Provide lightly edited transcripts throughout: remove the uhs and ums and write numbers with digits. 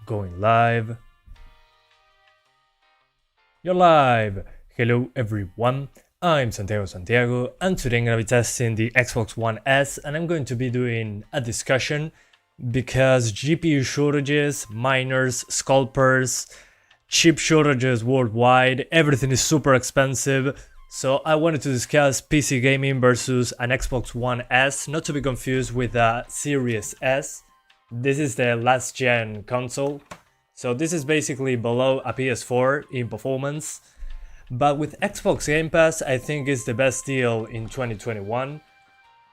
Going live. You're live! Hello everyone, I'm Santiago and today I'm going to be testing the Xbox One S and I'm going to be doing a discussion because GPU shortages, miners, scalpers, chip shortages worldwide, everything is super expensive. So I wanted to discuss PC gaming versus an Xbox One S, not to be confused with a Series S. This is the last gen console. So this is basically below a PS4 in performance. But with Xbox Game Pass, I think it's the best deal in 2021.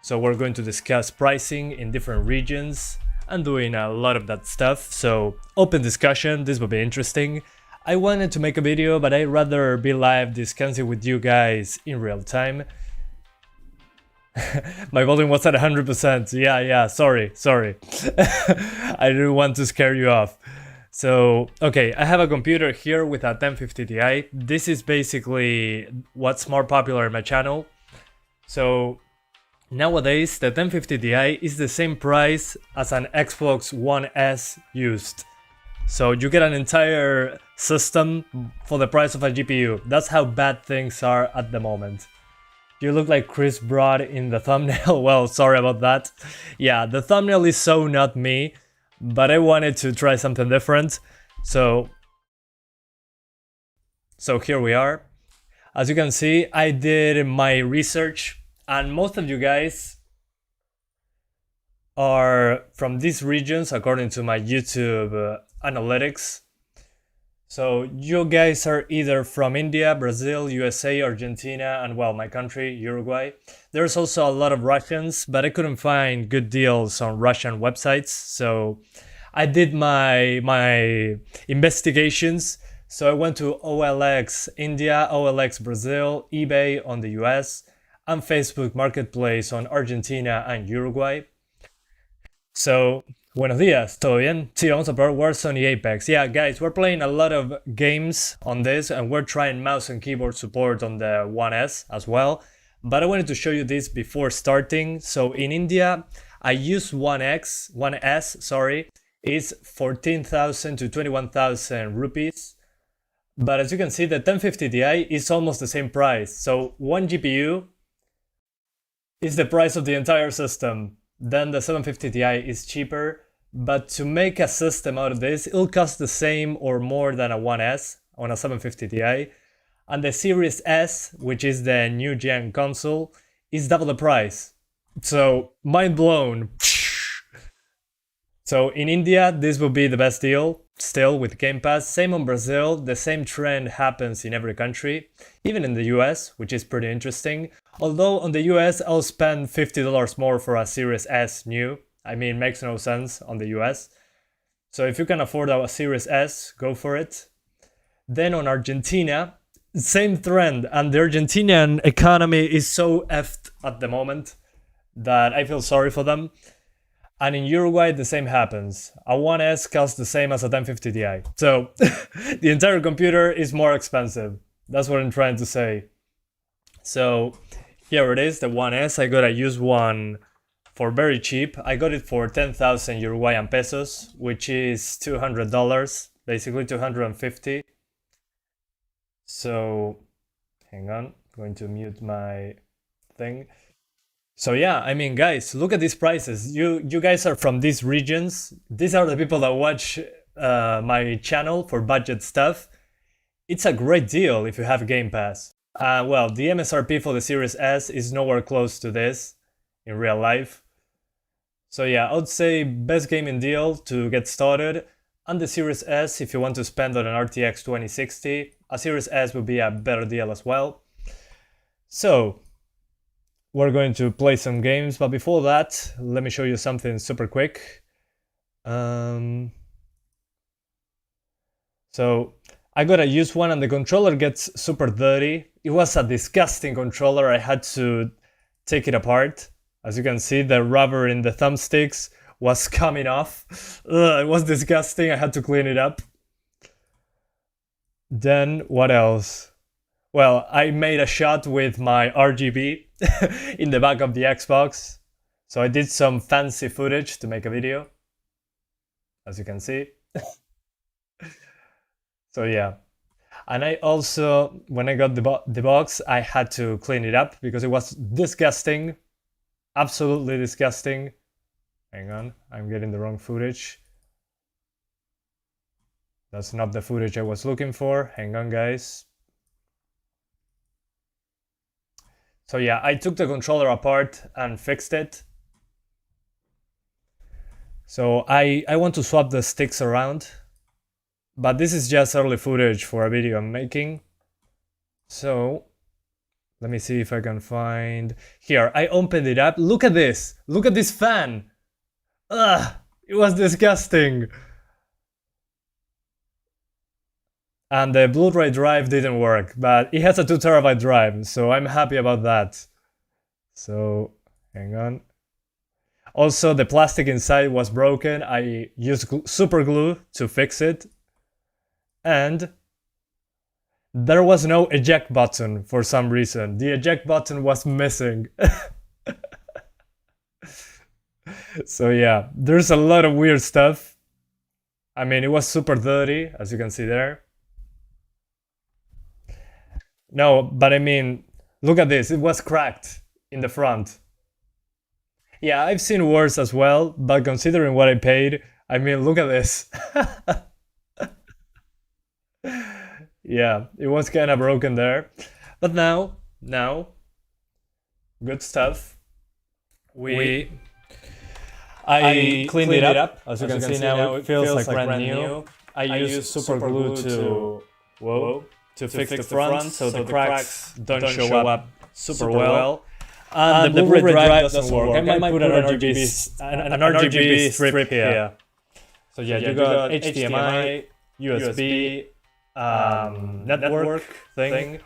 So we're going to discuss pricing in different regions and doing a lot of that stuff. So open discussion, this will be interesting. I wanted to make a video, but I'd rather be live discussing with you guys in real time. My volume was at 100%. Yeah, sorry. I didn't want to scare you off. So, okay, I have a computer here with a 1050 Ti. This is basically what's more popular in my channel. So, nowadays, the 1050 Ti is the same price as an Xbox One S used. So, you get an entire system for the price of a GPU. That's how bad things are at the moment. You look like Chris Broad in the thumbnail. Well, sorry about that. Yeah, the thumbnail is so not me. But I wanted to try something different, so here we are. As you can see, I did my research, and most of you guys are from these regions according to my YouTube analytics. So you guys are either from India, Brazil, USA, Argentina, and well, my country, Uruguay. There's also a lot of Russians, but I couldn't find good deals on Russian websites. So I did my investigations. So I went to OLX India, OLX Brazil, eBay on the US, and Facebook Marketplace on Argentina and Uruguay. So buenos días, ¿todo bien? Sí, vamos a probar Warzone y Apex. Yeah, guys, we're playing a lot of games on this and we're trying mouse and keyboard support on the One S as well. But I wanted to show you this before starting. So in India, I use One S, is 14,000 to 21,000 rupees. But as you can see, the 1050 Ti is almost the same price. So one GPU is the price of the entire system. Then the 750 Ti is cheaper, but to make a system out of this, it'll cost the same or more than a One S on a 750 Ti. And the Series S, which is the new gen console, is double the price. So, mind blown. So in India, this will be the best deal, still with Game Pass. Same on Brazil, the same trend happens in every country, even in the US, which is pretty interesting. Although on the US, I'll spend $50 more for a Series S new. I mean, makes no sense on the US. So if you can afford a Series S, go for it. Then on Argentina, same trend, and the Argentinian economy is so effed at the moment that I feel sorry for them. And in Uruguay, the same happens. A One S costs the same as a 1050 Ti. So the entire computer is more expensive. That's what I'm trying to say. So here it is, the One S. I got a used one for very cheap. I got it for 10,000 Uruguayan pesos, which is $200, basically 250. So hang on, I'm going to mute my thing. So yeah, I mean, guys, look at these prices. You guys are from these regions. These are the people that watch my channel for budget stuff. It's a great deal if you have Game Pass. Well, the MSRP for the Series S is nowhere close to this in real life. So yeah, I would say best gaming deal to get started. And the Series S, if you want to spend on an RTX 2060, a Series S would be a better deal as well. So we're going to play some games, but before that, let me show you something super quick. So I got a used one and the controller gets super dirty. It was a disgusting controller. I had to take it apart. As you can see, the rubber in the thumbsticks was coming off. It was disgusting. I had to clean it up. Then what else? Well, I made a shot with my RGB in the back of the Xbox. So I did some fancy footage to make a video, as you can see. So yeah. And I also, when I got the box, I had to clean it up because it was disgusting. Absolutely disgusting. Hang on, I'm getting the wrong footage. That's not the footage I was looking for. Hang on, guys. So yeah, I took the controller apart and fixed it. So I want to swap the sticks around, but this is just early footage for a video I'm making. So let me see if I can find... Here, I opened it up. Look at this! Look at this fan! Ugh! It was disgusting! And the Blu-ray drive didn't work, but it has a 2TB drive, so I'm happy about that. So, hang on. Also, the plastic inside was broken. I used super glue to fix it. And there was no eject button for some reason. The eject button was missing. So yeah, there's a lot of weird stuff. I mean, it was super dirty, as you can see there. No, but I mean, look at this. It was cracked in the front. Yeah, I've seen worse as well, but considering what I paid, I mean, look at this. Yeah, it was kind of broken there. But now, good stuff. I cleaned it up. As you can see now, it feels like brand new. I used super glue to fix the front so the cracks don't show up super well. And the Blu-ray drive doesn't work. I might put an RGB strip here. So yeah, you got HDMI, USB, network thing,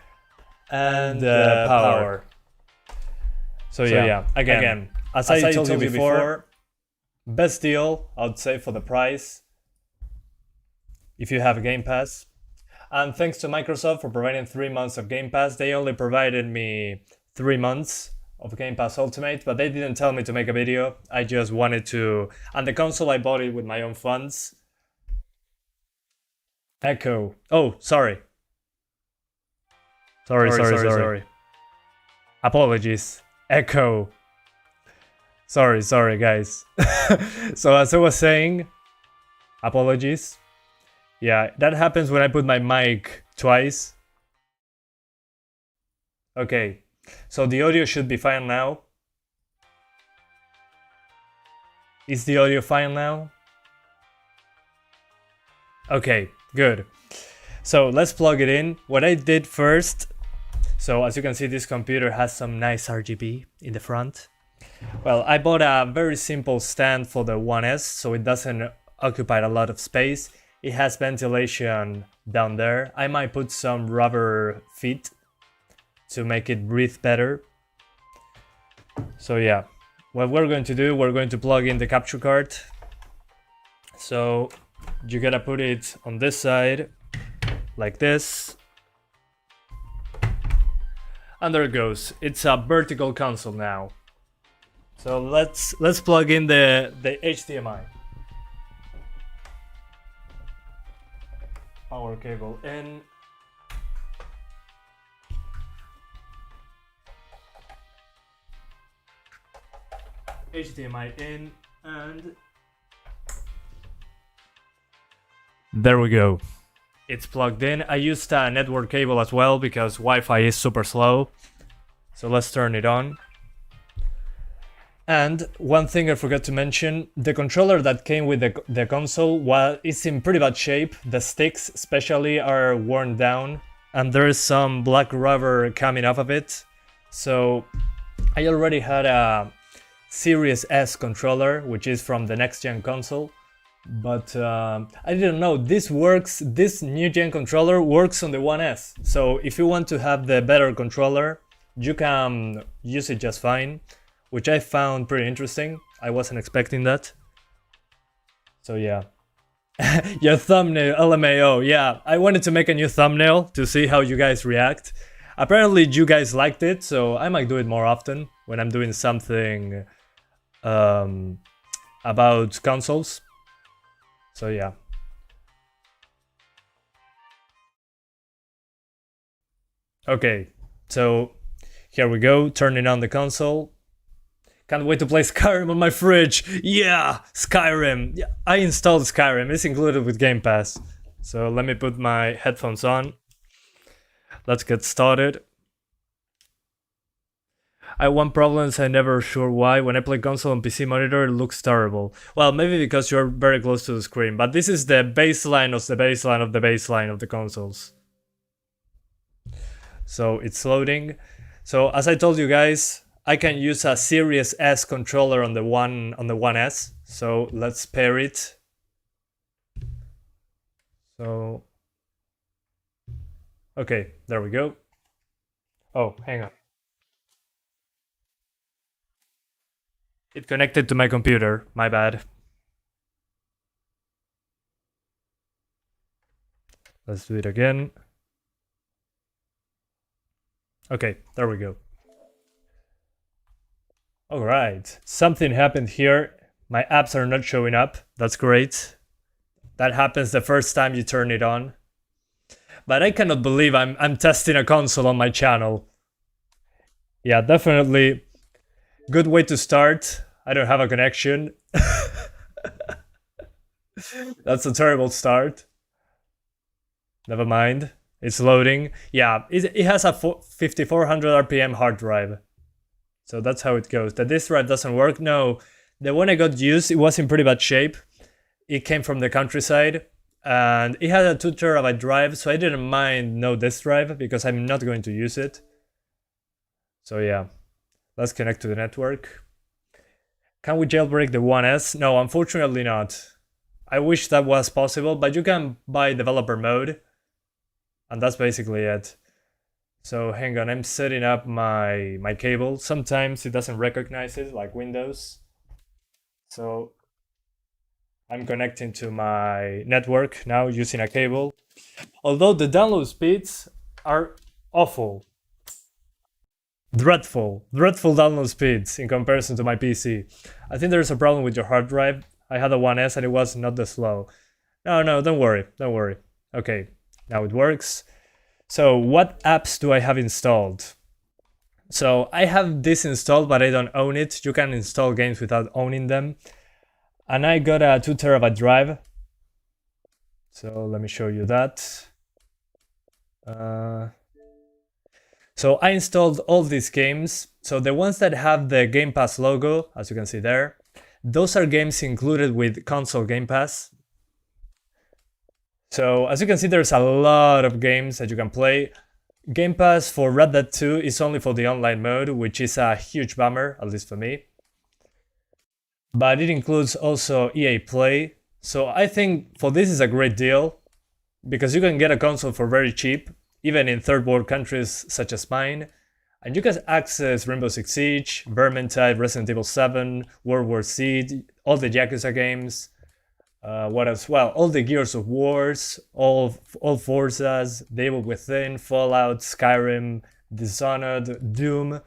and power. So yeah, again, as I told you before, best deal, I would say, for the price, if you have a Game Pass. And thanks to Microsoft for providing 3 months of Game Pass. They only provided me 3 months of Game Pass Ultimate, but they didn't tell me to make a video. I just wanted to... And the console, I bought it with my own funds. Echo. Oh, sorry. Sorry. Apologies. Echo. Sorry, guys. So as I was saying, apologies. Yeah, that happens when I put my mic twice. Okay, so the audio should be fine now. Is the audio fine now? Okay, good. So let's plug it in. What I did first, so as you can see, this computer has some nice RGB in the front. Well, I bought a very simple stand for the One S, so it doesn't occupy a lot of space. It has ventilation down there. I might put some rubber feet to make it breathe better. So yeah, what we're going to do, we're going to plug in the capture card. So you gotta put it on this side, like this. And there it goes. It's a vertical console now. So let's plug in the HDMI. Power cable in. HDMI in, and there we go. It's plugged in. I used a network cable as well because Wi-Fi is super slow. So let's turn it on. And one thing I forgot to mention, the controller that came with the console, while it's in pretty bad shape, the sticks especially are worn down and there is some black rubber coming off of it. So I already had a Series S controller, which is from the next gen console, but I didn't know this new gen controller works on the One S. So if you want to have the better controller, you can use it just fine, which I found pretty interesting. I wasn't expecting that. So yeah. Your thumbnail, LMAO, yeah. I wanted to make a new thumbnail to see how you guys react. Apparently you guys liked it, so I might do it more often when I'm doing something about consoles. So yeah. Okay, so here we go, turning on the console. Can't wait to play Skyrim on my fridge. Yeah, Skyrim. Yeah, I installed Skyrim. It's included with Game Pass. So let me put my headphones on. Let's get started. I want problems. I'm never sure why. When I play console on PC monitor, it looks terrible. Well, maybe because you're very close to the screen, but this is the baseline of the baseline of the baseline of the consoles. So it's loading. So as I told you guys, I can use a Series S controller on the 1S. So let's pair it. So okay, there we go. Oh, hang on. It connected to my computer. My bad. Let's do it again. Okay, there we go. Alright, something happened here. My apps are not showing up. That's great. That happens the first time you turn it on. But I cannot believe I'm testing a console on my channel. Yeah, definitely. Good way to start. I don't have a connection. That's a terrible start. Never mind. It's loading. Yeah, it has a 5400 RPM hard drive. So that's how it goes. The disk drive doesn't work. No, the one I got used, it was in pretty bad shape. It came from the countryside. And it had a 2 terabyte drive, so I didn't mind no disk drive because I'm not going to use it. So yeah, let's connect to the network. Can we jailbreak the 1S? No, unfortunately not. I wish that was possible, but you can buy developer mode. And that's basically it. So hang on, I'm setting up my cable. Sometimes it doesn't recognize it, like Windows. So I'm connecting to my network now using a cable. Although the download speeds are awful. Dreadful download speeds in comparison to my PC. I think there's a problem with your hard drive. I had a 1S and it was not that slow. No, don't worry. Okay, now it works. So what apps do I have installed? So I have this installed, but I don't own it. You can install games without owning them. And I got a 2 terabyte drive. So let me show you that. So I installed all these games. So the ones that have the Game Pass logo, as you can see there, those are games included with console Game Pass. So as you can see, there's a lot of games that you can play. Game Pass for Red Dead 2 is only for the online mode, which is a huge bummer, at least for me. But it includes also EA Play. So I think for this is a great deal because you can get a console for very cheap, even in third world countries such as mine. And you can access Rainbow Six Siege, Vermintide, Resident Evil 7, World War Z, all the Yakuza games. What else? Well, all the Gears of Wars, all Forzas, The Evil Within, Fallout, Skyrim, Dishonored, Doom,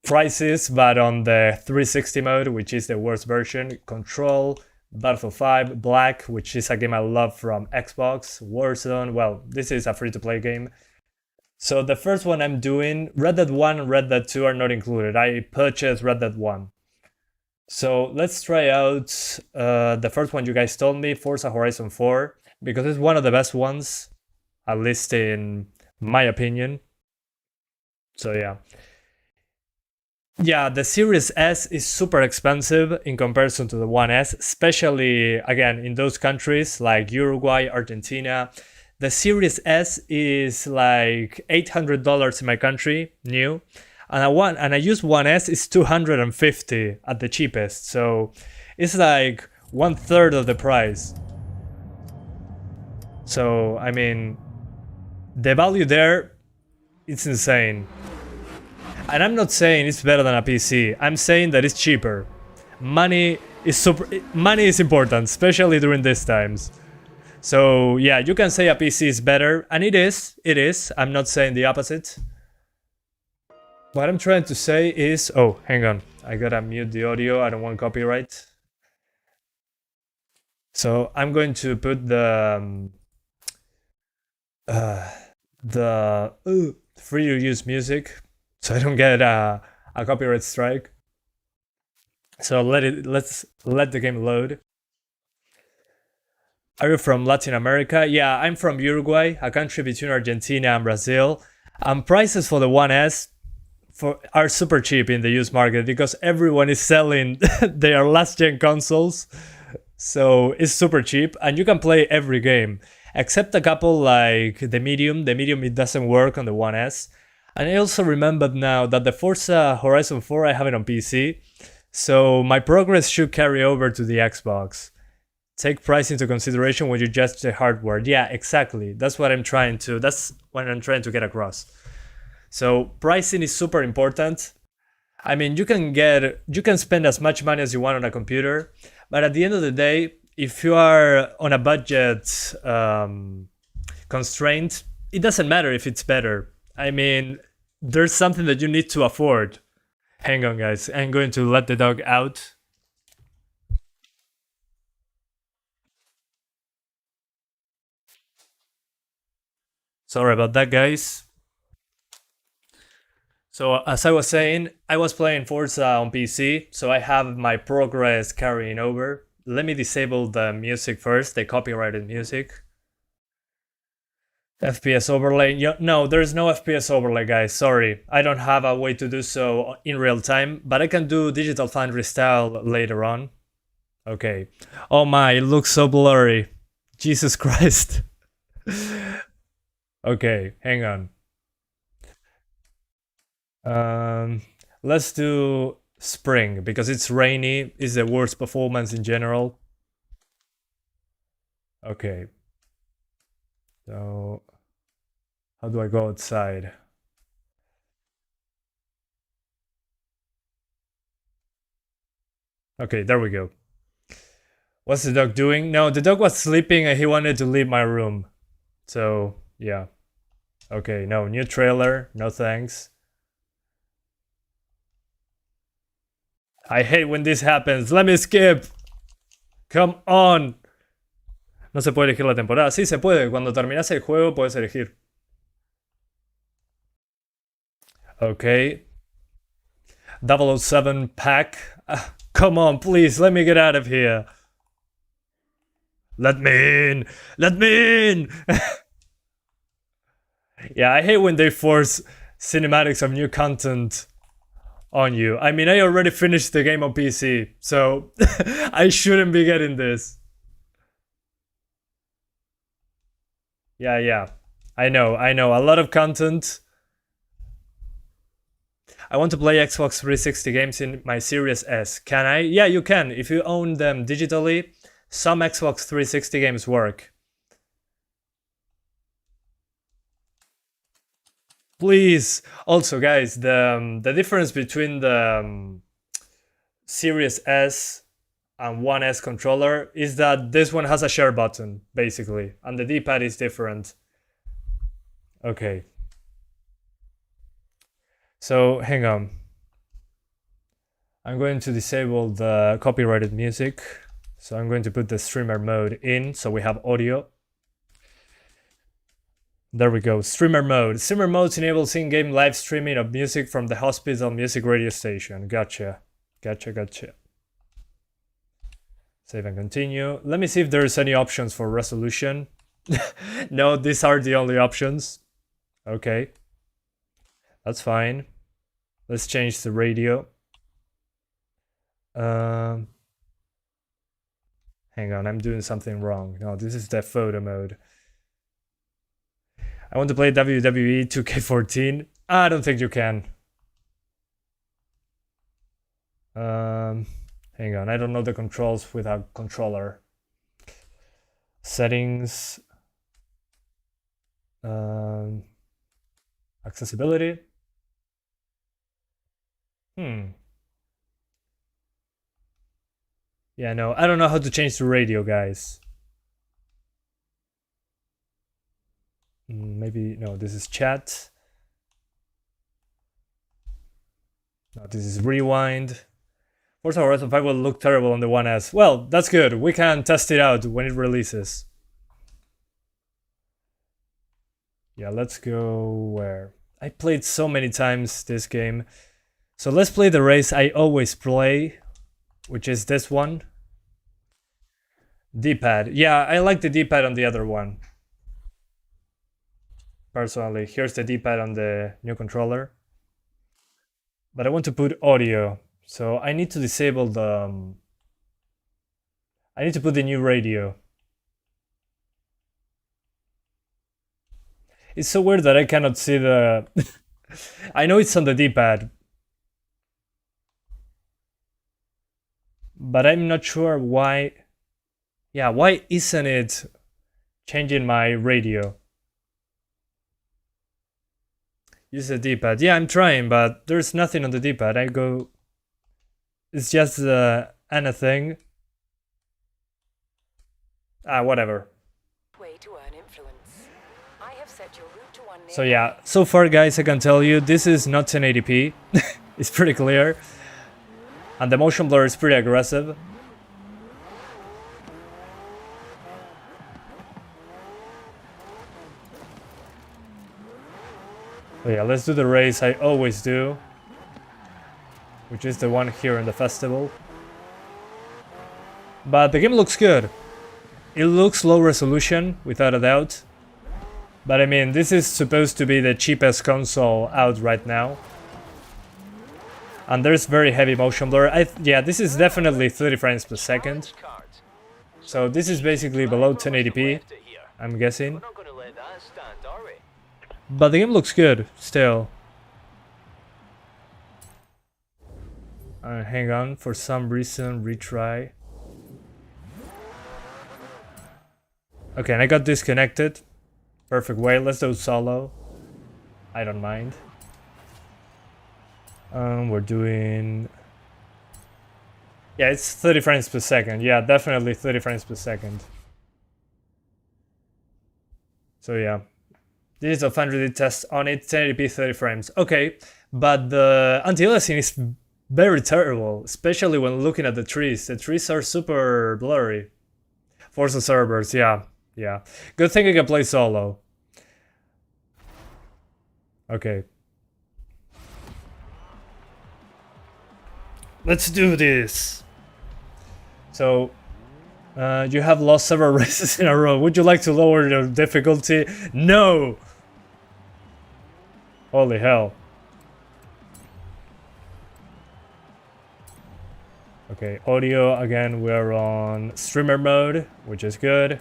Crysis, but on the 360 mode, which is the worst version, Control, Battlefield 5, Black, which is a game I love from Xbox, Warzone. Well, this is a free-to-play game. So the first one I'm doing, Red Dead 1 and Red Dead 2 are not included. I purchased Red Dead 1. So let's try out the first one you guys told me, Forza Horizon 4, because it's one of the best ones, at least in my opinion. So yeah. Yeah, the Series S is super expensive in comparison to the 1S, especially, again, in those countries like Uruguay, Argentina. The Series S is like $800 in my country, new. And I use 1S is 250 at the cheapest. So it's like 1/3 of the price. So, I mean, the value there, it's insane. And I'm not saying it's better than a PC. I'm saying that it's cheaper. Money is important, especially during these times. So yeah, you can say a PC is better, and it is. I'm not saying the opposite. What I'm trying to say is, oh, hang on. I gotta mute the audio. I don't want copyright. So I'm going to put the free to use music, so I don't get a copyright strike. So let's let the game load. Are you from Latin America? Yeah, I'm from Uruguay, a country between Argentina and Brazil. And prices for the One S are super cheap in the used market because everyone is selling their last gen consoles. So it's super cheap and you can play every game except a couple like the medium. The medium, it doesn't work on the One S. And I also remembered now that the Forza Horizon 4, I have it on PC. So my progress should carry over to the Xbox. Take price into consideration when you judge the hardware. Yeah, exactly. That's what I'm trying to get across. So pricing is super important. I mean, you can spend as much money as you want on a computer, but at the end of the day, if you are on a budget constraint, it doesn't matter if it's better. I mean, there's something that you need to afford. Hang on, guys. I'm going to let the dog out. Sorry about that, guys. So as I was saying, I was playing Forza on PC, so I have my progress carrying over. Let me disable the music first, the copyrighted music. FPS overlay. No, there's no FPS overlay, guys. Sorry. I don't have a way to do so in real time, but I can do Digital Foundry style later on. Okay. Oh my, it looks so blurry. Jesus Christ. Okay, hang on. Let's do spring because it's rainy. It's the worst performance in general. Okay. So, how do I go outside? Okay, there we go. What's the dog doing? No, the dog was sleeping and he wanted to leave my room. So, yeah. Okay, no, new trailer. No thanks. I hate when this happens. Let me skip. Come on. No se puede elegir la temporada. Sí, se puede. Cuando terminas el juego puedes elegir. Okay. 007 pack. Come on, please. Let me get out of here. Let me in. Let me in. Yeah, I hate when they force cinematics of new content on you. I mean, I already finished the game on PC, so I shouldn't be getting this. Yeah. I know. A lot of content. I want to play Xbox 360 games in my Series S. Can I? Yeah, you can. If you own them digitally, some Xbox 360 games work. Please. Also, guys, the difference between the Series S and One S controller is that this one has a share button, basically, and the D-pad is different. Okay. So, hang on. I'm going to disable the copyrighted music. So I'm going to put the streamer mode in so we have audio. There we go, streamer mode. Streamer mode enables in-game live streaming of music from the hospital music radio station. Gotcha. Save and continue. Let me see if there's any options for resolution. No, these are the only options. Okay. That's fine. Let's change the radio. Hang on, I'm doing something wrong. No, this is the photo mode. I want to play WWE 2K14. I don't think you can. Hang on, I don't know the controls without controller. Settings. Accessibility. Yeah, no, I don't know how to change the radio, guys. Maybe, no, this is chat. No, this is rewind. Forza Horizon 5 will look terrible on the One S. Well, that's good. We can test it out when it releases. Yeah, let's go where? I played so many times this game. So let's play the race I always play, which is this one. D-pad. Yeah, I like the D-pad on the other one. Personally, here's the D-pad on the new controller. But I want to put audio, so I need to disable the... I need to put the new radio. It's so weird that I cannot see the... I know it's on the D-pad. But I'm not sure why... Yeah, why isn't it changing my radio? Use the D-pad. Yeah, I'm trying, but there's nothing on the D-pad. I go... It's just the Anna thing. Whatever. Way to earn influence. I have set your route to one. So yeah, so far guys, I can tell you this is not 1080p. It's pretty clear. And the motion blur is pretty aggressive. So yeah, let's do the race I always do, which is the one here in the festival. But the game looks good. It looks low resolution, without a doubt. But I mean, this is supposed to be the cheapest console out right now. And there's very heavy motion blur. Yeah, this is definitely 30 frames per second. So this is basically below 1080p, I'm guessing. But the game looks good, still. Hang on, for some reason, retry. Okay, and I got disconnected. Perfect way, let's do solo. I don't mind. We're doing... Yeah, it's 30 frames per second. Yeah, definitely 30 frames per second. So yeah. This is a fan ready test on it, 1080p 30 frames. Okay, but the anti-aliasing is very terrible, especially when looking at the trees. The trees are super blurry. Forza servers, yeah. Good thing I can play solo. Okay. Let's do this. So, you have lost several races in a row. Would you like to lower your difficulty? No! Holy hell. Okay, audio, again, we're on streamer mode, which is good.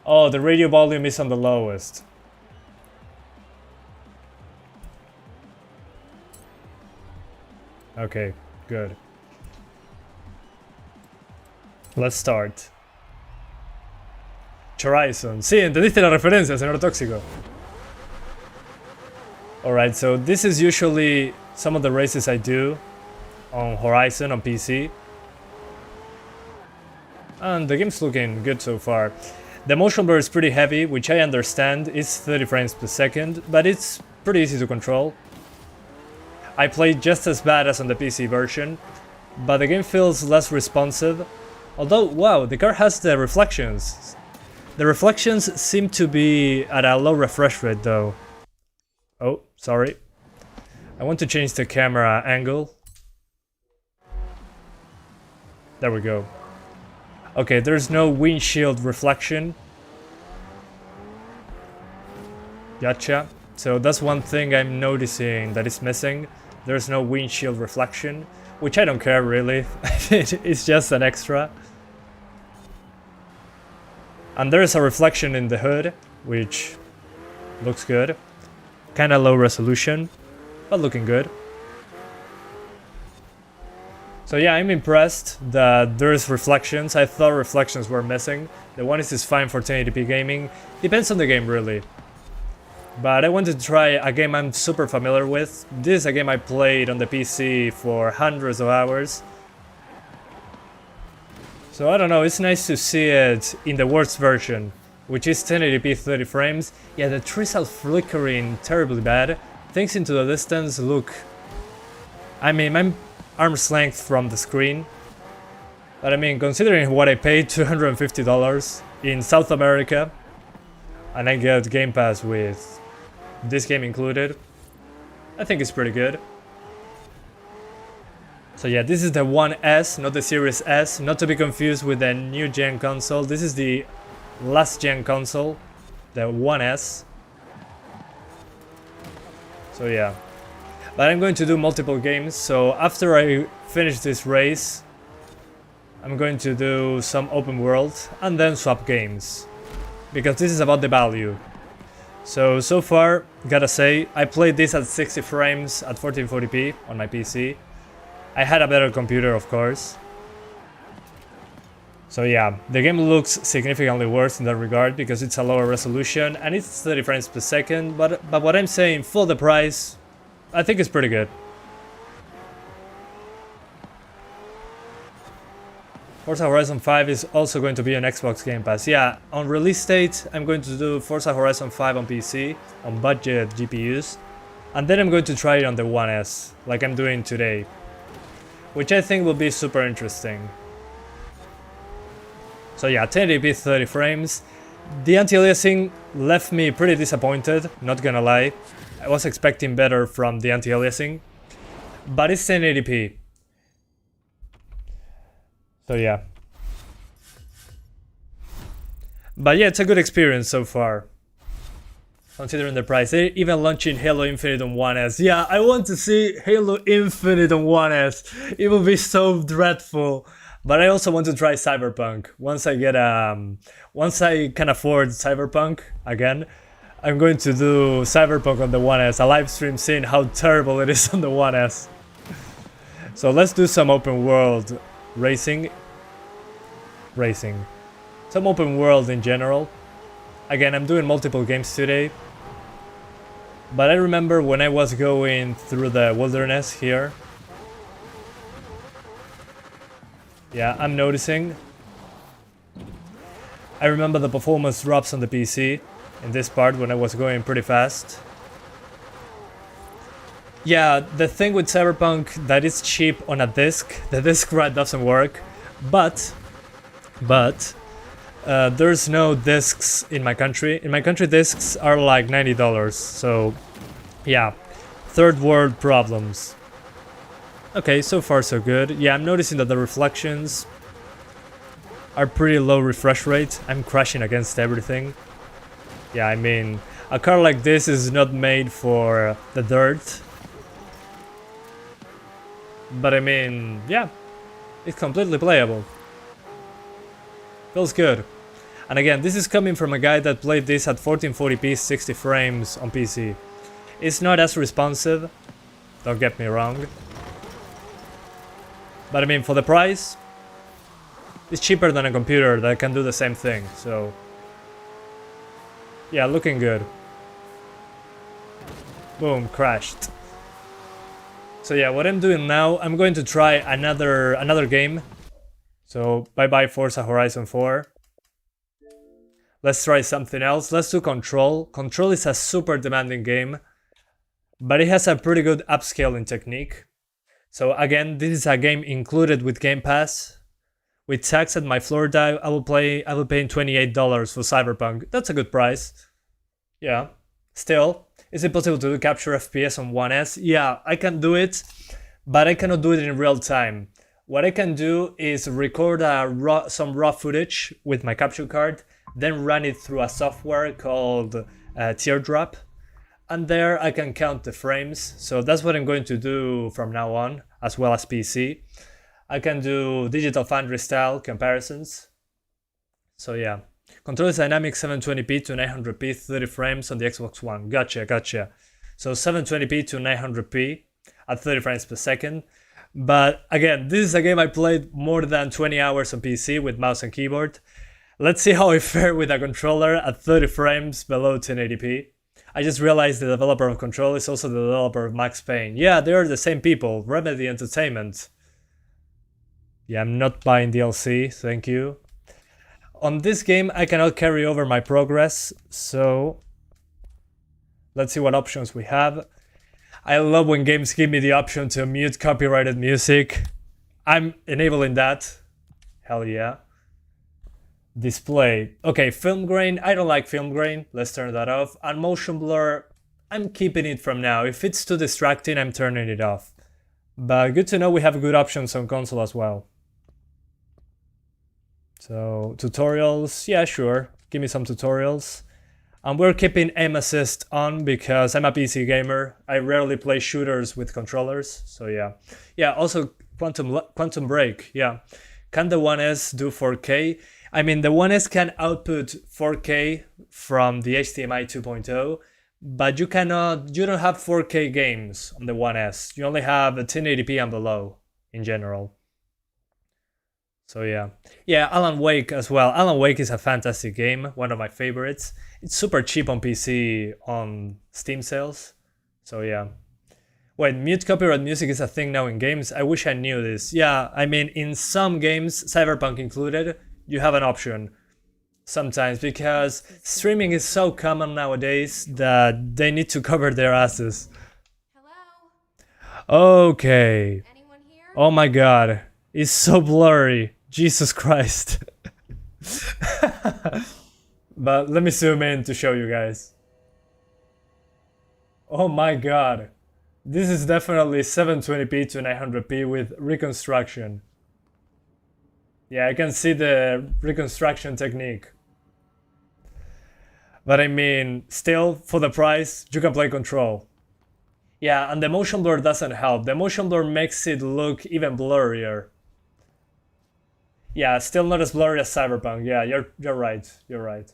Oh, the radio volume is on the lowest. Okay, good. Let's start. Horizon. Sí, entendiste la referencia, señor Tóxico. Alright, so this is usually some of the races I do on Horizon on PC. And the game's looking good so far. The motion blur is pretty heavy, which I understand. It's 30 frames per second, but it's pretty easy to control. I played just as bad as on the PC version, but the game feels less responsive. Although, wow, the car has the reflections. The reflections seem to be at a low refresh rate though. Oh, sorry. I want to change the camera angle. There we go. Okay, there's no windshield reflection. Gotcha. So that's one thing I'm noticing that is missing. There's no windshield reflection, which I don't care really. It's just an extra. And there's a reflection in the hood, which looks good. Kinda low resolution, but looking good. So yeah, I'm impressed that there's reflections. I thought reflections were missing. The one is fine for 1080p gaming. Depends on the game really. But I wanted to try a game I'm super familiar with. This is a game I played on the PC for hundreds of hours. So I don't know, it's nice to see it in the worst version, which is 1080p 30 frames. Yeah, the trees are flickering terribly bad. Things into the distance look... I mean, I'm arm's length from the screen. But I mean, considering what I paid, $250 in South America, and I get Game Pass with this game included, I think it's pretty good. So yeah, this is the One S, not the Series S, not to be confused with the new gen console. This is the last gen console, the One S. So yeah, but I'm going to do multiple games, so after I finish this race, I'm going to do some open world and then swap games, because this is about the value. So far, gotta say, I played this at 60 frames at 1440p on my PC. I had a better computer, of course. So yeah, the game looks significantly worse in that regard because it's a lower resolution and it's 30 frames per second, but what I'm saying, for the price, I think it's pretty good. Forza Horizon 5 is also going to be on Xbox Game Pass. Yeah, on release date, I'm going to do Forza Horizon 5 on PC, on budget GPUs, and then I'm going to try it on the One S, like I'm doing today, which I think will be super interesting. So yeah, 1080p 30 frames. The anti-aliasing left me pretty disappointed, not gonna lie. I was expecting better from the anti-aliasing, but it's 1080p. So yeah. But yeah, it's a good experience so far, considering the price. They're even launching Halo Infinite on One S. Yeah, I want to see Halo Infinite on One S. It will be so dreadful. But I also want to try Cyberpunk. Once I can afford Cyberpunk again, I'm going to do Cyberpunk on the One S. A live stream seeing how terrible it is on the One S. So let's do some open world racing. Some open world in general. Again, I'm doing multiple games today. But I remember when I was going through the wilderness here. Yeah, I'm noticing. I remember the performance drops on the PC in this part when I was going pretty fast. Yeah, the thing with Cyberpunk that it's cheap on a disc, the disc write doesn't work, but there's no discs in my country. In my country, discs are like $90, so yeah, third world problems. Okay, so far so good. Yeah, I'm noticing that the reflections are pretty low refresh rate. I'm crashing against everything. Yeah, I mean, a car like this is not made for the dirt. But I mean, yeah, it's completely playable. Feels good. And again, this is coming from a guy that played this at 1440p 60 frames on PC. It's not as responsive, don't get me wrong. But I mean, for the price, it's cheaper than a computer that can do the same thing, so yeah, looking good. Boom, crashed. So yeah, what I'm doing now, I'm going to try another game. So bye-bye Forza Horizon 4. Let's try something else. Let's do Control. Control is a super demanding game, but it has a pretty good upscaling technique. So again, this is a game included with Game Pass. With tax at my Florida, I will pay $28 for Cyberpunk. That's a good price. Yeah. Still, is it possible to do capture FPS on One S? Yeah, I can do it, but I cannot do it in real time. What I can do is record some raw footage with my capture card, then run it through a software called Teardrop. And there I can count the frames, so that's what I'm going to do from now on, as well as PC. I can do Digital Foundry style comparisons. So yeah, Control is dynamic 720p to 900p 30 frames on the Xbox One. Gotcha. So 720p to 900p at 30 frames per second. But again, this is a game I played more than 20 hours on PC with mouse and keyboard. Let's see how I fare with a controller at 30 frames below 1080p. I just realized the developer of Control is also the developer of Max Payne. Yeah, they are the same people, Remedy Entertainment. Yeah, I'm not buying DLC, thank you. On this game, I cannot carry over my progress, so let's see what options we have. I love when games give me the option to mute copyrighted music. I'm enabling that. Hell yeah. Display. Okay, film grain. I don't like film grain. Let's turn that off. And motion blur. I'm keeping it from now. If it's too distracting, I'm turning it off. But good to know we have good options on console as well. So tutorials, yeah, sure. Give me some tutorials. And we're keeping aim assist on because I'm a PC gamer. I rarely play shooters with controllers, so yeah. Yeah, also Quantum Break, yeah. Can the One S do 4K? I mean, the One S can output 4K from the HDMI 2.0, but you don't have 4K games on the One S. You only have a 1080p and below in general. So yeah. Yeah, Alan Wake as well. Alan Wake is a fantastic game, one of my favorites. It's super cheap on PC on Steam sales. So yeah. Wait, mute copyright music is a thing now in games? I wish I knew this. Yeah, I mean, in some games, Cyberpunk included, you have an option sometimes because streaming is so common nowadays that they need to cover their asses. Hello? Okay. Anyone here? Oh my god. It's so blurry. Jesus Christ. But let me zoom in to show you guys. Oh my god. This is definitely 720p to 900p with reconstruction. Yeah, I can see the reconstruction technique. But I mean, still, for the price, you can play Control. Yeah, and the motion blur doesn't help. The motion blur makes it look even blurrier. Yeah, still not as blurry as Cyberpunk. Yeah, you're right. You're right.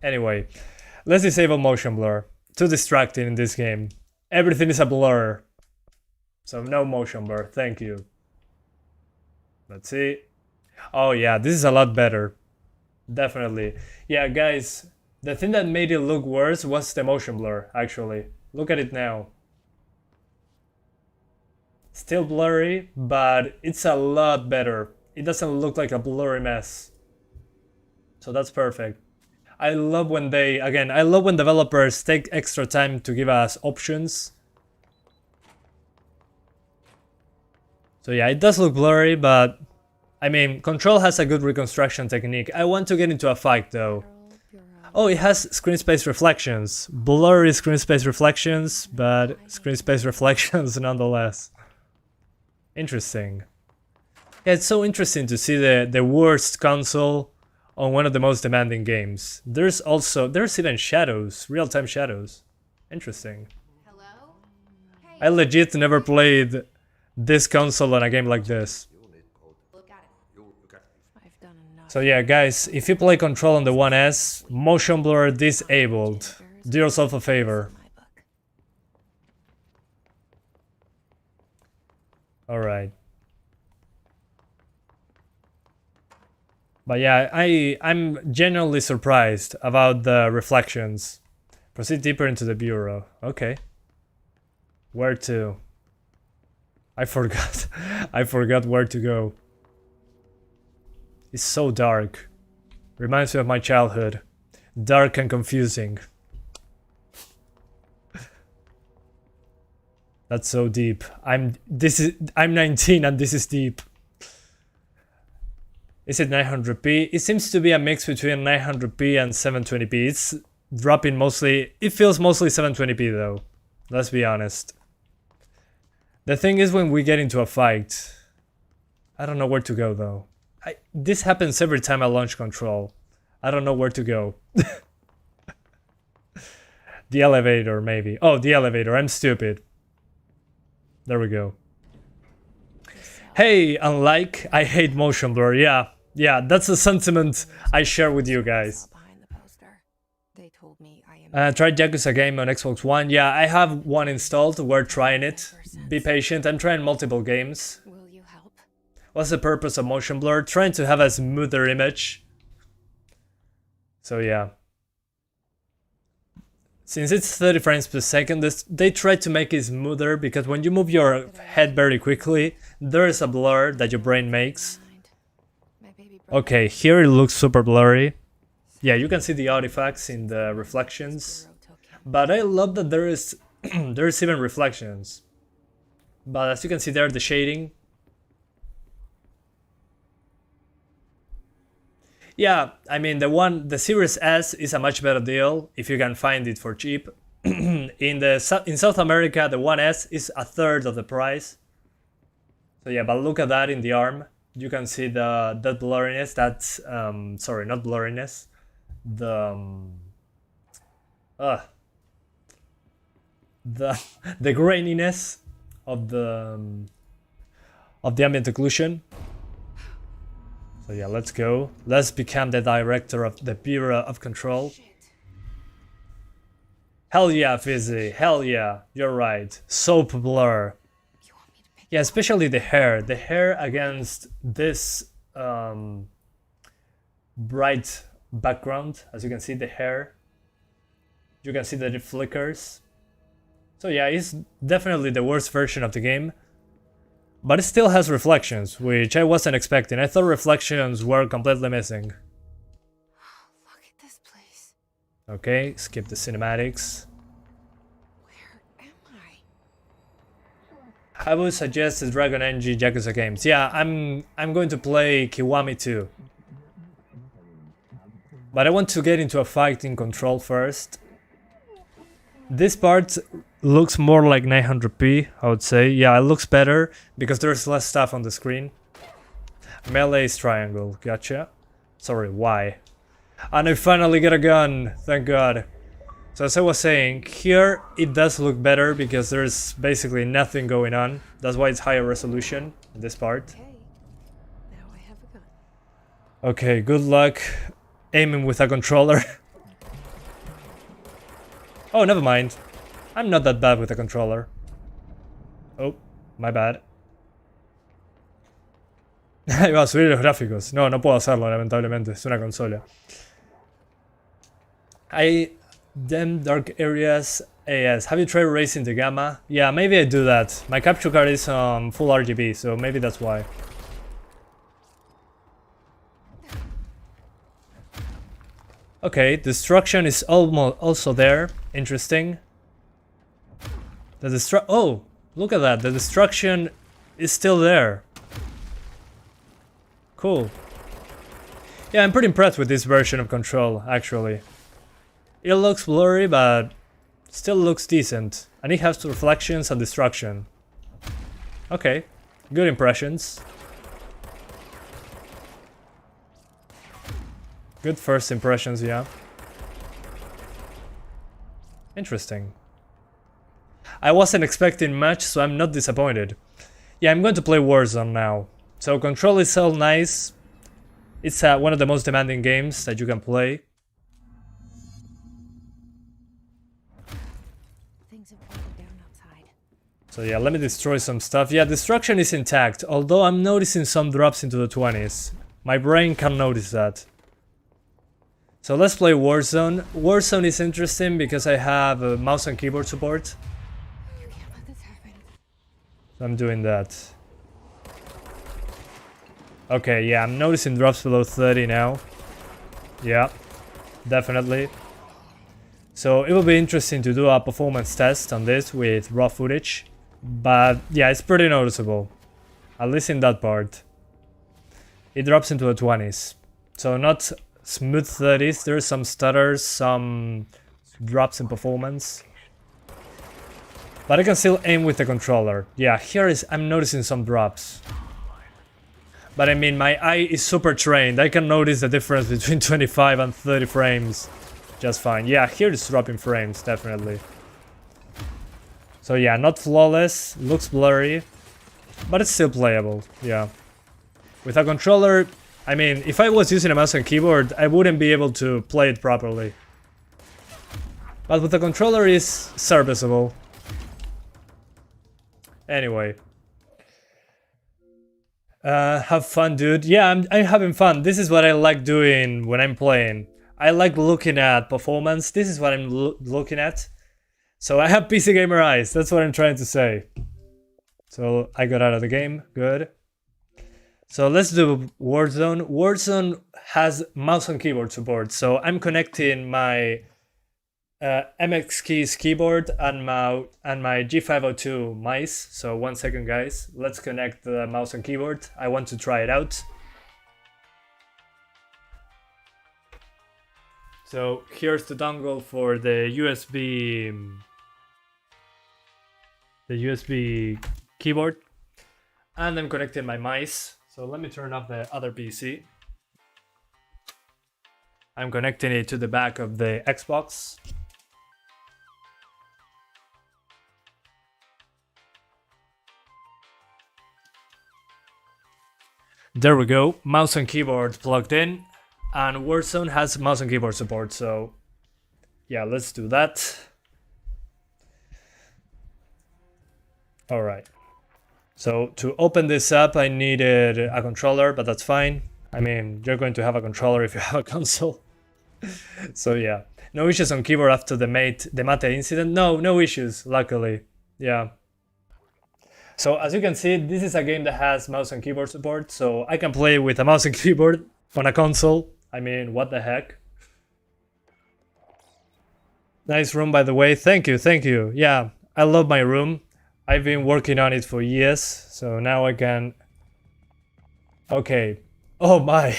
Anyway, let's disable motion blur. Too distracting in this game. Everything is a blur. So no motion blur. Thank you. Let's see. Oh yeah, this is a lot better. Definitely. Yeah, guys, the thing that made it look worse was the motion blur, actually. Look at it now. Still blurry, but it's a lot better. It doesn't look like a blurry mess. So that's perfect. I love when I love when developers take extra time to give us options. So yeah, it does look blurry, but I mean, Control has a good reconstruction technique. I want to get into a fight though. Oh, it has screen space reflections. Blurry screen space reflections, but screen space reflections nonetheless. Interesting. Yeah, it's so interesting to see the worst console on one of the most demanding games. There's even shadows, real-time shadows. Interesting. Hello? Hey, I legit never played this console on a game like this. look at it. I've done enough. So yeah, guys, if you play Control on the One S, motion blur disabled. Do yourself a favor. My book. Alright. But yeah, I'm genuinely surprised about the reflections. Proceed deeper into the bureau. Okay. Where to? I forgot. I forgot where to go. It's so dark. Reminds me of my childhood. Dark and confusing. That's so deep. I'm 19 and this is deep. Is it 900p? It seems to be a mix between 900p and 720p. It's dropping mostly. It feels mostly 720p though. Let's be honest. The thing is, when we get into a fight, I don't know where to go though. This happens every time I launch Control. I don't know where to go. The elevator, maybe. Oh, the elevator. I'm stupid. There we go. Hey, unlike, I hate motion blur. Yeah, that's a sentiment I share with you guys. Behind the poster. They told me I am. Tried Yakuza game on Xbox One. Yeah, I have one installed. We're trying it. Be patient. I'm trying multiple games. Will you help? What's the purpose of motion blur? Trying to have a smoother image. So yeah. Since it's 30 frames per second, they try to make it smoother because when you move your head very quickly, there is a blur that your brain makes. My baby brother. Okay, here it looks super blurry. Yeah, you can see the artifacts in the reflections. But I love that there's even reflections. But as you can see there, the shading. Yeah, I mean the Series S is a much better deal if you can find it for cheap. in South America, the 1S is a third of the price. So yeah, but look at that in the arm. You can see that blurriness. That's sorry, not blurriness. The the the graininess of the ambient occlusion. So yeah, let's go. Let's become the director of the Bureau of Control. Hell yeah, Fizzy. Hell yeah. You're right. Soap blur. Yeah, especially the hair. The hair against this bright background. As you can see, the hair. You can see that it flickers. So yeah, it's definitely the worst version of the game. But it still has reflections, which I wasn't expecting. I thought reflections were completely missing. Look at this place. Okay, skip the cinematics. Where am I would suggest the Dragon Engine Yakuza games. Yeah, I'm going to play Kiwami too. But I want to get into a fight in Control first. This part looks more like 900p, I would say. Yeah, it looks better because there's less stuff on the screen. Melee is triangle, gotcha. Sorry, why? And I finally get a gun, thank god. So as I was saying, here it does look better because there's basically nothing going on. That's why it's higher resolution in this part. Okay. Now I have a gun. Okay, good luck aiming with a controller. Oh, never mind. I'm not that bad with a controller. Oh, my bad. Iba a subir los gráficos. No, no puedo hacerlo, lamentablemente. Es una consola. Them dark areas. Yes. Have you tried racing the gamma? Yeah, maybe I do that. My capture card is on full RGB, so maybe that's why. Okay, destruction is almost also there. Interesting. Oh, look at that. The destruction is still there. Cool. Yeah, I'm pretty impressed with this version of Control, actually. It looks blurry, but still looks decent. And it has reflections and destruction. Okay, good impressions. Good first impressions, yeah. Interesting. I wasn't expecting much, so I'm not disappointed. Yeah, I'm going to play Warzone now. So Control is all nice. It's one of the most demanding games that you can play. Things have broken down outside. So yeah, let me destroy some stuff. Yeah, destruction is intact, although I'm noticing some drops into the 20s. My brain can notice that. So let's play Warzone. Warzone is interesting because I have a mouse and keyboard support. You can't let this happen. So I'm doing that. Okay, yeah, I'm noticing drops below 30 now. Yeah, definitely. So it will be interesting to do a performance test on this with raw footage. But yeah, it's pretty noticeable. At least in that part. It drops into the 20s. So not smooth 30s, there's some stutters, some drops in performance. But I can still aim with the controller. Yeah, I'm noticing some drops. But I mean, my eye is super trained. I can notice the difference between 25 and 30 frames just fine. Yeah, here it's dropping frames, definitely. So yeah, not flawless, looks blurry, but it's still playable, yeah. With a controller, I mean, if I was using a mouse and keyboard, I wouldn't be able to play it properly. But with a controller, it's serviceable. Anyway. Have fun, dude. Yeah, I'm having fun. This is what I like doing when I'm playing. I like looking at performance. This is what I'm looking at. So I have PC gamer eyes. That's what I'm trying to say. So I got out of the game. Good. So let's do Warzone. Warzone has mouse and keyboard support. So I'm connecting my MX Keys keyboard and my G502 mice. So 1 second, guys. Let's connect the mouse and keyboard. I want to try it out. So here's the dongle for the USB keyboard, and I'm connecting my mice. So let me turn off the other PC. I'm connecting it to the back of the Xbox. There we go, mouse and keyboard plugged in, and Warzone has mouse and keyboard support, so yeah, let's do that. Alright, so to open this up I needed a controller, but that's fine. I mean, you're going to have a controller if you have a console. So yeah, no issues on keyboard after the mate incident. No issues, luckily. Yeah. So as you can see, this is a game that has mouse and keyboard support, so I can play with a mouse and keyboard on a console. I mean, what the heck? Nice room, by the way. Thank you. Yeah, I love my room. I've been working on it for years, so now I can... Okay. Oh my.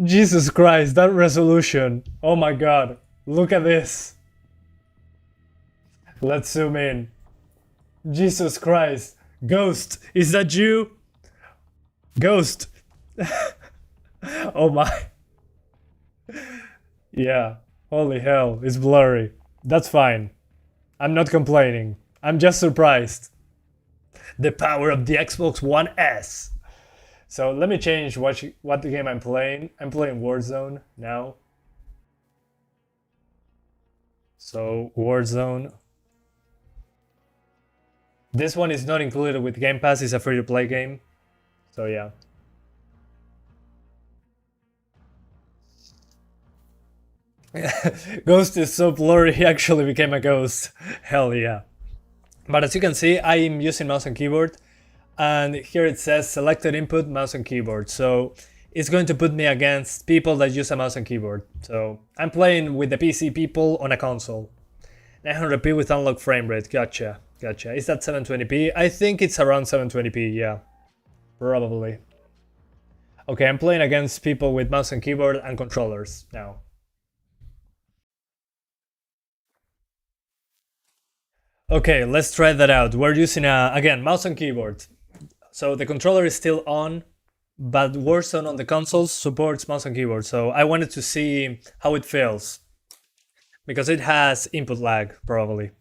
Jesus Christ, that resolution. Oh my god. Look at this. Let's zoom in. Jesus Christ. Ghost, is that you? Ghost. Oh my. Yeah. Holy hell, it's blurry. That's fine. I'm not complaining. I'm just surprised. The power of the Xbox One S. So let me change what the game I'm playing. I'm playing Warzone now. So Warzone. This one is not included with Game Pass, it's a free-to-play game. So yeah. Ghost is so blurry, he actually became a ghost. Hell yeah. But as you can see, I am using mouse and keyboard. And here it says selected input, mouse and keyboard. So it's going to put me against people that use a mouse and keyboard. So I'm playing with the PC people on a console. 900p with unlocked frame rate, gotcha. Is that 720p? I think it's around 720p, yeah. Probably. Okay, I'm playing against people with mouse and keyboard and controllers now. Okay, let's try that out. We're using, again, mouse and keyboard. So the controller is still on, but Warzone on the consoles supports mouse and keyboard. So I wanted to see how it feels. Because it has input lag, probably.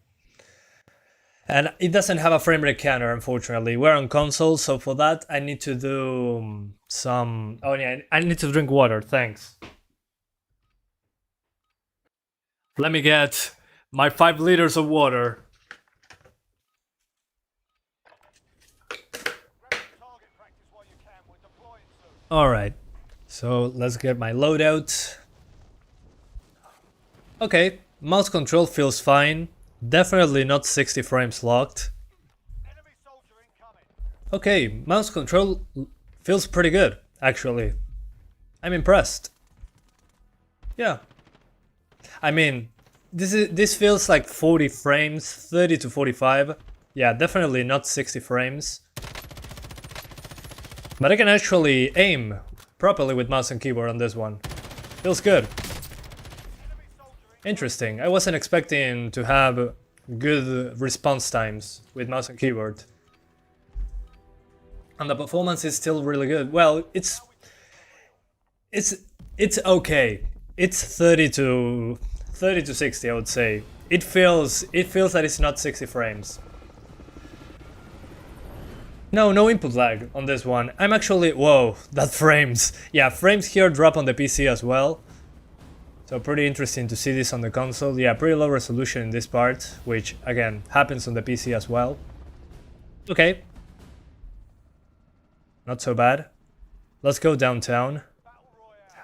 And it doesn't have a frame rate counter, unfortunately. We're on console, so for that I need to do some... Oh yeah, I need to drink water, thanks. Let me get my 5 liters of water. Alright, so let's get my loadout. Okay, mouse control feels fine. Definitely not 60 frames locked. Okay, mouse control feels pretty good, actually. I'm impressed. Yeah. I mean, this feels like 40 frames, 30 to 45. Yeah, definitely not 60 frames. But I can actually aim properly with mouse and keyboard on this one. Feels good. Interesting. I wasn't expecting to have good response times with mouse and keyboard. And the performance is still really good. Well, it's okay. It's 30 to 60, I would say. It feels that it's not 60 frames. No input lag on this one. I'm actually... Whoa, that frames. Yeah, frames here drop on the PC as well. So pretty interesting to see this on the console. Yeah, pretty low resolution in this part, which again happens on the PC as well. Okay. Not so bad. Let's go downtown.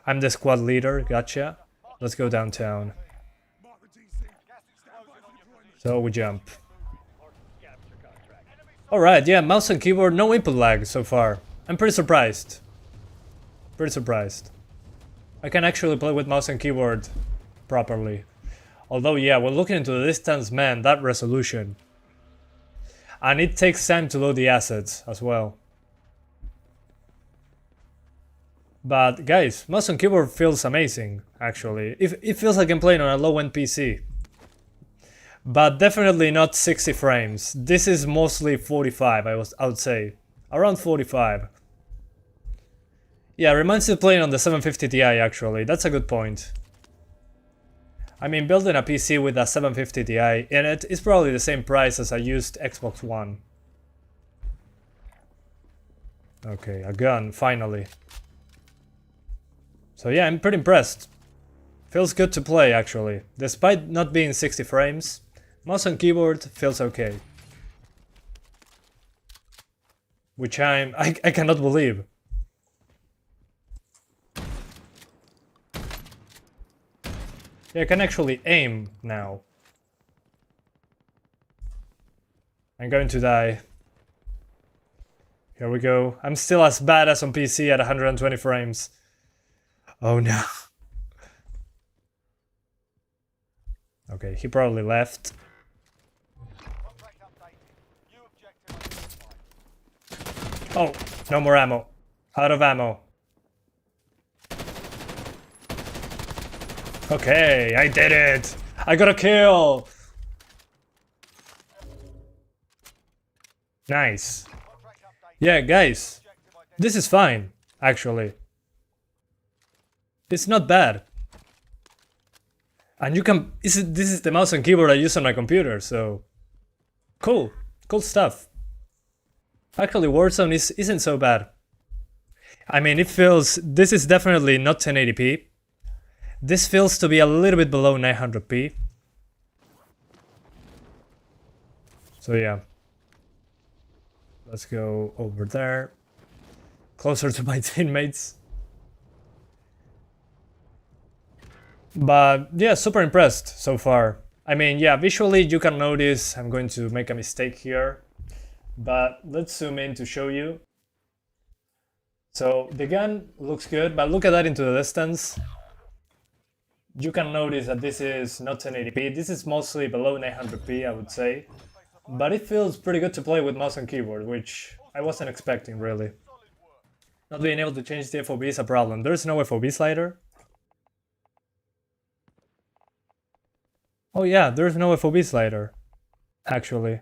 I'm the squad leader, gotcha. Let's go downtown. So we jump. Alright, yeah, mouse and keyboard, no input lag so far. I'm pretty surprised. I can actually play with mouse and keyboard properly. Although, yeah, when looking into the distance, man, that resolution. And it takes time to load the assets as well. But guys, mouse and keyboard feels amazing, actually. It feels like I'm playing on a low-end PC. But definitely not 60 frames. This is mostly 45, I would say. Around 45. Yeah, reminds me of playing on the 750 Ti actually, that's a good point. I mean, building a PC with a 750 Ti in it is probably the same price as a used Xbox One. Okay, a gun, finally. So yeah, I'm pretty impressed. Feels good to play actually. Despite not being 60 frames, mouse and keyboard feels okay. Which I cannot believe. Yeah, I can actually aim now. I'm going to die. Here we go. I'm still as bad as on PC at 120 frames. Oh no. Okay, he probably left. Oh, no more ammo. Out of ammo. Okay, I did it! I got a kill! Nice. Yeah, guys, this is fine, actually. It's not bad. And you can... This is the mouse and keyboard I use on my computer, so... Cool. Cool stuff. Actually, Warzone isn't so bad. I mean, it feels... This is definitely not 1080p. This feels to be a little bit below 900p. So yeah. Let's go over there. Closer to my teammates. But yeah, super impressed so far. I mean, yeah, visually you can notice I'm going to make a mistake here. But let's zoom in to show you. So the gun looks good, but look at that into the distance. You can notice that this is not 1080p, this is mostly below 900p I would say. But it feels pretty good to play with mouse and keyboard, which I wasn't expecting really. Not being able to change the FOV is a problem. There's no FOV slider. Oh yeah, there's no FOV slider, actually.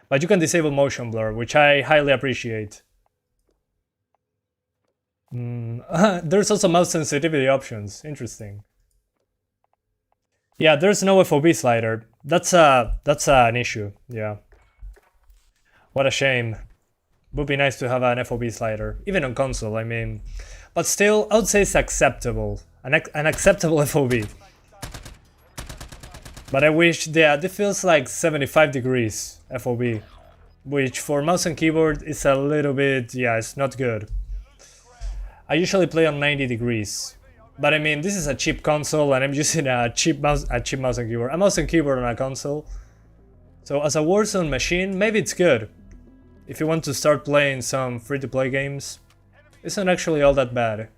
But you can disable motion blur, which I highly appreciate. There's also mouse sensitivity options, interesting. Yeah, there's no FOV slider. That's an issue. Yeah. What a shame. Would be nice to have an FOV slider, even on console. I mean, but still, I would say it's acceptable. An acceptable FOV. But I wish, yeah, it feels like 75 degrees FOV, which for mouse and keyboard is a little bit, yeah, it's not good. I usually play on 90 degrees. But I mean, this is a cheap console and I'm using a cheap mouse and keyboard. A mouse and keyboard on a console. So as a Warzone machine, maybe it's good. If you want to start playing some free-to-play games, it's not actually all that bad.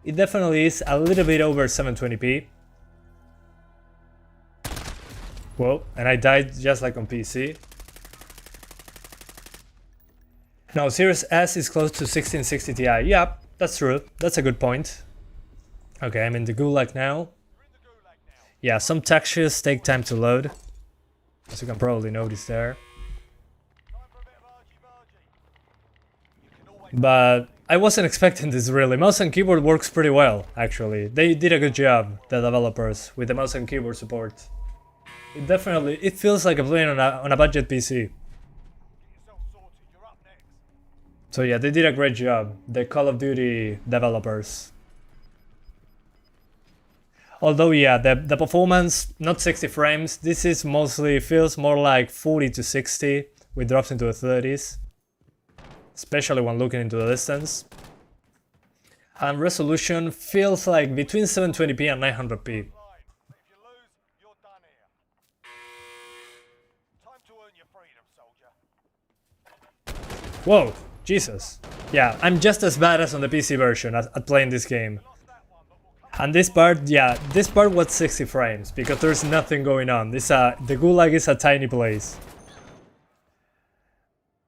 It definitely is a little bit over 720p. Whoa, and I died just like on PC. No, Series S is close to 1660 Ti. Yeah, that's true. That's a good point. Okay, I'm in the gulag now. Yeah, some textures take time to load, as you can probably notice there. But I wasn't expecting this really. Mouse and keyboard works pretty well, actually. They did a good job, the developers, with the mouse and keyboard support. It feels like I'm playing on a budget PC. So yeah, they did a great job, the Call of Duty developers. Although yeah, the performance, not 60 frames, this is mostly, feels more like 40 to 60, with drops into the 30s. Especially when looking into the distance. And resolution feels like between 720p and 900p. Whoa, Jesus. Yeah, I'm just as bad as on the PC version at playing this game. And this part, yeah, this part was 60 frames, because there's nothing going on. The gulag is a tiny place.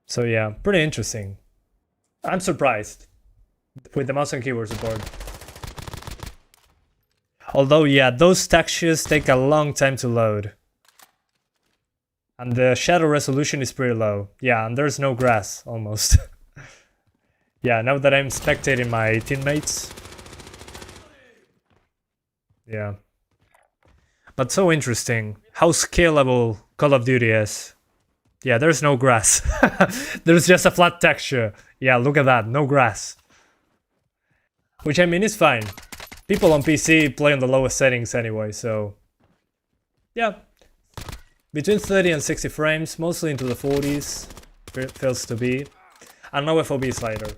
So yeah, pretty interesting. I'm surprised. with the mouse and keyboard support. Although, yeah, those textures take a long time to load. And the shadow resolution is pretty low. Yeah, and there's no grass, almost. Yeah, now that I'm spectating my teammates. Yeah. But so interesting how scalable Call of Duty is. Yeah, there's no grass. There's just a flat texture. Yeah, look at that, no grass. Which, I mean, is fine. People on PC play on the lowest settings anyway, so... yeah. Between 30 and 60 frames, mostly into the 40s. Feels to be. And no FOV slider.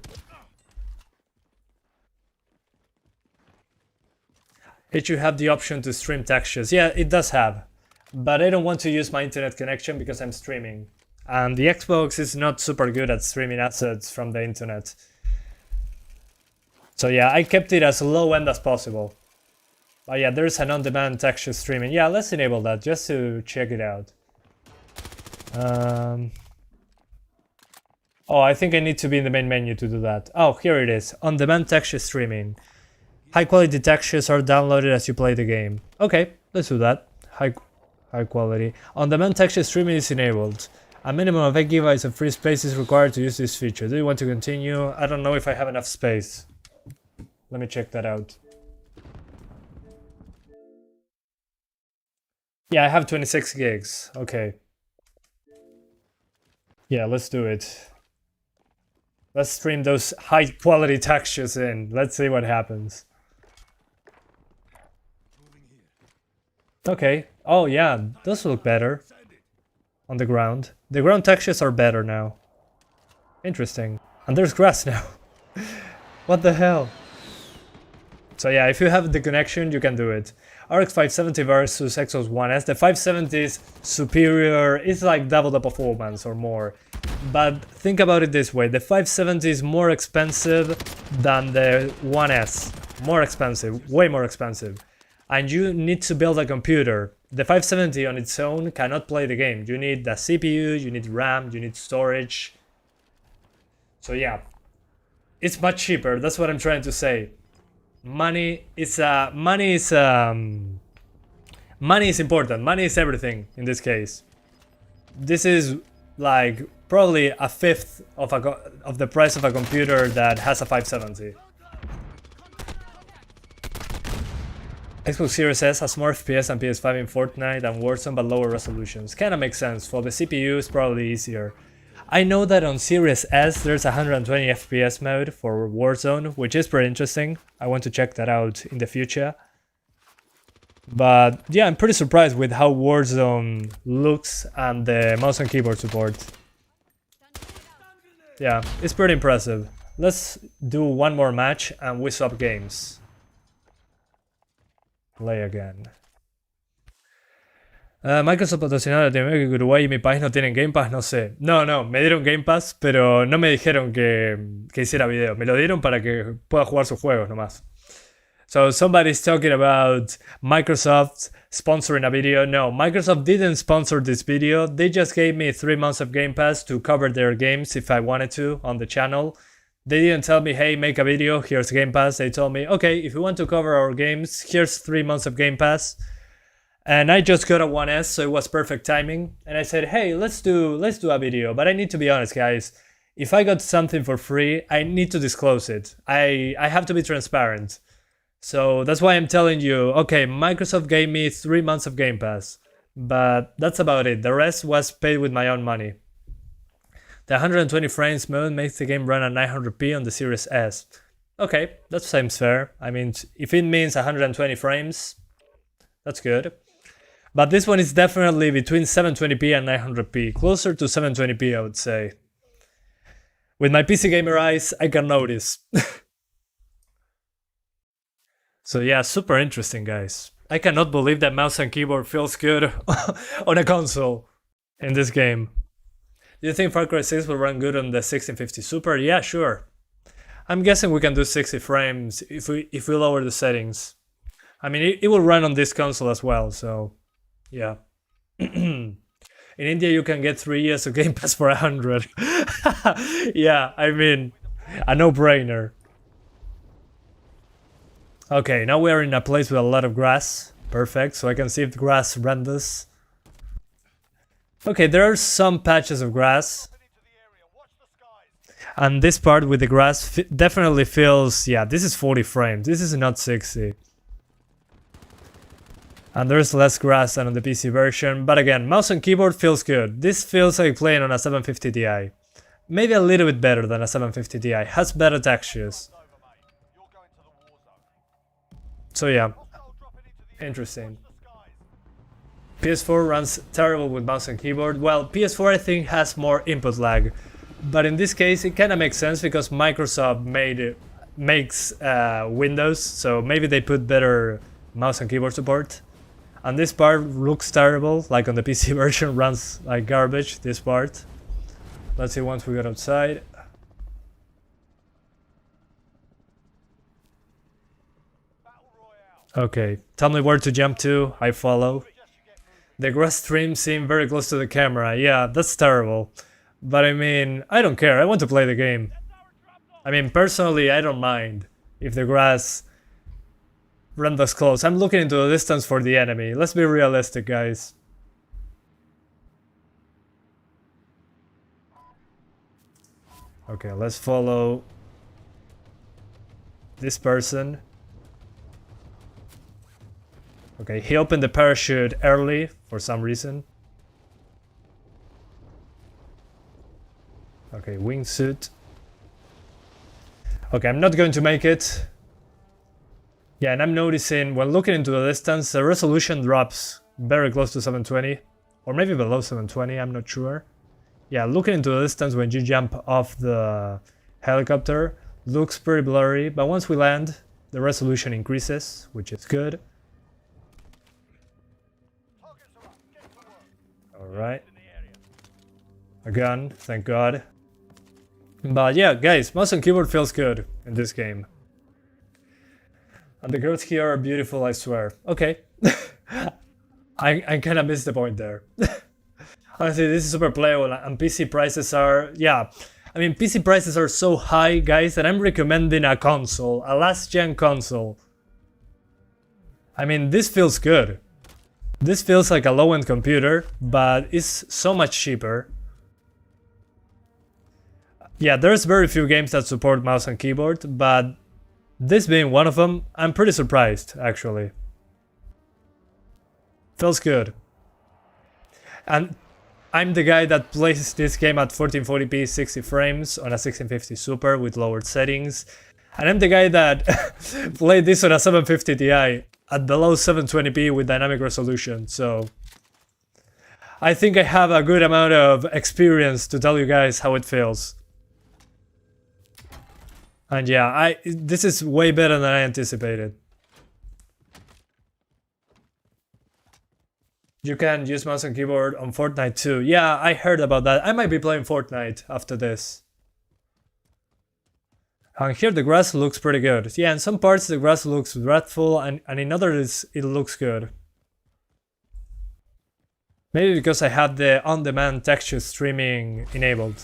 It should have the option to stream textures. Yeah, it does have. But I don't want to use my internet connection because I'm streaming. And the Xbox is not super good at streaming assets from the internet. So yeah, I kept it as low end as possible. But yeah, there's an on-demand texture streaming. Yeah, let's enable that just to check it out. Oh, I think I need to be in the main menu to do that. Oh, here it is. On-demand texture streaming. High quality textures are downloaded as you play the game. Okay, let's do that. High quality. On-demand texture streaming is enabled. A minimum of 8 GB of free space is required to use this feature. Do you want to continue? I don't know if I have enough space. Let me check that out. Yeah, I have 26 gigs. Okay. Yeah, let's do it. Let's stream those high quality textures in. Let's see what happens. Okay. Oh yeah, those look better. On the ground. The ground textures are better now. Interesting. And there's grass now. What the hell? So yeah, if you have the connection, you can do it. RX 570 versus Xbox One S. The 570 is superior, it's like double the performance or more. But think about it this way, the 570 is more expensive than the One S. More expensive, way more expensive. And you need to build a computer. The 570 on its own cannot play the game. You need the CPU, you need RAM, you need storage. So yeah, it's much cheaper, that's what I'm trying to say. Money is important. Money is everything in this case. This is like probably a fifth of the price of a computer that has a 570. Xbox Series S has more FPS than PS5 in Fortnite and Warzone but lower resolutions. Kinda makes sense. For the CPU it's probably easier. I know that on Series S there's a 120 FPS mode for Warzone, which is pretty interesting. I want to check that out in the future. But yeah, I'm pretty surprised with how Warzone looks and the mouse and keyboard support. Yeah, it's pretty impressive. Let's do one more match and we swap games. Play again. Microsoft patrocinado Latinoamérica y Uruguay y mi país no tienen Game Pass, no sé. No, me dieron Game Pass, pero no me dijeron que hiciera video. Me lo dieron para que pueda jugar sus juegos nomás. So somebody's talking about Microsoft sponsoring a video. No, Microsoft didn't sponsor this video. They just gave me 3 months of Game Pass to cover their games if I wanted to on the channel. They didn't tell me, hey, make a video, here's Game Pass. They told me, okay, if you want to cover our games, here's 3 months of Game Pass. And I just got a 1S, so it was perfect timing. And I said, hey, let's do a video. But I need to be honest, guys. If I got something for free, I need to disclose it. I have to be transparent. So that's why I'm telling you, okay, Microsoft gave me 3 months of Game Pass. But that's about it. The rest was paid with my own money. The 120 frames mode makes the game run at 900p on the Series S. Okay, that seems fair. I mean, if it means 120 frames, that's good. But this one is definitely between 720p and 900p, closer to 720p I would say. With my PC gamer eyes, I can notice. So yeah, super interesting, guys. I cannot believe that mouse and keyboard feels good on a console in this game. Do you think Far Cry 6 will run good on the 1650 Super? Yeah, sure. I'm guessing we can do 60 frames if we lower the settings. I mean, it will run on this console as well, so yeah. In India, you can get 3 years of Game Pass for 100. Yeah, I mean, a no-brainer. Okay, now we are in a place with a lot of grass. Perfect, so I can see if the grass renders. Okay, there are some patches of grass. And this part with the grass definitely feels... Yeah, this is 40 frames. This is not 60. And there's less grass than on the PC version. But again, mouse and keyboard feels good. This feels like playing on a 750 Ti. Maybe a little bit better than a 750 Ti. Has better textures. So yeah, interesting. PS4 runs terrible with mouse and keyboard. Well, PS4 I think has more input lag. But in this case it kinda makes sense because Microsoft makes Windows, so maybe they put better mouse and keyboard support. And this part looks terrible, like on the PC version runs like garbage, this part. Let's see once we get outside. Okay, tell me where to jump to, I follow. The grass stream seemed very close to the camera, yeah, that's terrible. But I mean, I don't care, I want to play the game. I mean, personally, I don't mind if the grass renders close. I'm looking into the distance for the enemy. Let's be realistic, guys. Okay, let's follow this person. Okay, he opened the parachute early for some reason. Okay, wingsuit. Okay, I'm not going to make it. Yeah, and I'm noticing when looking into the distance, the resolution drops very close to 720. Or maybe below 720, I'm not sure. Yeah, looking into the distance when you jump off the helicopter looks pretty blurry, but once we land, the resolution increases, which is good. Alright. A gun, thank God. But yeah, guys, mouse and keyboard feels good in this game. And the girls here are beautiful, I swear. Okay. I kinda missed the point there. Honestly, this is super playable and PC prices are... Yeah, I mean, PC prices are so high, guys, that I'm recommending a console. A last-gen console. I mean, this feels good. This feels like a low-end computer, but it's so much cheaper. Yeah, there's very few games that support mouse and keyboard, but this being one of them, I'm pretty surprised, actually. Feels good. And I'm the guy that plays this game at 1440p 60 frames on a 1650 Super with lowered settings. And I'm the guy that played this on a 750 Ti at below 720p with dynamic resolution, so... I think I have a good amount of experience to tell you guys how it feels. And yeah, this is way better than I anticipated. You can use mouse and keyboard on Fortnite too. Yeah, I heard about that. I might be playing Fortnite after this. And here the grass looks pretty good. Yeah, in some parts the grass looks dreadful and in others it looks good. Maybe because I had the on-demand texture streaming enabled.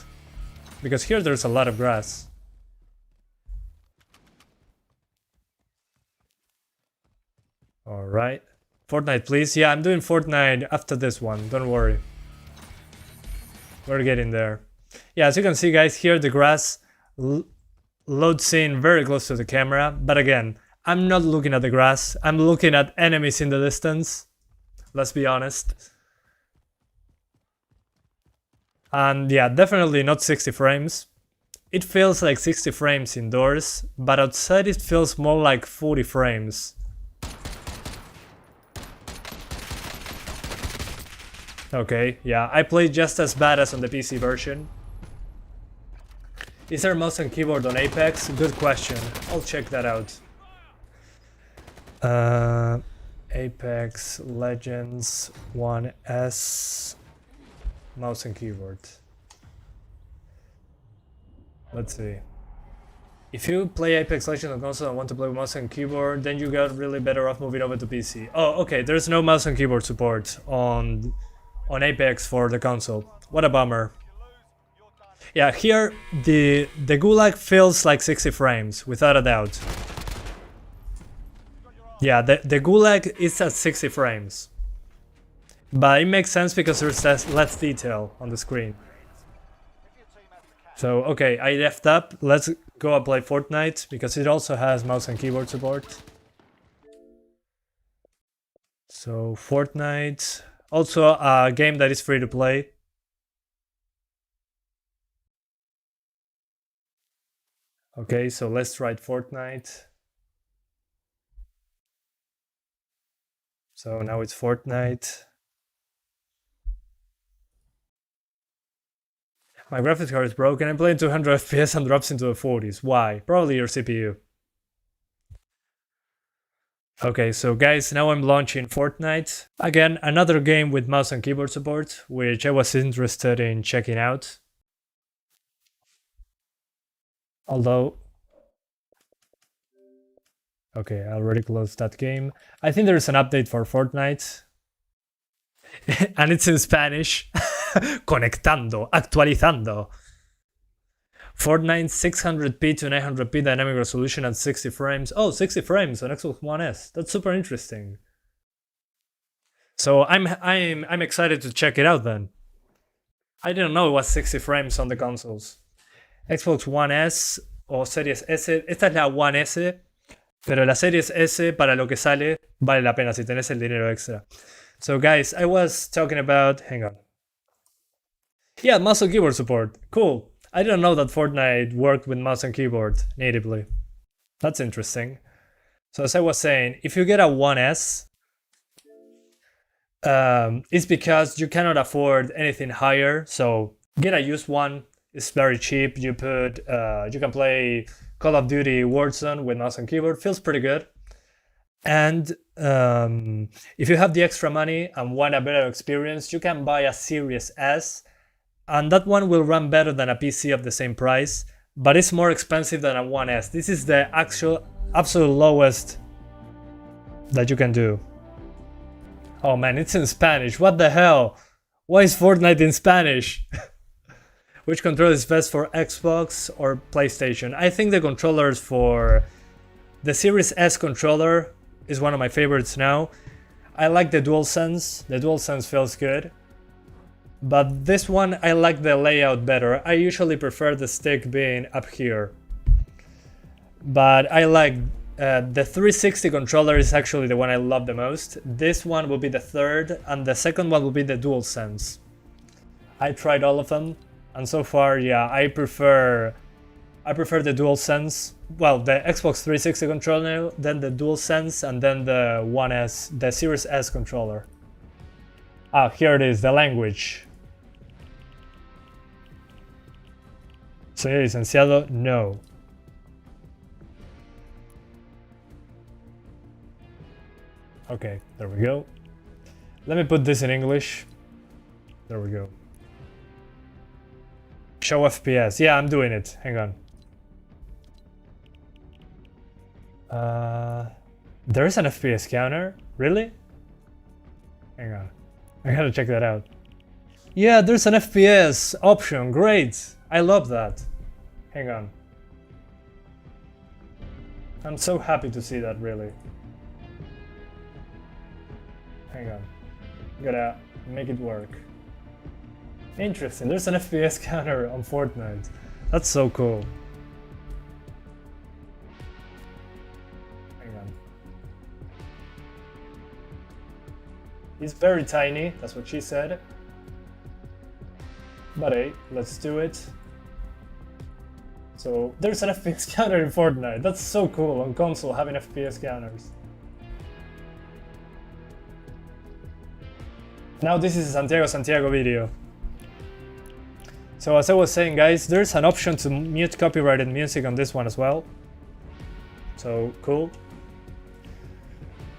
Because here there's a lot of grass. Alright. Fortnite, please. Yeah, I'm doing Fortnite after this one. Don't worry. We're getting there. Yeah, as you can see, guys, here the grass loads in very close to the camera. But again, I'm not looking at the grass. I'm looking at enemies in the distance. Let's be honest. And yeah, definitely not 60 frames. It feels like 60 frames indoors, but outside it feels more like 40 frames. Okay, yeah, I played just as bad as on the PC version. Is there a mouse and keyboard on Apex? Good question. I'll check that out. Apex Legends 1S mouse and keyboard. Let's see. If you play Apex Legends on console and want to play with mouse and keyboard, then you got really better off moving over to PC. Oh, okay, there's no mouse and keyboard support on Apex for the console. What a bummer. Yeah, here the Gulag feels like 60 frames, without a doubt. Yeah, the Gulag is at 60 frames. But it makes sense because there's less detail on the screen. So, okay, I left up. Let's go and play Fortnite because it also has mouse and keyboard support. So, Fortnite. Also a game that is free to play. Okay, so let's try Fortnite. So now it's Fortnite. My graphics card is broken. I'm playing 200 FPS and drops into the 40s. Why? Probably your CPU. Okay, so guys, now I'm launching Fortnite. Again, another game with mouse and keyboard support, which I was interested in checking out. Although... Okay, I already closed that game. I think there's an update for Fortnite. And it's in Spanish. Conectando, actualizando. Fortnite 600p to 900p dynamic resolution at 60 frames. Oh, 60 frames on Xbox One S. That's super interesting. So I'm excited to check it out then. I didn't know it was 60 frames on the consoles. Xbox One S o Series S. Esta es la One S, pero la Series S para lo que sale vale la pena si tenés el dinero extra. So guys, I was talking about... Hang on. Yeah, mouse and keyboard support. Cool. I didn't know that Fortnite worked with mouse and keyboard natively. That's interesting. So as I was saying, if you get a One S, it's because you cannot afford anything higher. So get a used one. It's very cheap. You can play Call of Duty Warzone with mouse and keyboard. Feels pretty good. And if you have the extra money and want a better experience, you can buy a Series S. And that one will run better than a PC of the same price, but it's more expensive than a One S. This is the absolute lowest that you can do. Oh man, it's in Spanish. What the hell? Why is Fortnite in Spanish? Which controller is best for Xbox or PlayStation? I think the controllers for the Series S controller is one of my favorites now. I like the DualSense. The DualSense feels good. But this one, I like the layout better. I usually prefer the stick being up here. But I like the 360 controller is actually the one I love the most. This one will be the third, and the second one will be the DualSense. I tried all of them, and so far, yeah, I prefer the DualSense. Well, the Xbox 360 controller, then the DualSense, and then the One S, the Series S controller. Ah, here it is, the language. Señor licenciado, no. Okay, there we go. Let me put this in English. There we go. Show FPS. Yeah, I'm doing it. Hang on. There is an FPS counter? Really? Hang on. I gotta check that out. Yeah, there's an FPS option. Great. I love that. Hang on. I'm so happy to see that, really. Hang on. Gotta make it work. Interesting. There's an FPS counter on Fortnite. That's so cool. Hang on. It's very tiny. That's what she said. But hey, let's do it. So there's an FPS counter in Fortnite. That's so cool on console having FPS counters. Now this is a Santiago video. So as I was saying, guys, there's an option to mute copyrighted music on this one as well. So cool.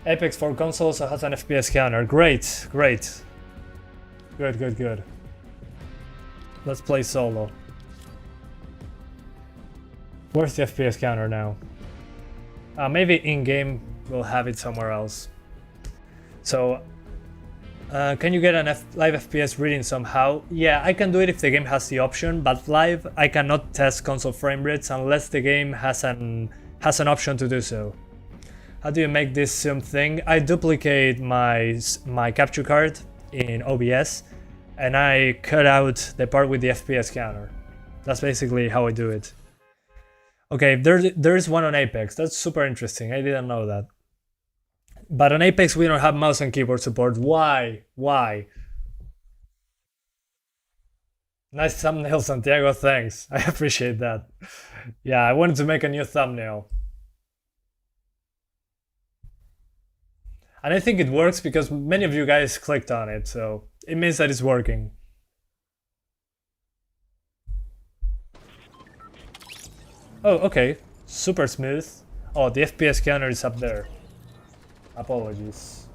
Apex for console also has an FPS counter. Great, great. Good, good, good. Let's play solo. Where's the FPS counter now? Maybe in-game we'll have it somewhere else. So, can you get an live FPS reading somehow? Yeah, I can do it if the game has the option, but live I cannot test console frame rates unless the game has an option to do so. How do you make this zoom thing? I duplicate my capture card in OBS and I cut out the part with the FPS counter. That's basically how I do it. Okay, there's one on Apex. That's super interesting. I didn't know that. But on Apex we don't have mouse and keyboard support. Why? Why? Nice thumbnail, Santiago, thanks. I appreciate that. Yeah, I wanted to make a new thumbnail. And I think it works because many of you guys clicked on it, so it means that it's working. Oh, okay. Super smooth. Oh, the FPS counter is up there. Apologies.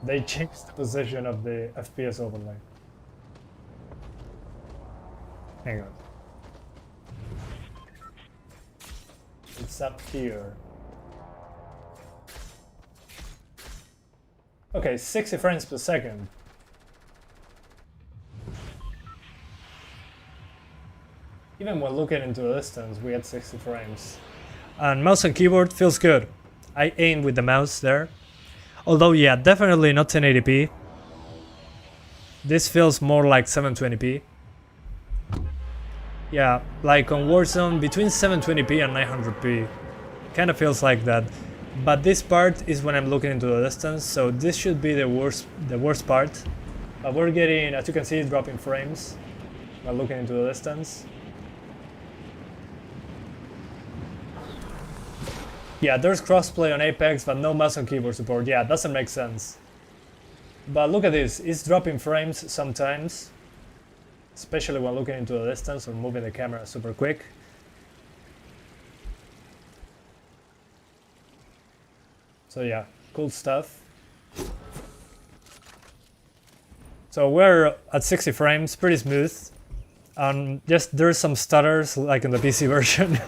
They changed the position of the FPS overlay. Hang on. It's up here. Okay, 60 frames per second. Even when looking into a distance, we had 60 frames. And mouse and keyboard feels good. I aim with the mouse there. Although, yeah, definitely not 1080p. This feels more like 720p. Yeah, like on Warzone, between 720p and 900p. Kinda feels like that. But this part is when I'm looking into the distance, so this should be the worst part. But we're getting, as you can see, dropping frames while looking into the distance. Yeah, there's crossplay on Apex, but no mouse and keyboard support. Yeah, doesn't make sense. But look at this, it's dropping frames sometimes, especially when looking into the distance or moving the camera super quick. So yeah, cool stuff. So we're at 60 frames, pretty smooth. Just there's some stutters like in the PC version.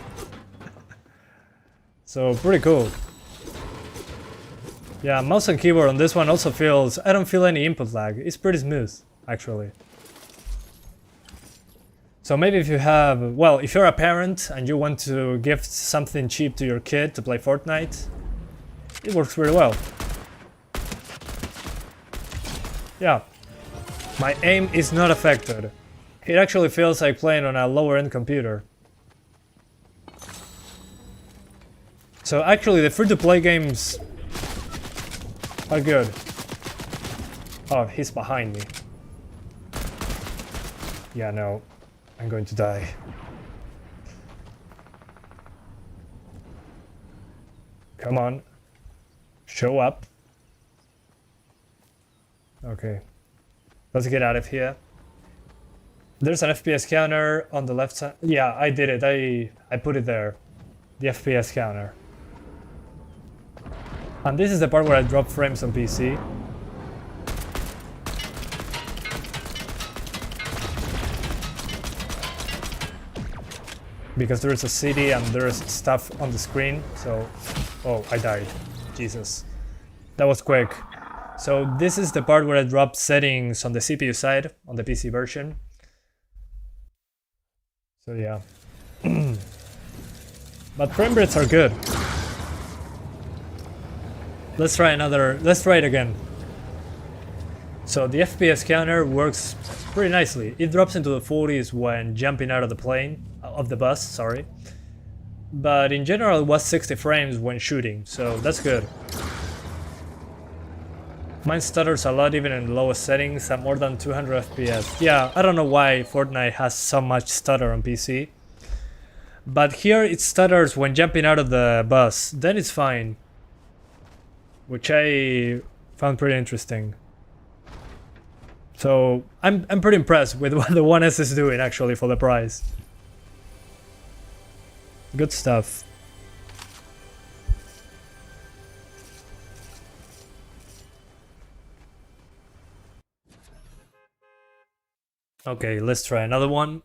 So pretty cool. Yeah, mouse and keyboard on this one also feels, I don't feel any input lag. It's pretty smooth, actually. So maybe if you have, well, if you're a parent and you want to gift something cheap to your kid to play Fortnite, it works really well. Yeah, my aim is not affected. It actually feels like playing on a lower end computer. So actually the free-to-play games are good. Oh, he's behind me. Yeah, no, I'm going to die. Come on. Show up. Okay. Let's get out of here. There's an FPS counter on the left side. Yeah, I did it. I put it there. The FPS counter. And this is the part where I drop frames on PC. Because there is a city and there is stuff on the screen, so... Oh, I died. Jesus. That was quick. So this is the part where I dropped settings on the CPU side, on the PC version. So yeah. But frame rates are good. Let's try it again. So the FPS counter works pretty nicely. It drops into the 40s when jumping out of the bus, sorry. But in general it was 60 frames when shooting, so that's good. Mine stutters a lot even in the lowest settings at more than 200 FPS. Yeah, I don't know why Fortnite has so much stutter on PC. But here it stutters when jumping out of the bus, then it's fine. Which I found pretty interesting. So I'm pretty impressed with what the One S is doing actually for the price. Good stuff. Okay, let's try another one.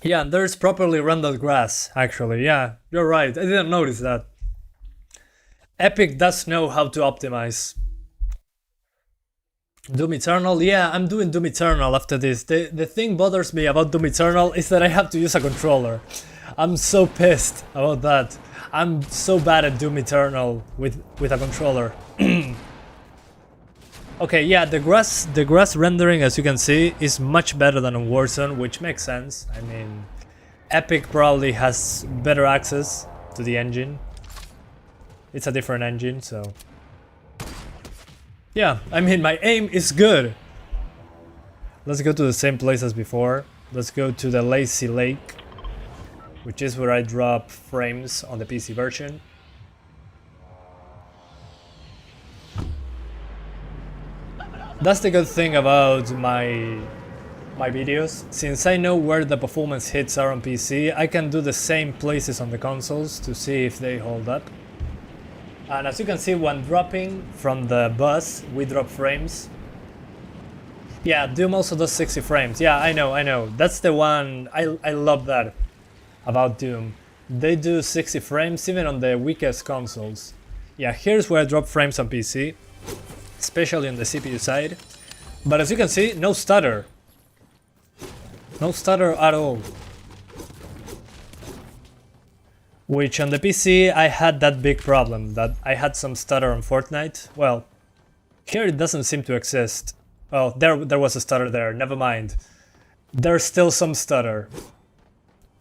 Yeah, there's properly rendered grass, actually. Yeah, you're right. I didn't notice that. Epic does know how to optimize. Doom Eternal? Yeah, I'm doing Doom Eternal after this. The thing bothers me about Doom Eternal is that I have to use a controller. I'm so pissed about that. I'm so bad at Doom Eternal with a controller. Okay, yeah, the grass rendering, as you can see, is much better than on Warzone, which makes sense. I mean, Epic probably has better access to the engine. It's a different engine, so yeah, I mean, my aim is good. Let's go to the same place as before. Let's go to the Lazy Lake, which is where I drop frames on the PC version. That's the good thing about my videos. Since I know where the performance hits are on PC, I can do the same places on the consoles to see if they hold up. And as you can see, when dropping from the bus, we drop frames. Yeah, Doom also does 60 frames. Yeah, I know. That's the one, I love that about Doom. They do 60 frames even on the weakest consoles. Yeah, here's where I drop frames on PC, especially on the CPU side. But as you can see, no stutter. No stutter at all. Which on the PC I had that big problem, that I had some stutter on Fortnite. Well, here it doesn't seem to exist. Oh, there was a stutter there, never mind. There's still some stutter.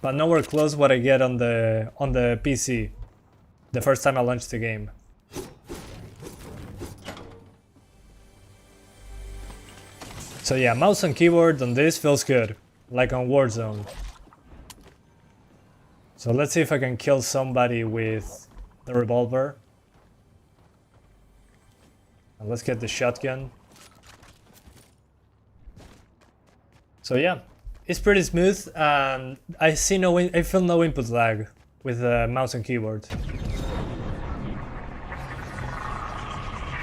But nowhere close what I get on the PC the first time I launched the game. So yeah, mouse and keyboard on this feels good, like on Warzone. So let's see if I can kill somebody with the revolver. And let's get the shotgun. So yeah, it's pretty smooth, and I feel no input lag with the mouse and keyboard.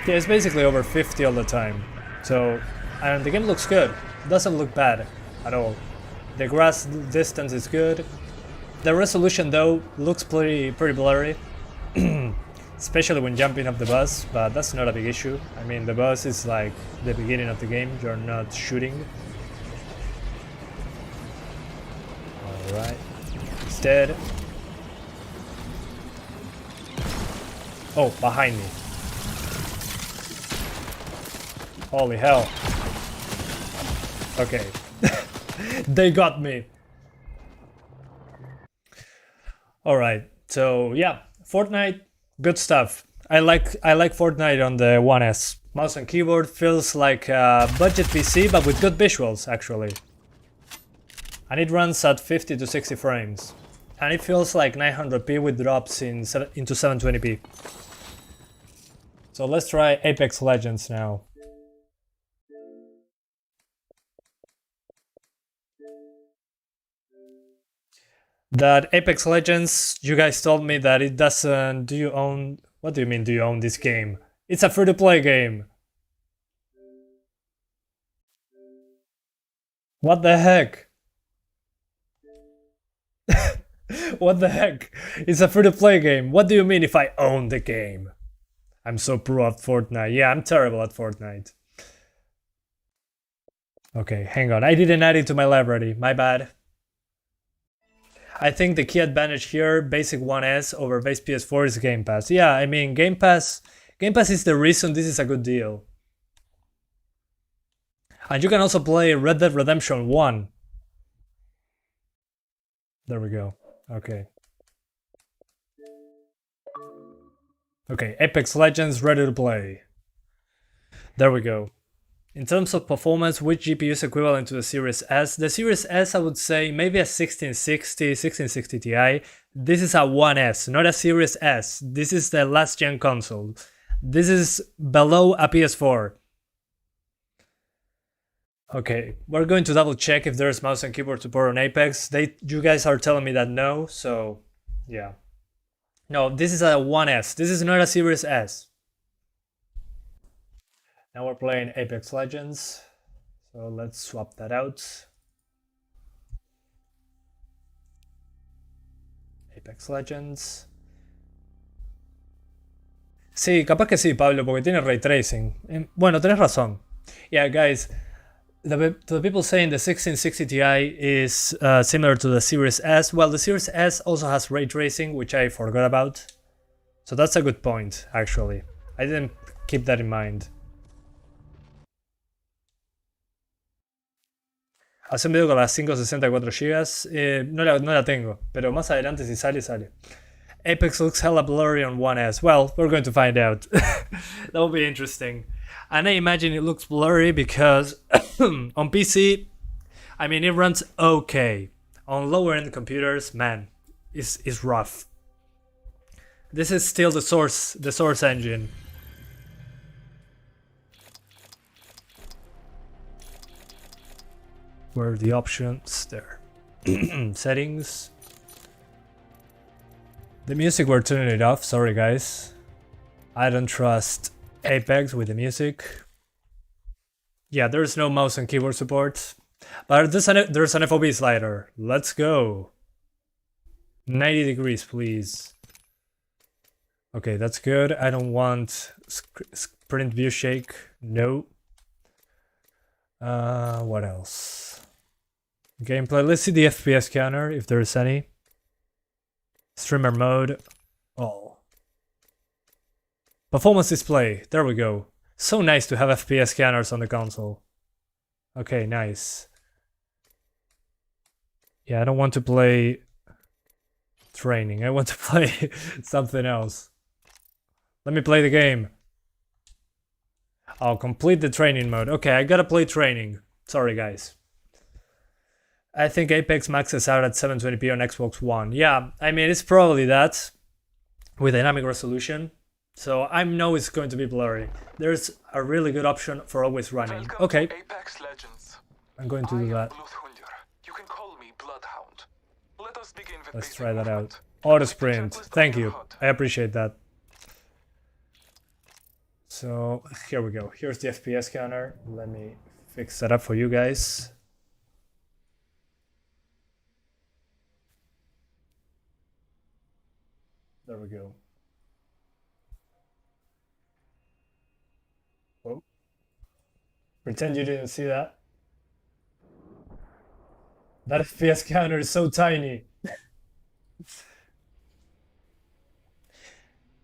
Yeah, it's basically over 50 all the time. So, and the game looks good. Doesn't look bad at all. The grass distance is good. The resolution though looks pretty blurry, especially when jumping up the bus, but that's not a big issue. I mean, the bus is like the beginning of the game, you're not shooting. Alright, he's dead. Oh, behind me. Holy hell. Okay. They got me. Alright, so yeah, Fortnite, good stuff. I like Fortnite on the One S. Mouse and keyboard feels like a budget PC, but with good visuals actually. And it runs at 50 to 60 frames. And it feels like 900p with drops into 720p. So let's try Apex Legends now. That Apex Legends, you guys told me that it doesn't... Do you own... What do you mean, do you own this game? It's a free-to-play game. What the heck? What the heck? It's a free-to-play game. What do you mean if I own the game? I'm so pro at Fortnite. Yeah, I'm terrible at Fortnite. Okay, hang on. I didn't add it to my library. My bad. I think the key advantage here, basic 1S over base PS4, is Game Pass. Yeah, I mean, Game Pass is the reason this is a good deal. And you can also play Red Dead Redemption 1. There we go. Okay. Okay, Apex Legends ready to play. There we go. In terms of performance, which GPU is equivalent to the Series S? The Series S, I would say maybe a 1660 Ti. This is a 1S, not a Series S. This is the last gen console. This is below a PS4. Okay, we're going to double check if there's mouse and keyboard support on Apex. You guys are telling me that no, so yeah. No, this is a 1S. This is not a Series S. Now we're playing Apex Legends, so let's swap that out. Apex Legends. Sí, capaz que sí, Pablo, porque tiene ray tracing. Bueno, tenés razón. Yeah, guys, the people saying the 1660 Ti is similar to the Series S. Well, the Series S also has ray tracing, which I forgot about. So that's a good point, actually. I didn't keep that in mind. Hace un video con las 564 GB. No la tengo, pero más adelante si sale, sale. Apex looks hella blurry on One S. Well, we're going to find out. That will be interesting. And I imagine it looks blurry because on PC, I mean, it runs okay. On lower end computers, man, it's rough. This is still the source engine. Where are the options? There. Settings. The music, we're turning it off. Sorry, guys. I don't trust Apex with the music. Yeah, there's no mouse and keyboard support. But there's an FOV slider. Let's go. 90 degrees, please. Okay, that's good. I don't want sprint view shake. No. What else? Gameplay. Let's see the FPS counter, if there's any. Streamer mode. Oh. Performance display. There we go. So nice to have FPS scanners on the console. Okay, nice. Yeah, I don't want to play training. I want to play something else. Let me play the game. I'll complete the training mode. Okay, I gotta play training. Sorry, guys. I think Apex maxes out at 720p on Xbox One. Yeah, I mean, it's probably that with dynamic resolution. So I know it's going to be blurry. There's a really good option for always running. Welcome okay. To Apex Legends. I'm going to do that. You can call me Bloodhound. Let us begin with Let's basic try that movement. out. Auto sprint. Thank you. I appreciate that. So here we go. Here's the FPS counter. Let me fix that up for you guys. There we go. Whoa. Pretend you didn't see that. That FPS counter is so tiny.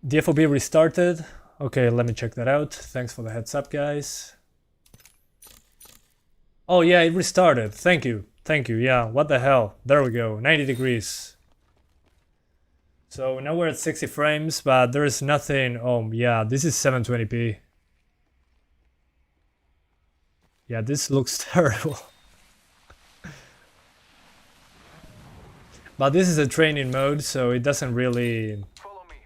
The FOB restarted. Okay, let me check that out. Thanks for the heads up, guys. Oh yeah, it restarted. Thank you. Thank you. Yeah, what the hell? There we go. 90 degrees. So now we're at 60 frames, but there is nothing. Oh yeah, this is 720p. Yeah, this looks terrible. But this is a training mode, so it doesn't really Follow me.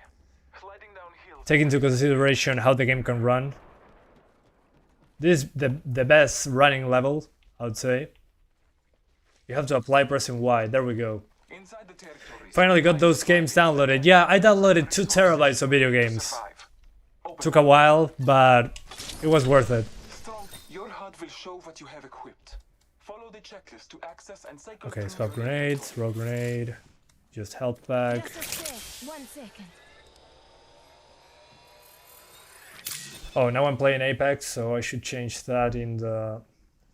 Sliding down hills. take into consideration how the game can run. This is the best running level, I would say. You have to apply pressing Y. There we go. Inside the territories. Finally got those games downloaded. Yeah, I downloaded 2 terabytes of video games. Took a while, but it was worth it. Strong, your HUD will show what you have equipped. Follow the checklist to access and cycle Okay, through swap the grenades, throw grenade, just health pack. Just a sec. 1 second. Oh, now I'm playing Apex, so I should change that in the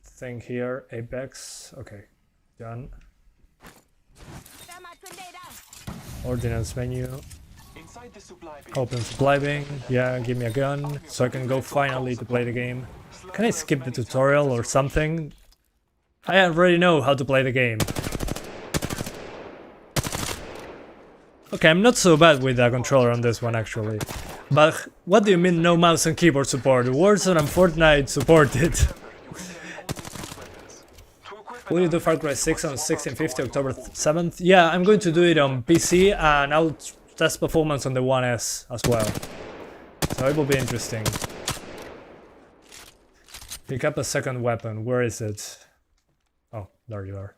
thing here. Apex. Okay, done. Ordnance menu. Inside the supply bin. Open supply bin. Yeah, give me a gun so I can go finally to play the game. Can I skip the tutorial or something? I already know how to play the game. Okay, I'm not so bad with the controller on this one actually. But what do you mean no mouse and keyboard support? Warzone and Fortnite supported. Will you do Far Cry 6 on 1650 October 7th? Yeah, I'm going to do it on PC and I'll test performance on the One S as well. So it will be interesting. Pick up a second weapon. Where is it? Oh, there you are.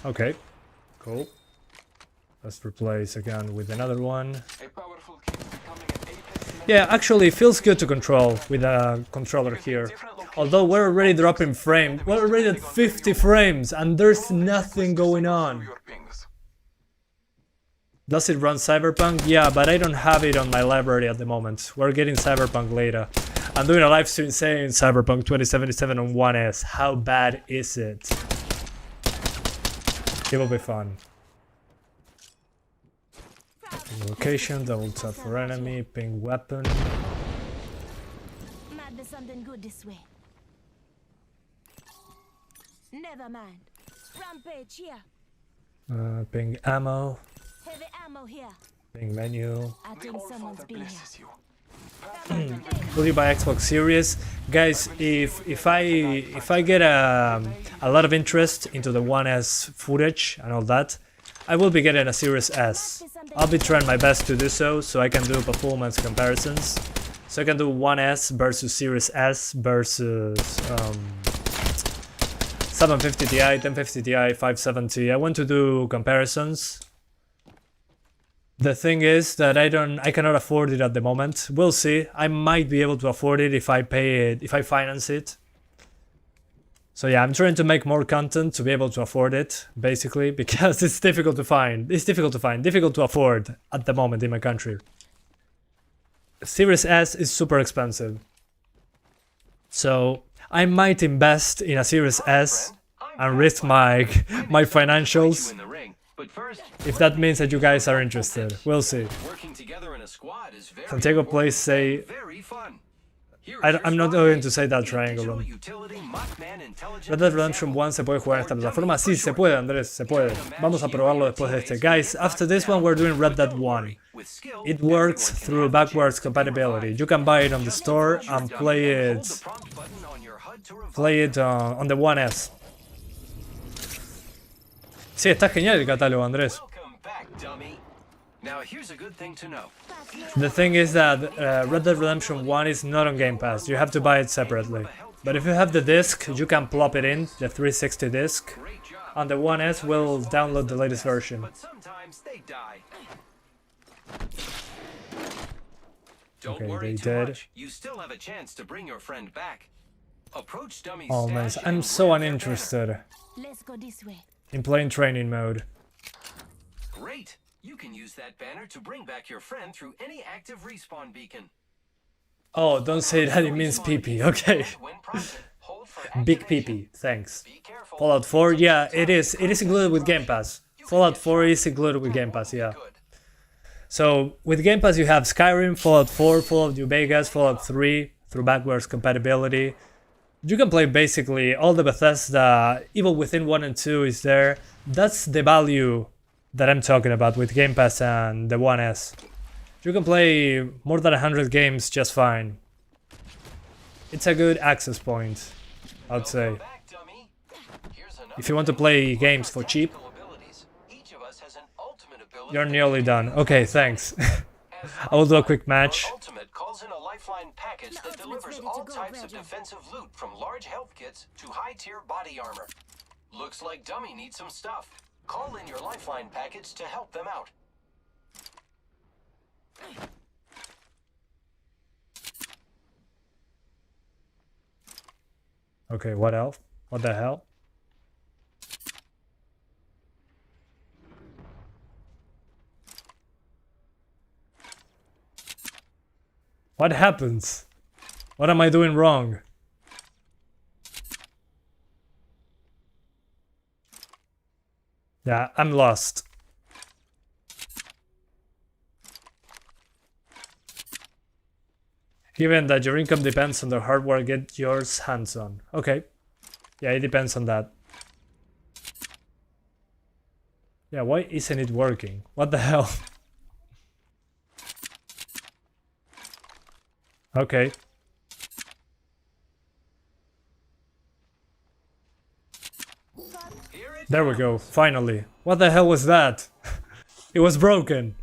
Okay, cool. Let's replace again with another one. A powerful key becoming an Apex. Yeah, actually it feels good to control with a controller here. Although we're already dropping frame. We're already at 50 frames and there's nothing going on. Does it run Cyberpunk? Yeah, but I don't have it on my library at the moment. We're getting Cyberpunk later. I'm doing a live stream saying Cyberpunk 2077 on 1S. How bad is it? It will be fun. Location, double tap for enemy, ping weapon. Might be something good this way. Never mind. Rampage here. Ping ammo, Heavy ammo here. ping menu. I The think someone's Allfather been here. blesses you. Will you buy Xbox Series? Guys, if I get a lot of interest into the 1S footage and all that, I will be getting a Series S. I'll be trying my best to do so I can do performance comparisons. So I can do 1S versus Series S versus 750 Ti, 1050 Ti, 570. I want to do comparisons. The thing is that I cannot afford it at the moment. We'll see. I might be able to afford it if I pay it, if I finance it. So yeah, I'm trying to make more content to be able to afford it, basically, because it's difficult to find. It's difficult to afford at the moment in my country. Series S is super expensive. So I might invest in a Series S and risk my financials. If that means that you guys are interested, we'll see. Santiago plays say... I'm not going to say that triangle. Red Dead Redemption 1 se puede jugar en esta plataforma. Sí, se puede, Andrés, se puede. Vamos a probarlo después de este. Guys, after this one we're doing Red Dead 1. It works through backwards compatibility. You can buy it on the store and play it on the 1S. Sí, está genial el catálogo, Andrés. Now here's a good thing to know. The thing is that Red Dead Redemption 1 is not on Game Pass. You have to buy it separately. But if you have the disc, you can plop it in, the 360 disc, and the 1S will download the latest version. But sometimes they die. Don't Okay, worry they too did. much. You still have a chance to bring your friend back. Approach Dummy's Oh man, stash I'm and so grab their uninterested Let's go this way. in playing training mode. banner. Great. You can use that banner to bring back your friend through any active respawn beacon. Oh, don't say that, it means pee-pee, okay. When prompted, hold for Big activation. pee-pee, thanks. Be careful. Fallout 4, yeah, it is included with Game Pass. Fallout 4 is included with Game Pass, yeah. Good. So, with Game Pass you have Skyrim, Fallout 4, Fallout New Vegas, Fallout 3, through backwards compatibility. You can play basically all the Bethesda, Evil Within 1 and 2 is there. That's the value that I'm talking about with Game Pass and the 1S. You can play more than 100 games just fine. It's a good access point, I'd say. Welcome back, Dummy. Here's another If you want to thing. play games for cheap, Tactical abilities. Each of us has an ultimate ability you're that nearly done. Okay, thanks. As I will do a quick Lifeline, match. our Ultimate calls in a lifeline package that Ultimate's delivers ready to all go, types of Roger. defensive loot from large health kits to high-tier body armor. Looks like Dummy needs some stuff. Call in your lifeline package to help them out. Okay, what else? What the hell? What happens? What am I doing wrong? Yeah, I'm lost. Given that your income depends on the hardware, get yours hands on. Okay. Yeah, it depends on that. Yeah, why isn't it working? What the hell? Okay. Here it There we go, finally. What the hell was that? It was broken.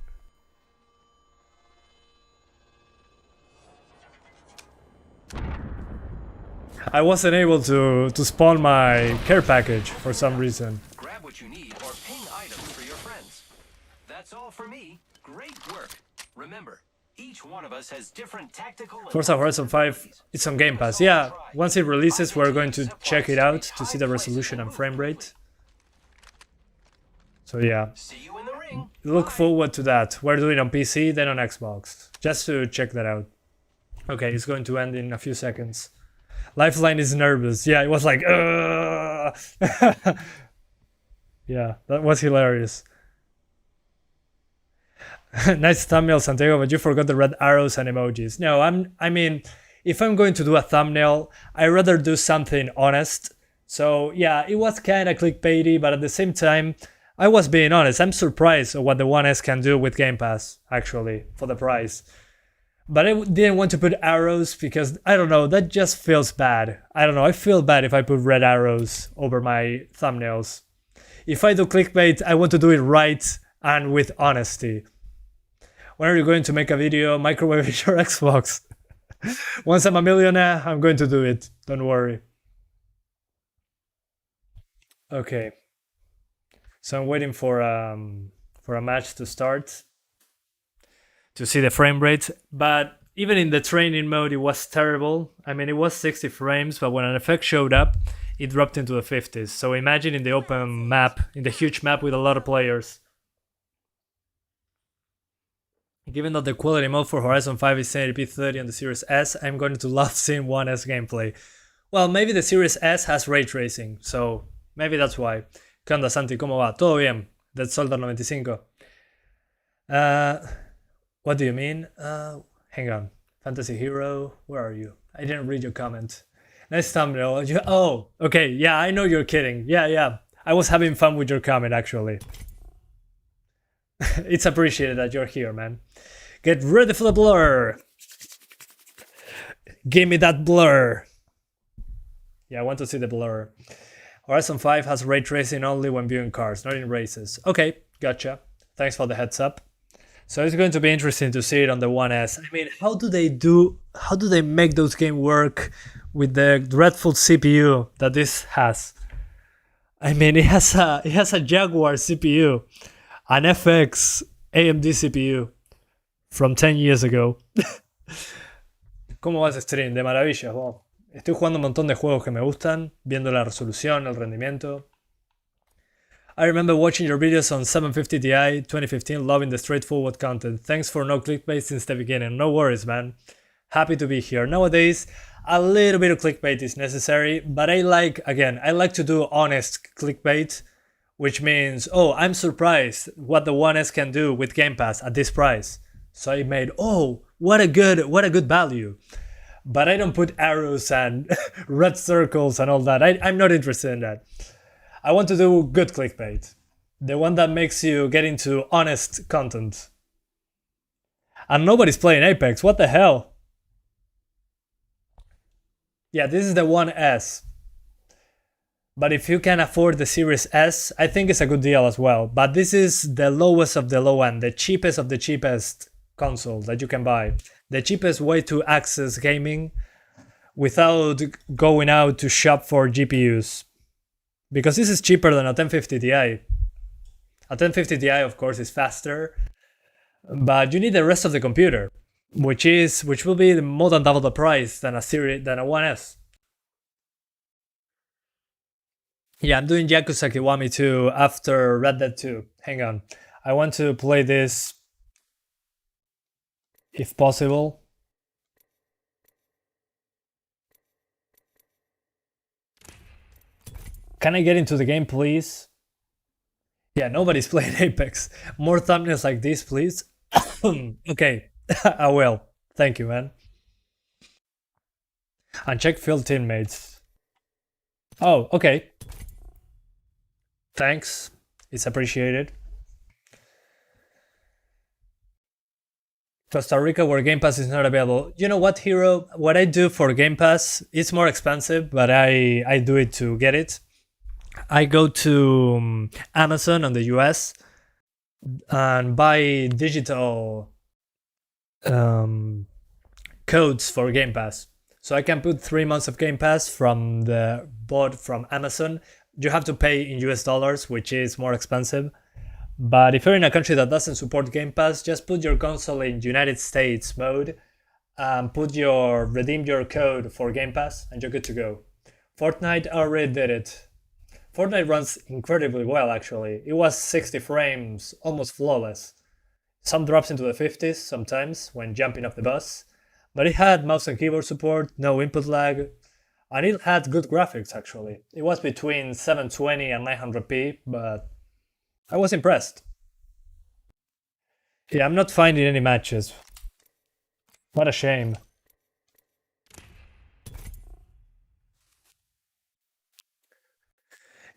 I wasn't able to spawn my care package for some reason. Grab what you need or ping items for your friends. That's all for me. Great work. Remember, each one of us has different tactical and Forza Horizon 5, it's on Game Pass. Yeah, once it releases, we're going to check it out to see the resolution and frame rate. So yeah, See you in the ring. look forward to that. We're doing it on PC, then on Xbox, just to check that out. Okay, it's going to end in a few seconds. Lifeline is nervous. Yeah, it was like, yeah, that was hilarious. Nice thumbnail, Santiago, but you forgot the red arrows and emojis. No, I mean, if I'm going to do a thumbnail, I'd rather do something honest. So yeah, it was kind of clickbaity, but at the same time, I was being honest. I'm surprised at what the One S can do with Game Pass, actually, for the price. But I didn't want to put arrows because, I don't know, that just feels bad. I don't know, I feel bad if I put red arrows over my thumbnails. If I do clickbait, I want to do it right and with honesty. When are you going to make a video? Microwave your Xbox. Once I'm a millionaire, I'm going to do it. Don't worry. Okay. So I'm waiting for a match to start to see the frame rate. But even in the training mode, it was terrible. I mean, it was 60 frames, but when an effect showed up, it dropped into the 50s. So imagine in the open map, in the huge map with a lot of players. Given that the quality mode for Horizon 5 is 1080p 30 on the Series S, I'm going to love seeing One S gameplay. Well, maybe the Series S has ray tracing, so maybe that's why. ¿Qué onda, Santi? ¿Cómo va? ¿Todo bien? Dead Soldier 95. What do you mean? Hang on. Fantasy Hero, where are you? I didn't read your comment. Nice thumbnail. Oh, okay. Yeah, I know you're kidding. Yeah. I was having fun with your comment, actually. It's appreciated that you're here, man. Get ready for the blur. Give me that blur. Yeah, I want to see the blur. Horizon 5 has ray tracing only when viewing cars, not in races. Okay, gotcha. Thanks for the heads up. So it's going to be interesting to see it on the One S. I mean, how do they make those games work with the dreadful CPU that this has? I mean, it has a Jaguar CPU, an FX AMD CPU from 10 years ago. ¿Cómo va ese stream? De maravilla, wow. Estoy jugando un montón de juegos que me gustan, viendo la resolución, el rendimiento. I remember watching your videos on 750 Ti 2015, loving the straightforward content. Thanks for no clickbait since the beginning. No worries, man. Happy to be here. Nowadays, a little bit of clickbait is necessary, but I like to do honest clickbait, which means, oh, I'm surprised what the One S can do with Game Pass at this price. So I made, oh, what a good value. But I don't put arrows and red circles and all that. I'm not interested in that. I want to do good clickbait. The one that makes you get into honest content. And nobody's playing Apex, what the hell? Yeah, this is the One S. But if you can afford the Series S, I think it's a good deal as well. But this is the lowest of the low end, the cheapest of the cheapest console that you can buy. The cheapest way to access gaming without going out to shop for GPUs. Because this is cheaper than a 1050 Ti. A 1050 Ti, of course, is faster, but you need the rest of the computer, which will be more than double the price than a One S. Yeah, I'm doing Yakuza Kiwami 2 after Red Dead 2. Hang on, I want to play this if possible. Can I get into the game, please? Yeah, nobody's playing Apex. More thumbnails like this, please. Okay, I will. Thank you, man. And check field teammates. Oh, okay. Thanks. It's appreciated. Costa Rica, where Game Pass is not available. You know what, Hero? What I do for Game Pass, it's more expensive, but I do it to get it. I go to Amazon on the US and buy digital codes for Game Pass. So I can put 3 months of Game Pass from the bought from Amazon. You have to pay in US dollars, which is more expensive. But if you're in a country that doesn't support Game Pass, just put your console in United States mode and redeem your code for Game Pass and you're good to go. Fortnite already did it. Fortnite runs incredibly well, actually. It was 60 frames, almost flawless. Some drops into the 50s sometimes when jumping off the bus, But it had mouse and keyboard support, no input lag, and it had good graphics actually. It was between 720 and 900p, but I was impressed. Yeah, I'm not finding any matches. What a shame.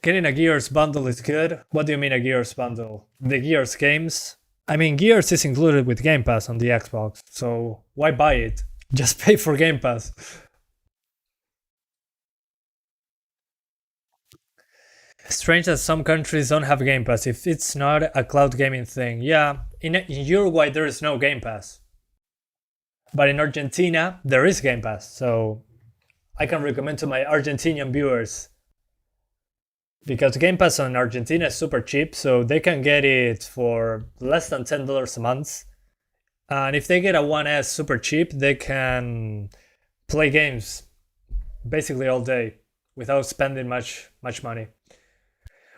Getting a Gears bundle is good. What do you mean a Gears bundle? The Gears games? I mean, Gears is included with Game Pass on the Xbox, so why buy it? Just pay for Game Pass. Strange that some countries don't have Game Pass if it's not a cloud gaming thing. Yeah, in Uruguay there is no Game Pass. But in Argentina there is Game Pass, so I can recommend to my Argentinian viewers. Because Game Pass on Argentina is super cheap, so they can get it for less than $10 a month. And if they get a 1S super cheap, they can play games basically all day without spending much money.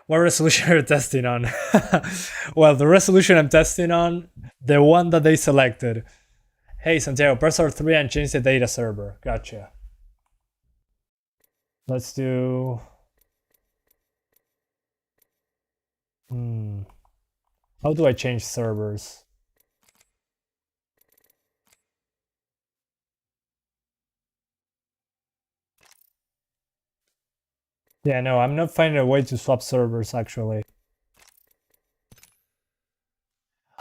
What resolution are you testing on? Well, the resolution I'm testing on, the one that they selected. Hey Santiago, press R3 and change the data server. Gotcha. Let's do... How do I change servers? Yeah, no, I'm not finding a way to swap servers actually.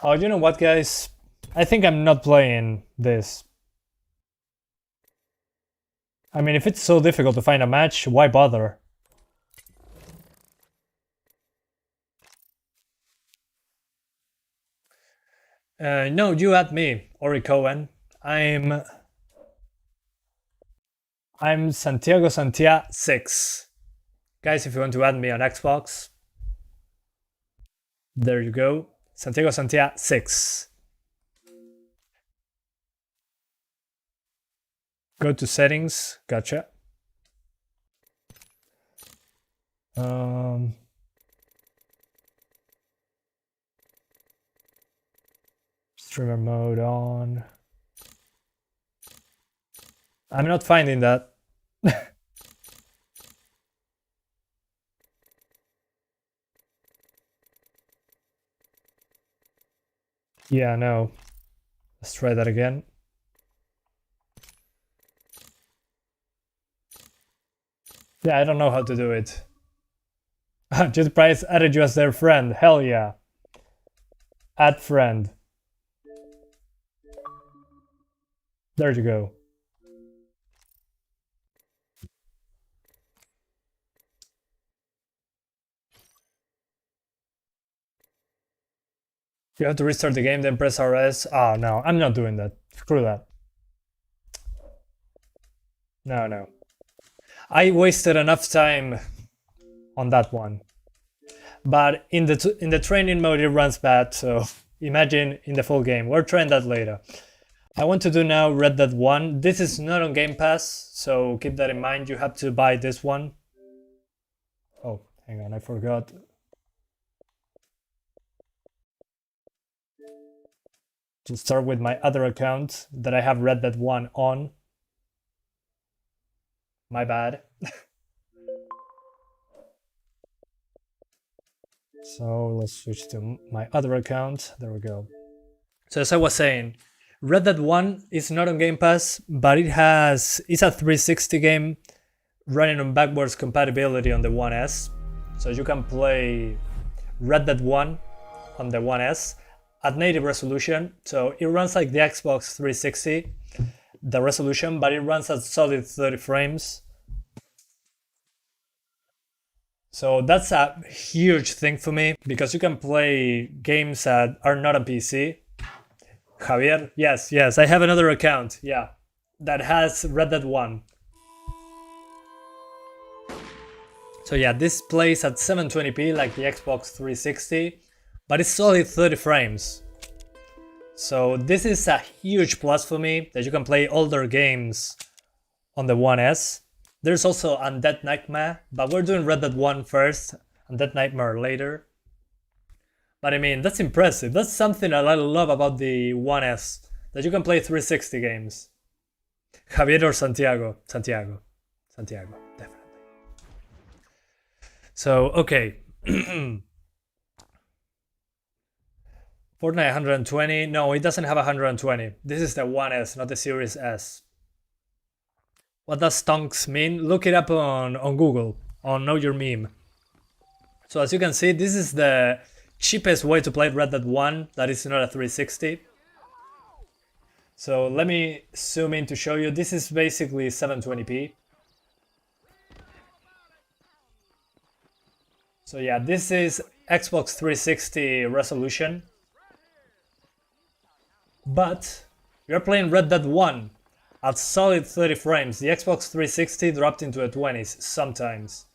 Oh, you know what, guys? I think I'm not playing this. I mean, if it's so difficult to find a match, why bother? No, you add me, Ori Cohen. I'm Santiago Santia 6. Guys, if you want to add me on Xbox, there you go. Santiago Santia 6. Go to settings. Gotcha. Streamer mode on. I'm not finding that. Yeah, no. Let's try that again. Yeah, I don't know how to do it. Just Price added you as their friend. Hell yeah. Add friend. There you go. You have to restart the game, then press RS. Oh no, I'm not doing that. Screw that. No. I wasted enough time on that one. But in the training mode it runs bad, so imagine in the full game. We'll try that later. I want to do now Red Dead 1. This is not on Game Pass, so keep that in mind. You have to buy this one. Oh, hang on, I forgot. To start with my other account that I have Red Dead 1 on. My bad. So let's switch to my other account. There we go. So as I was saying, Red Dead 1 is not on Game Pass, but it's a 360 game running on backwards compatibility on the 1S. So you can play Red Dead 1 on the 1S at native resolution. So it runs like the Xbox 360, the resolution, but it runs at solid 30 frames. So that's a huge thing for me, because you can play games that are not on PC. Javier, yes, I have another account, yeah, that has Red Dead 1. So yeah, this plays at 720p like the Xbox 360, but it's solid 30 frames. So this is a huge plus for me, that you can play older games on the 1S. There's also Undead Nightmare, but we're doing Red Dead 1 first, Undead Nightmare later. But I mean, that's impressive. That's something I love about the 1S, that you can play 360 games. Javier or Santiago? Santiago, definitely. So, okay. Fortnite 120. No, it doesn't have 120. This is the 1S, not the Series S. What does stonks mean? Look it up on Google, on Know Your Meme. So as you can see, this is the cheapest way to play Red Dead 1 that is not a 360. So let me zoom in to show you. This is basically 720p. So yeah, this is Xbox 360 resolution. But you're playing Red Dead 1 at solid 30 frames. The Xbox 360 dropped into the 20s sometimes.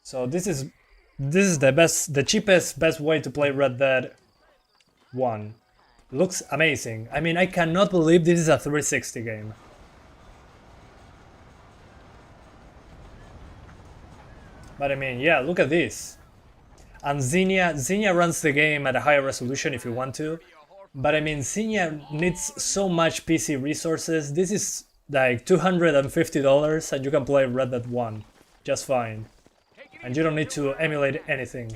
So this is the cheapest, best way to play Red Dead 1. Looks amazing. I mean, I cannot believe this is a 360 game. But I mean, yeah, look at this. And Xenia runs the game at a higher resolution if you want to. But I mean, Xenia needs so much PC resources. This is like $250 and you can play Red Dead 1 just fine. And you don't need to emulate anything.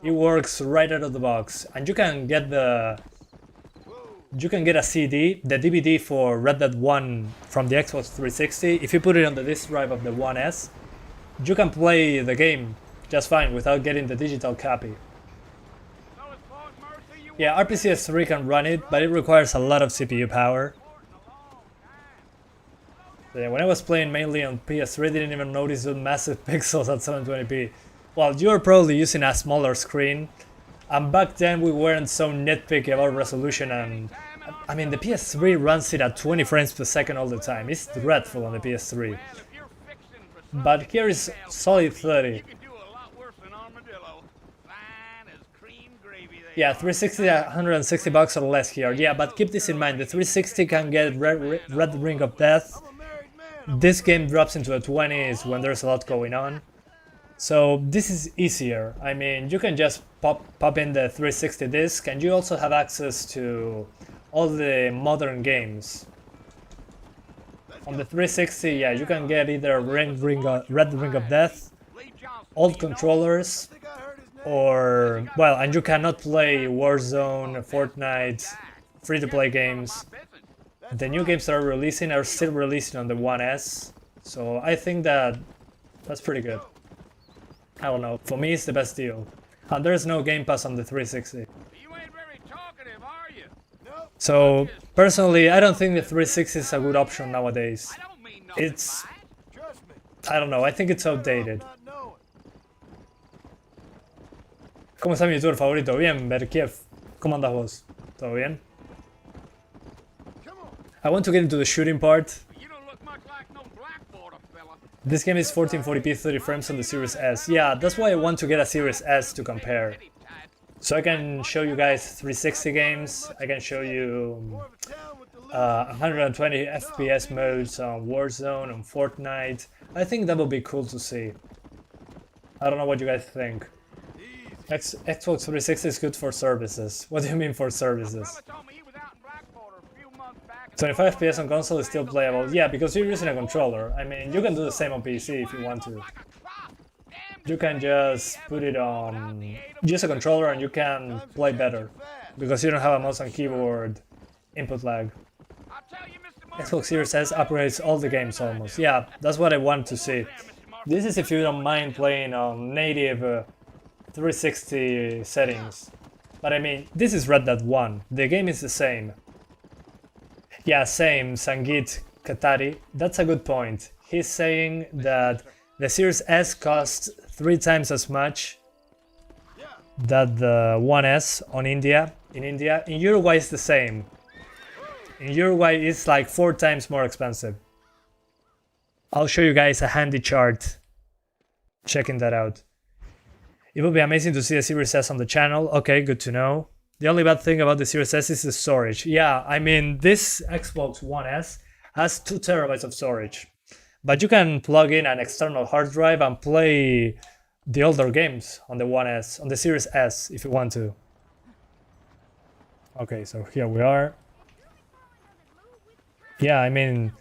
It works right out of the box. And you can get a CD, the DVD for Red Dead 1 from the Xbox 360. If you put it on the disk drive of the 1S, you can play the game just fine without getting the digital copy. Yeah, RPCS3 can run it, but it requires a lot of CPU power. So yeah, when I was playing mainly on PS3, I didn't even notice the massive pixels at 720p. Well, you're probably using a smaller screen, and back then we weren't so nitpicky about resolution, and I mean the PS3 runs it at 20 frames per second all the time. It's dreadful on the PS3. But here is solid 30. Yeah, 360, $160 or less here. Yeah, but keep this in mind, the 360 can get Red Ring of Death. This game drops into the 20s when there's a lot going on. So this is easier. I mean, you can just pop in the 360 disc, and you also have access to all the modern games. On the 360, yeah, you can get either Red Ring of Death, old controllers, or, well, and you cannot play Warzone, Fortnite, free-to-play games. The new games that are still releasing on the 1S, so I think that's pretty good. I don't know, for me it's the best deal. And there's no Game Pass on the 360. So, personally, I don't think the 360 is a good option nowadays. I don't know, I think it's outdated. ¿Cómo está mi youtuber favorito? Bien, Berkiev. ¿Cómo andas vos? ¿Todo bien? I want to get into the shooting part. This game is 1440p 30 frames on the Series S. Yeah, that's why I want to get a Series S to compare. So I can show you guys 360 games, I can show you 120 FPS modes on Warzone, on Fortnite. I think that would be cool to see. I don't know what you guys think. Xbox 360 is good for services. What do you mean for services? 25 FPS on console is still playable. Yeah, because you're using a controller. I mean, you can do the same on PC if you want to. You can just put it on... use a controller and you can play better. Because you don't have a mouse and keyboard input lag. Xbox Series S upgrades all the games almost. Yeah, that's what I want to see. This is if you don't mind playing on native 360 settings. But I mean, this is Red Dead 1. The game is the same. Yeah, same, Sangeet Katari. That's a good point. He's saying that the Series S costs 3 times as much that the 1S in India. In Uruguay it's the same. In Uruguay it's like 4 times more expensive. I'll show you guys a handy chart checking that out. It would be amazing to see a Series S on the channel. Okay, good to know. The only bad thing about the Series S is the storage. Yeah, I mean, this Xbox One S has 2 terabytes of storage. But you can plug in an external hard drive and play the older games on the 1S, on the Series S, if you want to. Okay, so here we are. Yeah, I mean,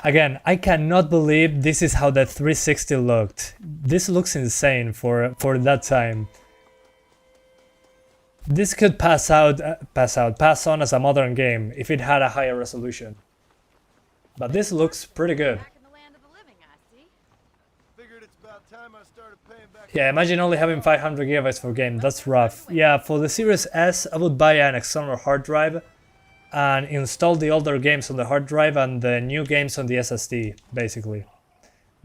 again, I cannot believe this is how the 360 looked. This looks insane for that time. This could pass on as a modern game if it had a higher resolution. But this looks pretty good. Back in the land of the living, I see. Figured it's about time I started paying back. Yeah, imagine only having 500 GB for game, that's rough. Yeah, for the Series S, I would buy an external hard drive and install the older games on the hard drive and the new games on the SSD, basically.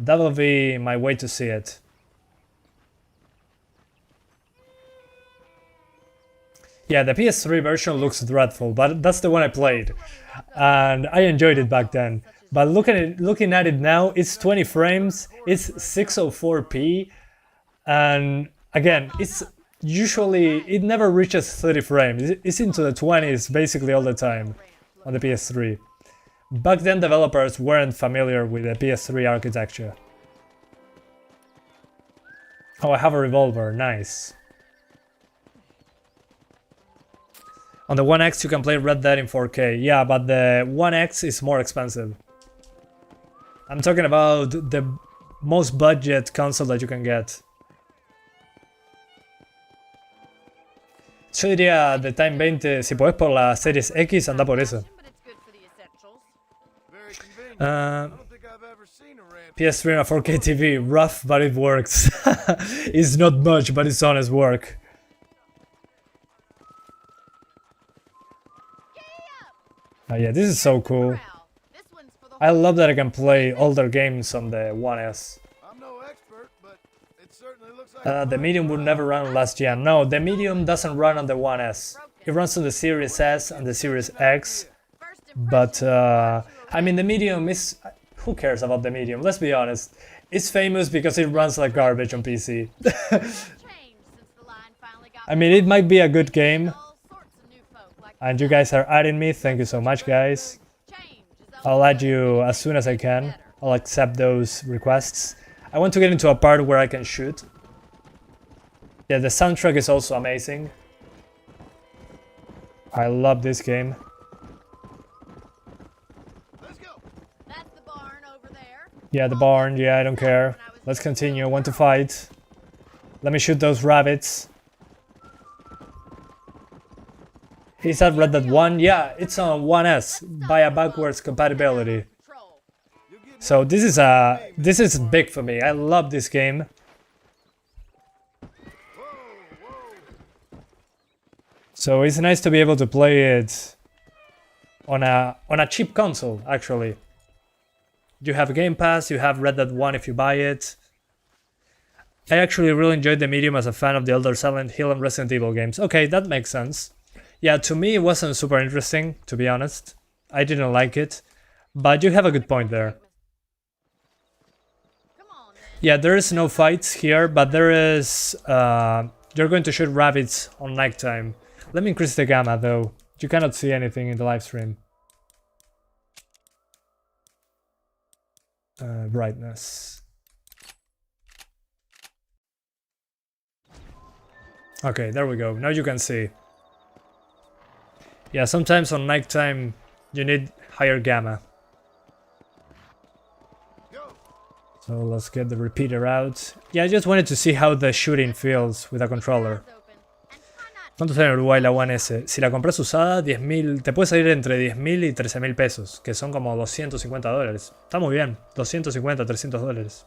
That would be my way to see it. Yeah, the PS3 version looks dreadful, but that's the one I played, and I enjoyed it back then. But looking at it now, it's 20 frames, it's 604p, and again, it's usually, it never reaches 30 frames. It's into the 20s basically all the time on the PS3. Back then, developers weren't familiar with the PS3 architecture. Oh, I have a revolver, nice. On the One X you can play Red Dead in 4K, yeah, but the One X is more expensive. I'm talking about the most budget console that you can get. Yo diría de Time 20, si podés por la Series X, anda por eso. But it's good for the essentials. Very convenient. I Uh, don't think I've ever seen a ramp. PS3 and a 4K TV, rough but it works. It's not much, but it's honest work. Yeah, this is so cool. This one's for the I love that I can play older games on the One S. I'm no expert, but it certainly looks like The Medium would never run on last gen. No, the Medium doesn't run on the One S. It runs on the Series S and the Series X. first But, I mean, the Medium is... Who cares about the Medium? Let's be honest. It's famous because it runs like garbage on PC. change since the line finally got I mean, it might be a good game. all sorts of new folk like And you guys are adding me. Thank you so much, guys. change is I'll add you as soon as I can. I'll accept those requests. I want to get into a part where I can shoot. Yeah, the soundtrack is also amazing. I love this game. Let's go. That's the barn over there. Yeah, the barn. Yeah, I don't care. Let's continue. I want to fight. Let me shoot those rabbits. Is that Red Dead 1? Yeah, it's on 1S by a backwards compatibility. Control. So this is big for me. I love this game. So it's nice to be able to play it on a cheap console, actually. You have Game Pass, you have Red Dead 1 if you buy it. I actually really enjoyed the Medium as a fan of the older Silent Hill and Resident Evil games. Okay, that makes sense. Yeah, to me it wasn't super interesting, to be honest. I didn't like it. But you have a good point there. Come on then. Yeah, there is no fights here, but there is... you're going to shoot rabbits on nighttime. Let me increase the gamma though. You cannot see anything in the live stream. Brightness. Okay, there we go. Now you can see. Yeah, sometimes on nighttime you need higher gamma. Go. So let's get the repeater out. Yeah, I just wanted to see how the shooting feels with a controller. Doors open. And try not ¿Cuánto sale en Uruguay la One S? Si la compras usada, 10.000, te puede salir entre 10.000 y 13.000 pesos, que son como 250 dólares. Está muy bien, 250, 300 dólares.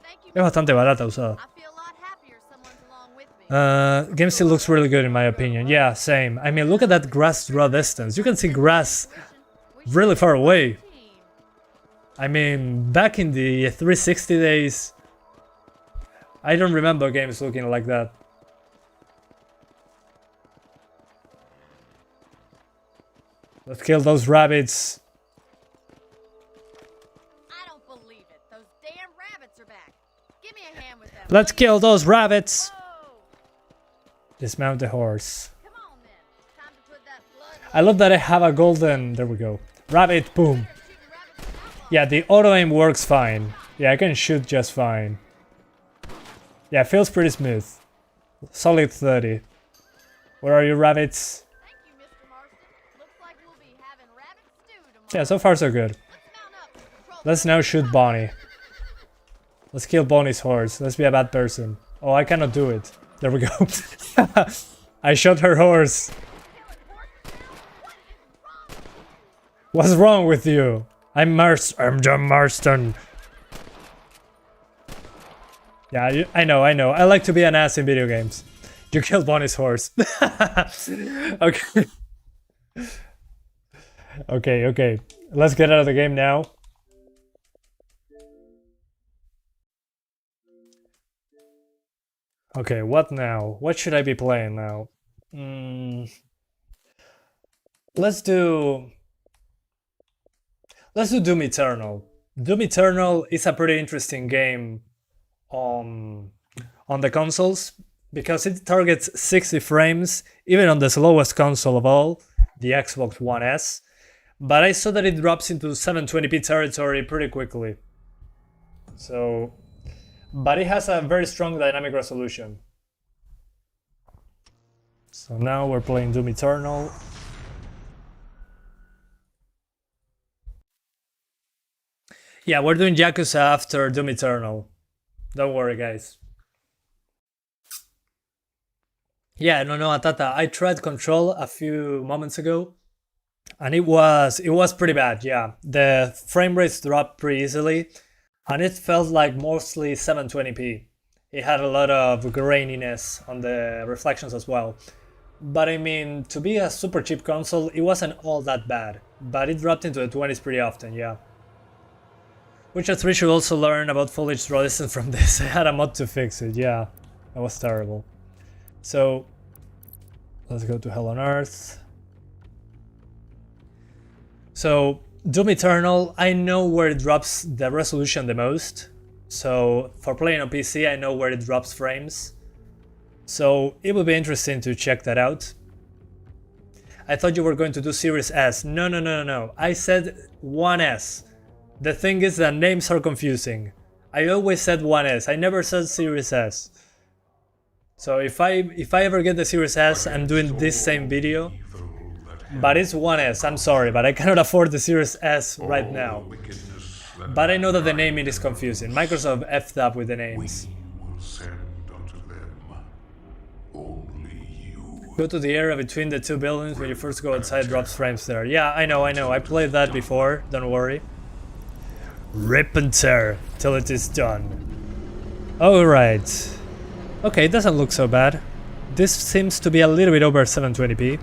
thank you. Es bastante barata usada. I feel a lot happier someone's along with me. Game still looks really good in my opinion. Yeah, same. I mean, look at that grass draw distance. You can see grass really far away. I mean, back in the 360 days, I don't remember games looking like that. Let's kill those rabbits. I don't believe it. Those damn rabbits are back. Give me a hand with them. Let's kill those rabbits. Whoa. Dismount the horse. Come on then. Time to put that blood. I love that I have a golden... There we go. Rabbit, boom. Shooting rabbits with that Yeah, the auto aim works fine. Yeah, I can shoot just fine. Yeah, feels pretty smooth. Solid 30. Where are you, rabbits? Thank you, Mr. Marston. Looks like we'll be having rabbit stew Yeah, so far so good. Mount up. Control Let's now shoot Bonnie. Let's kill Bonnie's horse. Let's be a bad person. Oh, I cannot do it. There we go. I shot her horse. What's wrong with you? I'm John Marston. Yeah, I know. I like to be an ass in video games. You killed Bonnie's horse. Okay. Okay. Let's get out of the game now. Okay, what now? What should I be playing now? Let's do Doom Eternal. Doom Eternal is a pretty interesting game on the consoles because it targets 60 frames even on the slowest console of all, the Xbox One S. But I saw that it drops into 720p territory pretty quickly. So, but it has a very strong dynamic resolution. So now we're playing Doom Eternal. Yeah, we're doing Yakuza after Doom Eternal. Don't worry, guys. Yeah, no, Atata. I tried Control a few moments ago, and it was pretty bad. Yeah, the frame rates dropped pretty easily, and it felt like mostly 720p. It had a lot of graininess on the reflections as well. But I mean, to be a super cheap console, it wasn't all that bad. But it dropped into the 20s pretty often, yeah. Witcher 3 should also learn about full HD distance from this. I had a mod to fix it, yeah. That was terrible. So, let's go to Hell on Earth. So, Doom Eternal, I know where it drops the resolution the most. So, for playing on PC, I know where it drops frames. So, it would be interesting to check that out. I thought you were going to do Series S. No. I said 1S. The thing is that names are confusing. I always said 1S, I never said Series S. So if I ever get the Series S, I'm doing this same video. But it's 1S, I'm sorry, but I cannot afford the Series S right now. But I know that the naming is confusing. Microsoft effed up with the names. Go to the area between the two buildings when you first go outside, drops frames there. Yeah, I know, I played that before, don't worry. Rip and tear till it is done. Alright. Okay, it doesn't look so bad. This seems to be a little bit over 720p.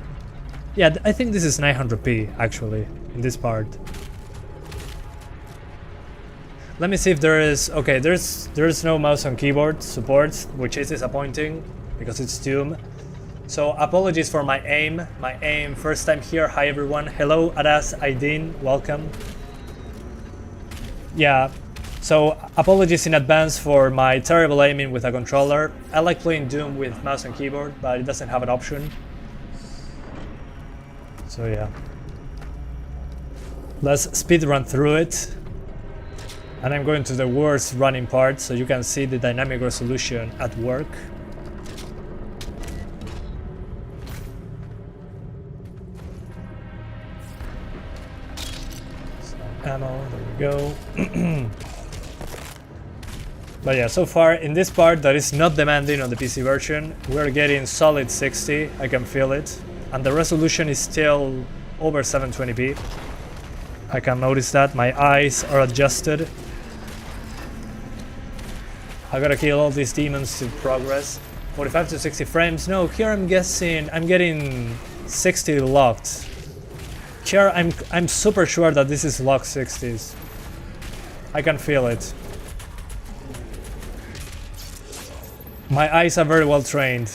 Yeah, I think this is 900p actually, in this part. Let me see if there is... Okay, there's no mouse and keyboard support, which is disappointing, because it's Doom. So apologies for my aim. First time here. Hi everyone. Hello, Aras, Aidin, welcome. Yeah, so apologies in advance for my terrible aiming with a controller. I like playing Doom with mouse and keyboard, but it doesn't have an option. So yeah. Let's speed run through it. And I'm going to the worst running part so you can see the dynamic resolution at work. Ammo, there we go. But yeah, so far in this part that is not demanding on the PC version, we're getting solid 60, I can feel it. And the resolution is still over 720p. I can notice that, my eyes are adjusted. I gotta kill all these demons to progress. 45 to 60 frames, no, here I'm guessing, I'm getting 60 locked. Here, I'm super sure that this is lock 60s. I can feel it. My eyes are very well trained,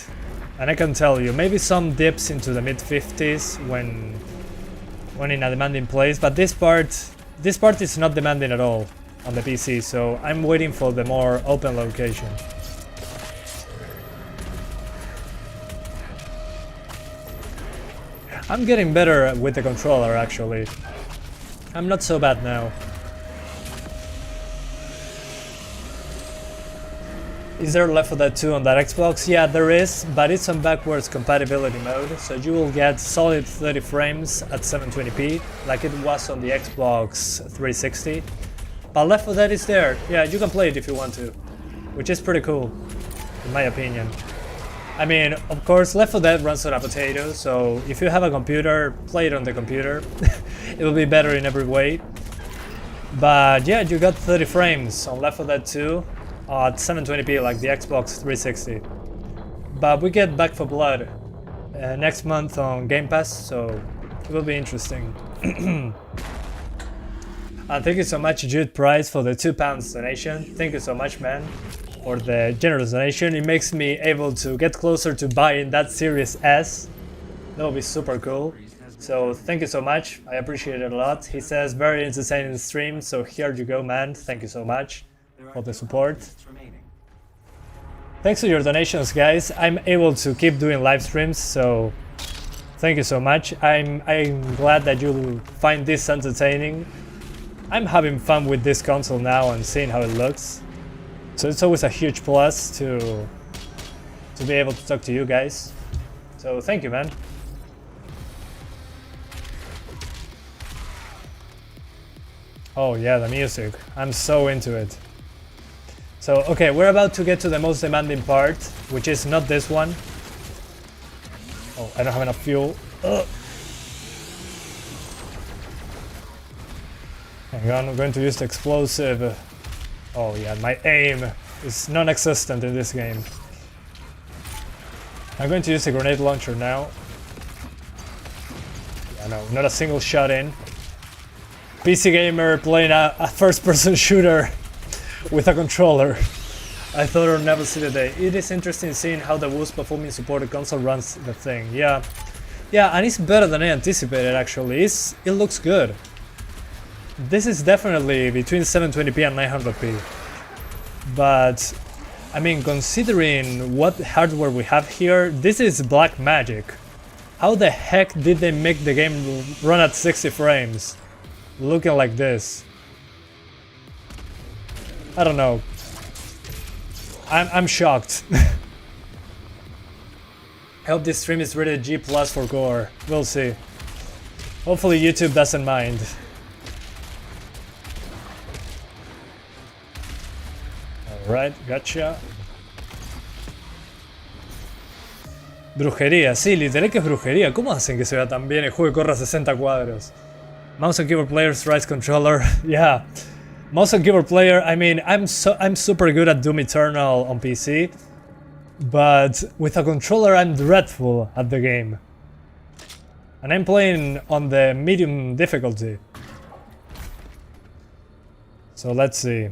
and I can tell you, maybe some dips into the mid 50s when in a demanding place, but this part is not demanding at all on the PC, so I'm waiting for the more open location. I'm getting better with the controller actually. I'm not so bad now. Is there Left 4 Dead 2 on that Xbox? Yeah, there is, but it's on backwards compatibility mode, so you will get solid 30 frames at 720p, like it was on the Xbox 360. But Left 4 Dead is there. Yeah, you can play it if you want to, which is pretty cool, in my opinion. I mean, of course, Left 4 Dead runs on a potato, so if you have a computer, play it on the computer. It will be better in every way. But yeah, you got 30 frames on Left 4 Dead 2 at 720p like the Xbox 360. But we get Back 4 Blood next month on Game Pass, so it will be interesting. And thank you so much, Jude Price, for the £2 donation. Thank you so much, man, for the generous donation. It makes me able to get closer to buying that Series S. That would be super cool. So thank you so much. I appreciate it a lot. He says very entertaining stream. So here you go, man. Thank you so much for the support. Thanks to your donations, guys, I'm able to keep doing live streams. So thank you so much. I'm glad that you find this entertaining. I'm having fun with this console now and seeing how it looks. So it's always a huge plus to be able to talk to you guys. So thank you, man. Oh yeah, the music. I'm so into it. So, okay, we're about to get to the most demanding part, which is not this one. Oh, I don't have enough fuel. Ugh. Hang on, I'm going to use the explosive. Oh yeah, my aim is non-existent in this game. I'm going to use the grenade launcher now. Yeah, no, not a single shot in. PC gamer playing a first-person shooter with a controller. I thought I'd never see the day. It is interesting seeing how the worst performing supported console runs the thing. Yeah, and it's better than I anticipated actually. It looks good. This is definitely between 720p and 900p. But I mean, considering what hardware we have here, this is black magic. How the heck did they make the game run at 60 frames? Looking like this. I don't know. I'm shocked. I hope this stream is rated G+ for gore. We'll see. Hopefully YouTube doesn't mind. Alright, gotcha. Brujería, sí, literal que es brujería. ¿Cómo hacen que se vea tan bien el juego y corra 60 cuadros? Mouse and keyboard players, right controller. Yeah. Mouse and keyboard player, I mean, I'm super good at Doom Eternal on PC, but with a controller I'm dreadful at the game. And I'm playing on the medium difficulty. So let's see.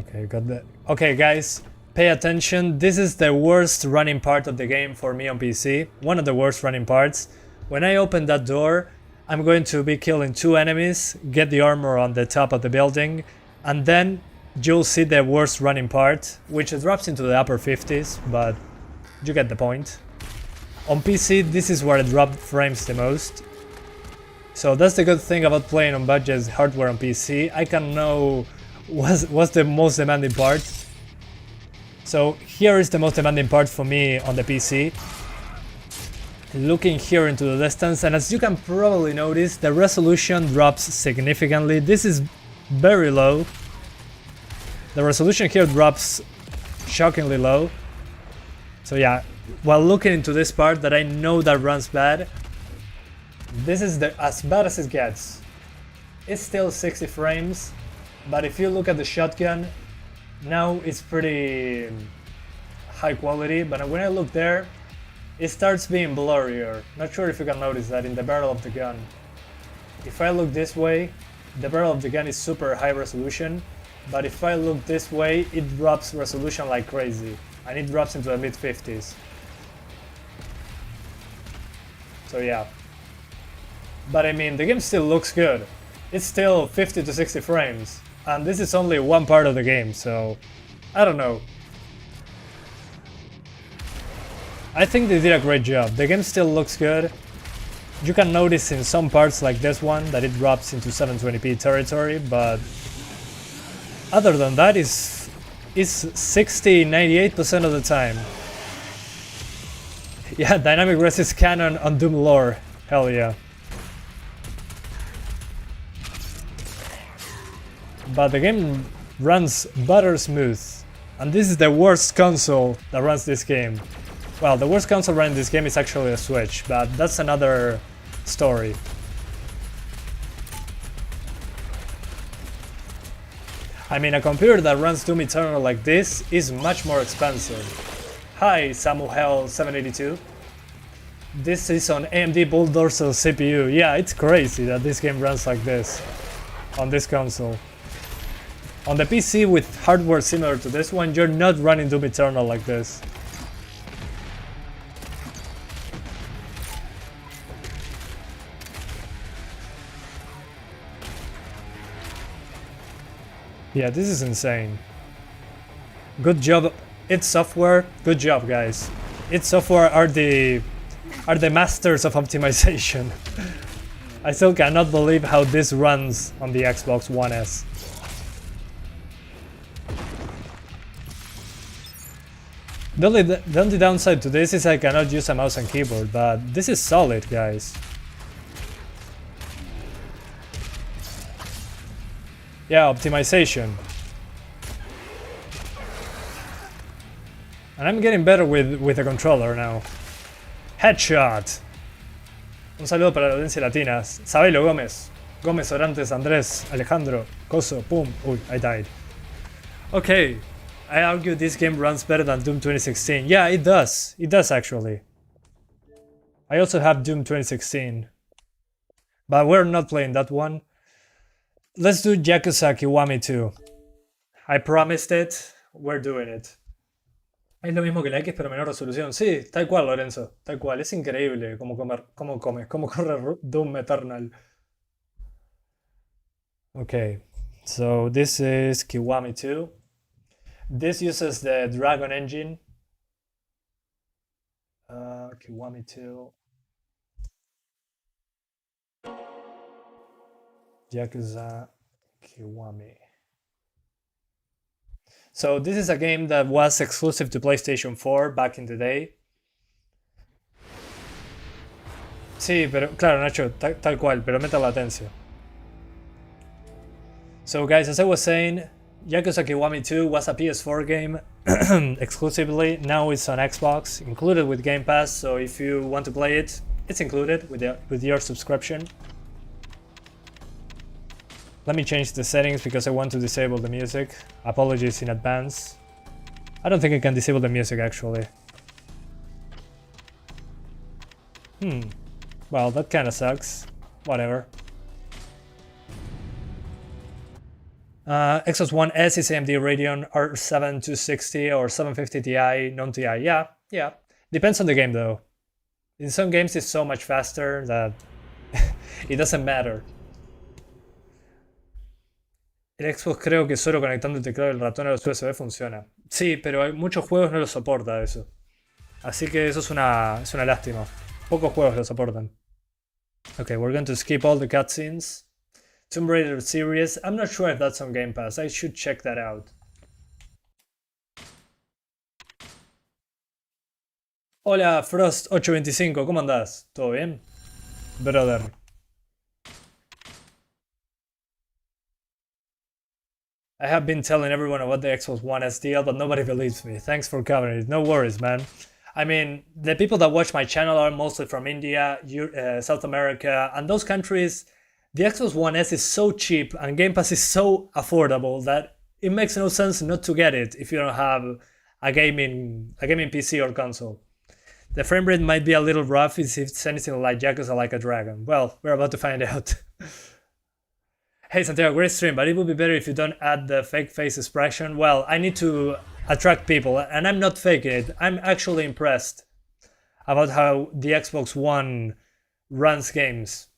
Okay, got that. Okay, guys, pay attention. This is the worst running part of the game for me on PC. One of the worst running parts. When I open that door, I'm going to be killing 2 enemies, get the armor on the top of the building, and then you'll see the worst running part, which drops into the upper 50s, but you get the point. On PC, this is where it dropped frames the most. So that's the good thing about playing on budget hardware on PC. I can know what's the most demanding part. So here is the most demanding part for me on the PC. Looking here into the distance, and as you can probably notice, the resolution drops significantly. This is very low. The resolution here drops shockingly low. So yeah, while looking into this part that I know that runs bad, this is as bad as it gets. It's still 60 frames, but if you look at the shotgun, now it's pretty high quality, but when I look there, it starts being blurrier. Not sure if you can notice that in the barrel of the gun. If I look this way, the barrel of the gun is super high resolution, but if I look this way, it drops resolution like crazy, and it drops into the mid-50s. So yeah. But I mean, the game still looks good. It's still 50 to 60 frames, and this is only one part of the game, so I don't know. I think they did a great job. The game still looks good. You can notice in some parts like this one that it drops into 720p territory, but other than that, it's is 60-98% of the time. Yeah, dynamic res is canon on Doom lore. Hell yeah. But the game runs butter smooth. And this is the worst console that runs this game. Well, the worst console running this game is actually a Switch, but that's another story. I mean, a computer that runs Doom Eternal like this is much more expensive. Hi, Samuel782. This is on AMD Bull Dorsal CPU. Yeah, it's crazy that this game runs like this on this console. On the PC with hardware similar to this one, you're not running Doom Eternal like this. Yeah, this is insane. Good job, id Software. Good job, guys. id Software are the masters of optimization. I still cannot believe how this runs on the Xbox One S. The only downside to this is I cannot use a mouse and keyboard, but this is solid, guys. Yeah, optimization. And I'm getting better with the controller now. Headshot. Un saludo para la audiencia latina. Sabelo Gómez. Gómez, Orantes, Andrés, Alejandro, Coso, Pum. Uy, I died. Okay. I argue this game runs better than Doom 2016. Yeah, it does. It does actually. I also have Doom 2016. But we're not playing that one. Let's do Yakuza Kiwami 2. I promised it. We're doing it. Es lo mismo que la X pero menor resolución. Sí, tal cual, Lorenzo. Tal cual. Es increíble cómo corre Doom Eternal. Okay. So this is Kiwami 2. This uses the Dragon engine. Kiwami 2. Yakuza Kiwami. So this is a game that was exclusive to PlayStation 4 back in the day. Sí, pero claro, Nacho, tal cual, pero meta latencia. So guys, as I was saying, Yakuza Kiwami 2 was a PS4 game exclusively. Now it's on Xbox, included with Game Pass. So if you want to play it, it's included with your subscription. Let me change the settings because I want to disable the music. Apologies in advance. I don't think I can disable the music actually. Well, that kinda sucks. Whatever. Xbox One S is AMD Radeon R7 260 or 750 Ti, non-Ti. Yeah. Depends on the game though. In some games it's so much faster that it doesn't matter. El Xbox creo que solo conectando el teclado y el ratón a los USB funciona. Sí, pero hay muchos juegos no lo soporta eso. Así que eso es una lástima. Pocos juegos lo soportan. Okay, we're going to skip all the cutscenes. Tomb Raider series. I'm not sure if that's on Game Pass. I should check that out. Hola, Frost825. ¿Cómo andás? ¿Todo bien? Brother. I have been telling everyone about the Xbox One S deal, but nobody believes me. Thanks for covering it. No worries, man. I mean, the people that watch my channel are mostly from India, South America, and those countries. The Xbox One S is so cheap and Game Pass is so affordable that it makes no sense not to get it if you don't have a gaming PC or console. The frame rate might be a little rough if it's anything like Yakuza Like a Dragon. Well, we're about to find out. Hey Santiago, great stream, but it would be better if you don't add the fake face expression. Well, I need to attract people, and I'm not faking it. I'm actually impressed about how the Xbox One runs games.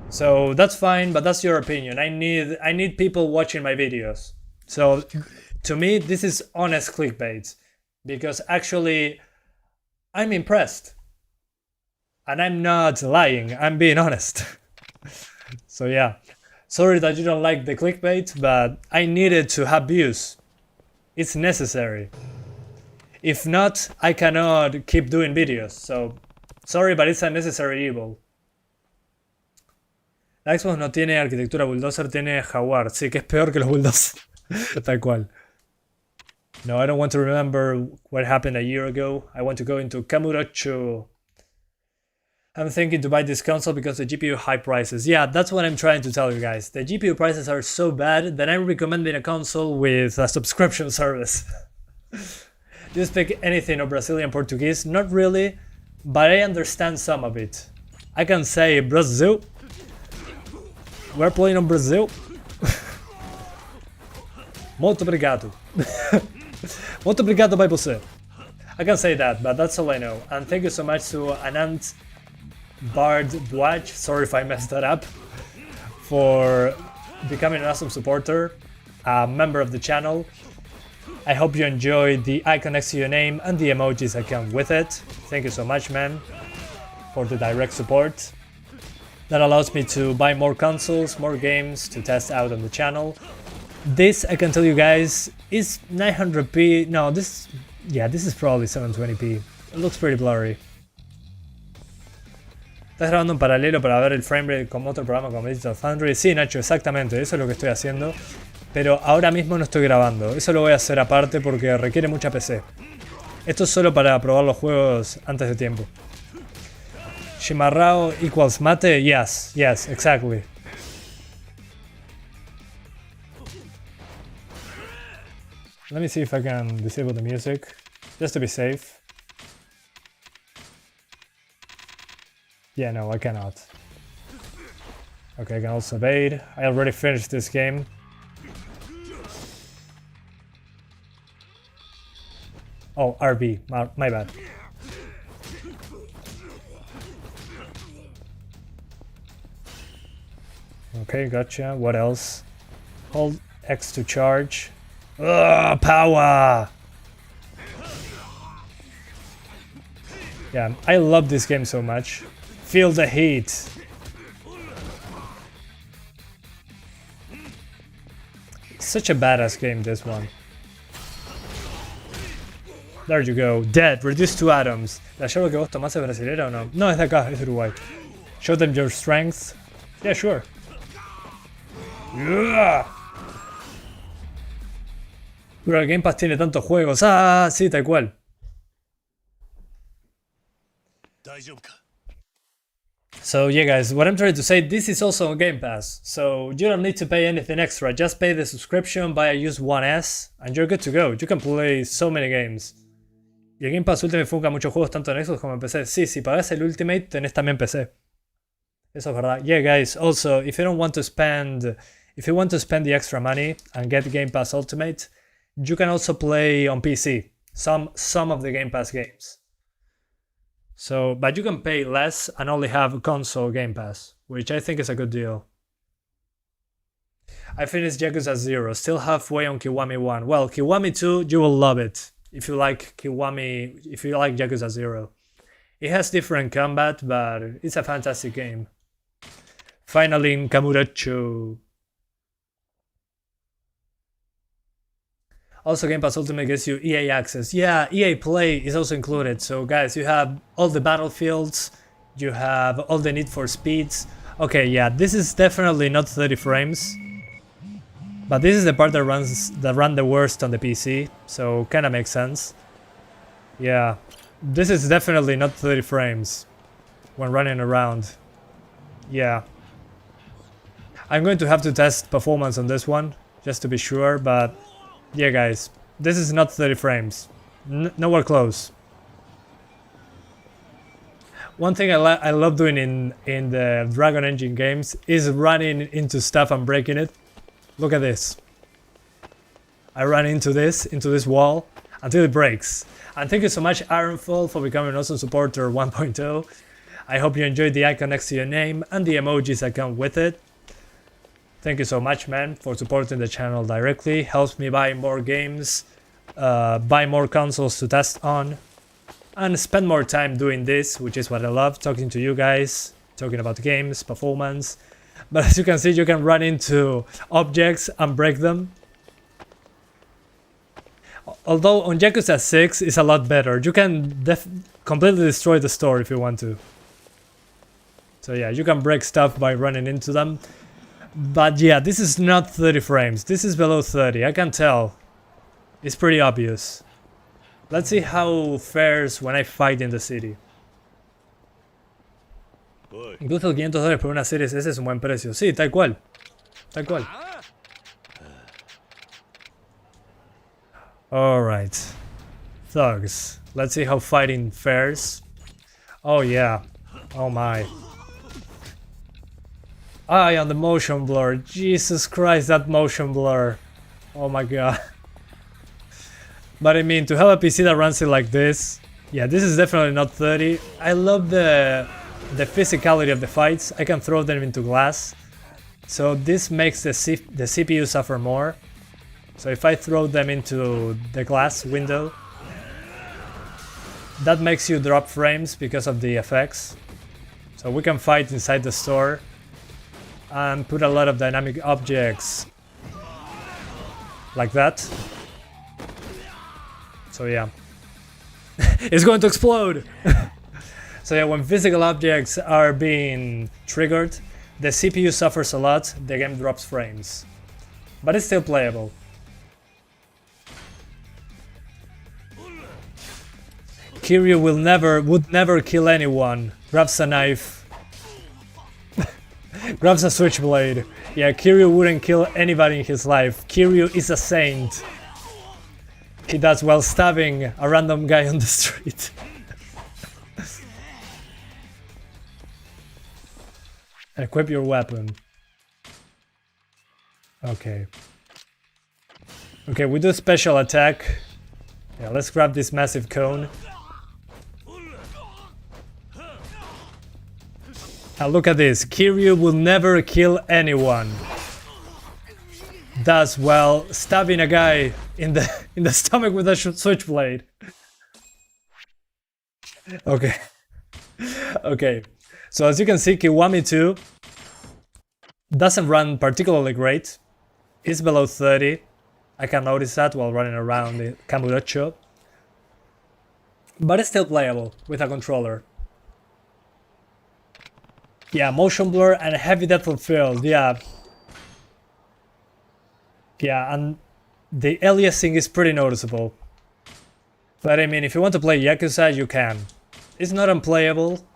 So that's fine, but that's your opinion. I need people watching my videos. So to me, this is honest clickbait, because actually I'm impressed. And I'm not lying, I'm being honest. So yeah, sorry that you don't like the clickbait, but I needed to have views. It's necessary. If not, I cannot keep doing videos. So, sorry, but it's a necessary evil. La Xbox no tiene arquitectura bulldozer, tiene Jaguar. Sí, que es peor que los bulldozers. Tal cual. No, I don't want to remember what happened a year ago. I want to go into Kamurocho. I'm thinking to buy this console because the GPU high prices. Yeah, that's what I'm trying to tell you guys. The GPU prices are so bad that I'm recommending a console with a subscription service. Do you speak anything of Brazilian Portuguese? Not really, but I understand some of it. I can say Brazil. We're playing on Brazil. Muito obrigado. Muito obrigado by você. I can say that, but that's all I know. And thank you so much to Anant Bard Dwaj, sorry if I messed that up, for becoming an awesome supporter, a member of the channel. I hope you enjoyed the icon next to your name and the emojis that come with it. Thank you so much, man, for the direct support. That allows me to buy more consoles, more games to test out on the channel. This, I can tell you guys, is 900p. No, this is probably 720p. It looks pretty blurry. ¿Estás grabando en paralelo para ver el framerate como otro programa como Digital Foundry? Sí, Nacho, exactamente, eso es lo que estoy haciendo. Pero ahora mismo no estoy grabando. Eso lo voy a hacer aparte porque requiere mucha PC. Esto es solo para probar los juegos antes de tiempo. Chimarrao equals mate? Yes, exactly. Let me see if I can disable the music, just to be safe. Yeah, no, I cannot. Okay, I can also evade. I already finished this game. Oh, RB, my bad. Okay, gotcha. What else? Hold X to charge. Ugh, power! Yeah, I love this game so much. Feel the heat. Such a badass game, this one. There you go. Dead. Reduced to atoms. ¿La yerba que vos tomás es brasilera o no? No, es de acá, es de Uruguay. Show them your strength. Yeah, sure. Yeah. Pero el Game Pass tiene tantos juegos. Ah, sí, tal cual. So yeah guys, what I'm trying to say, this is also on Game Pass. So you don't need to pay anything extra. Just pay the subscription, buy a used 1S, and you're good to go. You can play so many games. Y el Game Pass Ultimate funca muchos juegos tanto en Xbox como en PC. Sí, si pagás el Ultimate, tenés también PC. Eso es verdad. Yeah guys, also, if you want to spend the extra money and get Game Pass Ultimate, you can also play on PC some of the Game Pass games. So, but you can pay less and only have console Game Pass, which I think is a good deal. I finished Yakuza 0, still halfway on Kiwami 1. Well, Kiwami 2, you will love it if you like Kiwami, if you like Yakuza 0. It has different combat, but it's a fantastic game. Finally in Kamurocho. Also, Game Pass Ultimate gets you EA access. Yeah, EA Play is also included. So guys, you have all the battlefields, you have all the Need for Speeds. Okay, yeah, this is definitely not 30 frames. But this is the part that run the worst on the PC, so kinda makes sense. Yeah, this is definitely not 30 frames when running around. Yeah. I'm going to have to test performance on this one, just to be sure, but yeah guys, this is not 30 frames. Nowhere close. One thing I love doing in the Dragon Engine games is running into stuff and breaking it. Look at this. I run into this wall until it breaks. And thank you so much Ironfall for becoming an awesome supporter 1.0. I hope you enjoyed the icon next to your name and the emojis that come with it. Thank you so much, man, for supporting the channel directly. Helps me buy more games, buy more consoles to test on, and spend more time doing this, which is what I love, talking to you guys, talking about games, performance. But as you can see, you can run into objects and break them. Although on Yakuza 6 is a lot better. You can completely destroy the store if you want to. So yeah, you can break stuff by running into them. But yeah, this is not 30 frames. This is below 30. I can tell. It's pretty obvious. Let's see how fares when I fight in the city. Incluso $500 por una serie, ese es un buen precio. Sí, tal cual. Tal cual. Alright. Thugs. Let's see how fighting fares. Oh yeah. Oh my. Eye on the motion blur. Jesus Christ, that motion blur. Oh my god. But I mean, to have a PC that runs it like this, yeah, this is definitely not 30. I love the physicality of the fights. I can throw them into glass. So this makes the CPU suffer more. So if I throw them into the glass window, that makes you drop frames because of the effects. So we can fight inside the store and put a lot of dynamic objects like that. So yeah, it's going to explode. So yeah, when physical objects are being triggered, the CPU suffers a lot, the game drops frames, but it's still playable. Kiryu would never kill anyone. Grabs a knife. Grabs a switchblade. Yeah, Kiryu wouldn't kill anybody in his life. Kiryu is a saint. He does while stabbing a random guy on the street. Equip your weapon. Okay. Okay, we do special attack. Yeah, let's grab this massive cone. Now look at this. Kiryu will never kill anyone. Does while stabbing a guy in the stomach with a switchblade. Okay. Okay. So as you can see, Kiwami 2 doesn't run particularly great. It's below 30. I can notice that while running around the Kamurocho. But it's still playable with a controller. Yeah, motion blur and heavy depth of field, yeah. Yeah, and the aliasing is pretty noticeable. But I mean, if you want to play Yakuza, you can. It's not unplayable,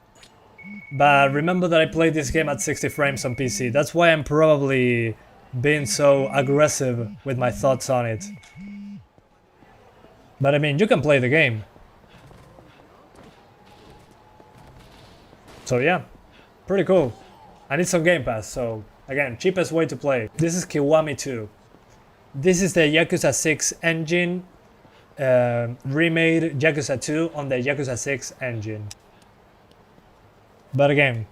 but remember that I played this game at 60 frames on PC. That's why I'm probably being so aggressive with my thoughts on it. But I mean, you can play the game. So yeah, pretty cool. And it's on Game Pass, so again, cheapest way to play. This is Kiwami 2. This is the Yakuza 6 engine, remade Yakuza 2 on the Yakuza 6 engine. But again,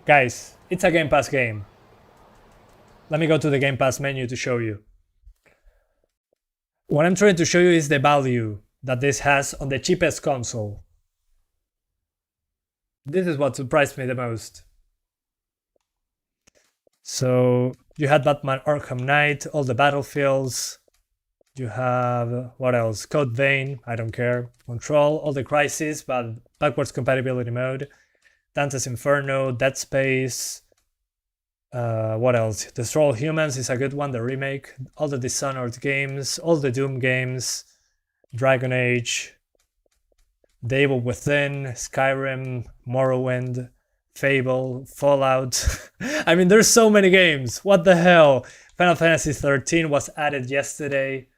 guys, it's a Game Pass game. Let me go to the Game Pass menu to show you. What I'm trying to show you is the value that this has on the cheapest console. This is what surprised me the most. So you had Batman Arkham Knight, all the battlefields. You have, what else? Code Vein, I don't care. Control, all the Crisis, but backwards compatibility mode. Dante's Inferno, Dead Space. What else? Destroy All Humans is a good one, the remake. All the Dishonored games, all the Doom games. Dragon Age. The Evil Within, Skyrim, Morrowind. Fable, Fallout. I mean, there's so many games. What the hell? Final Fantasy 13 was added yesterday.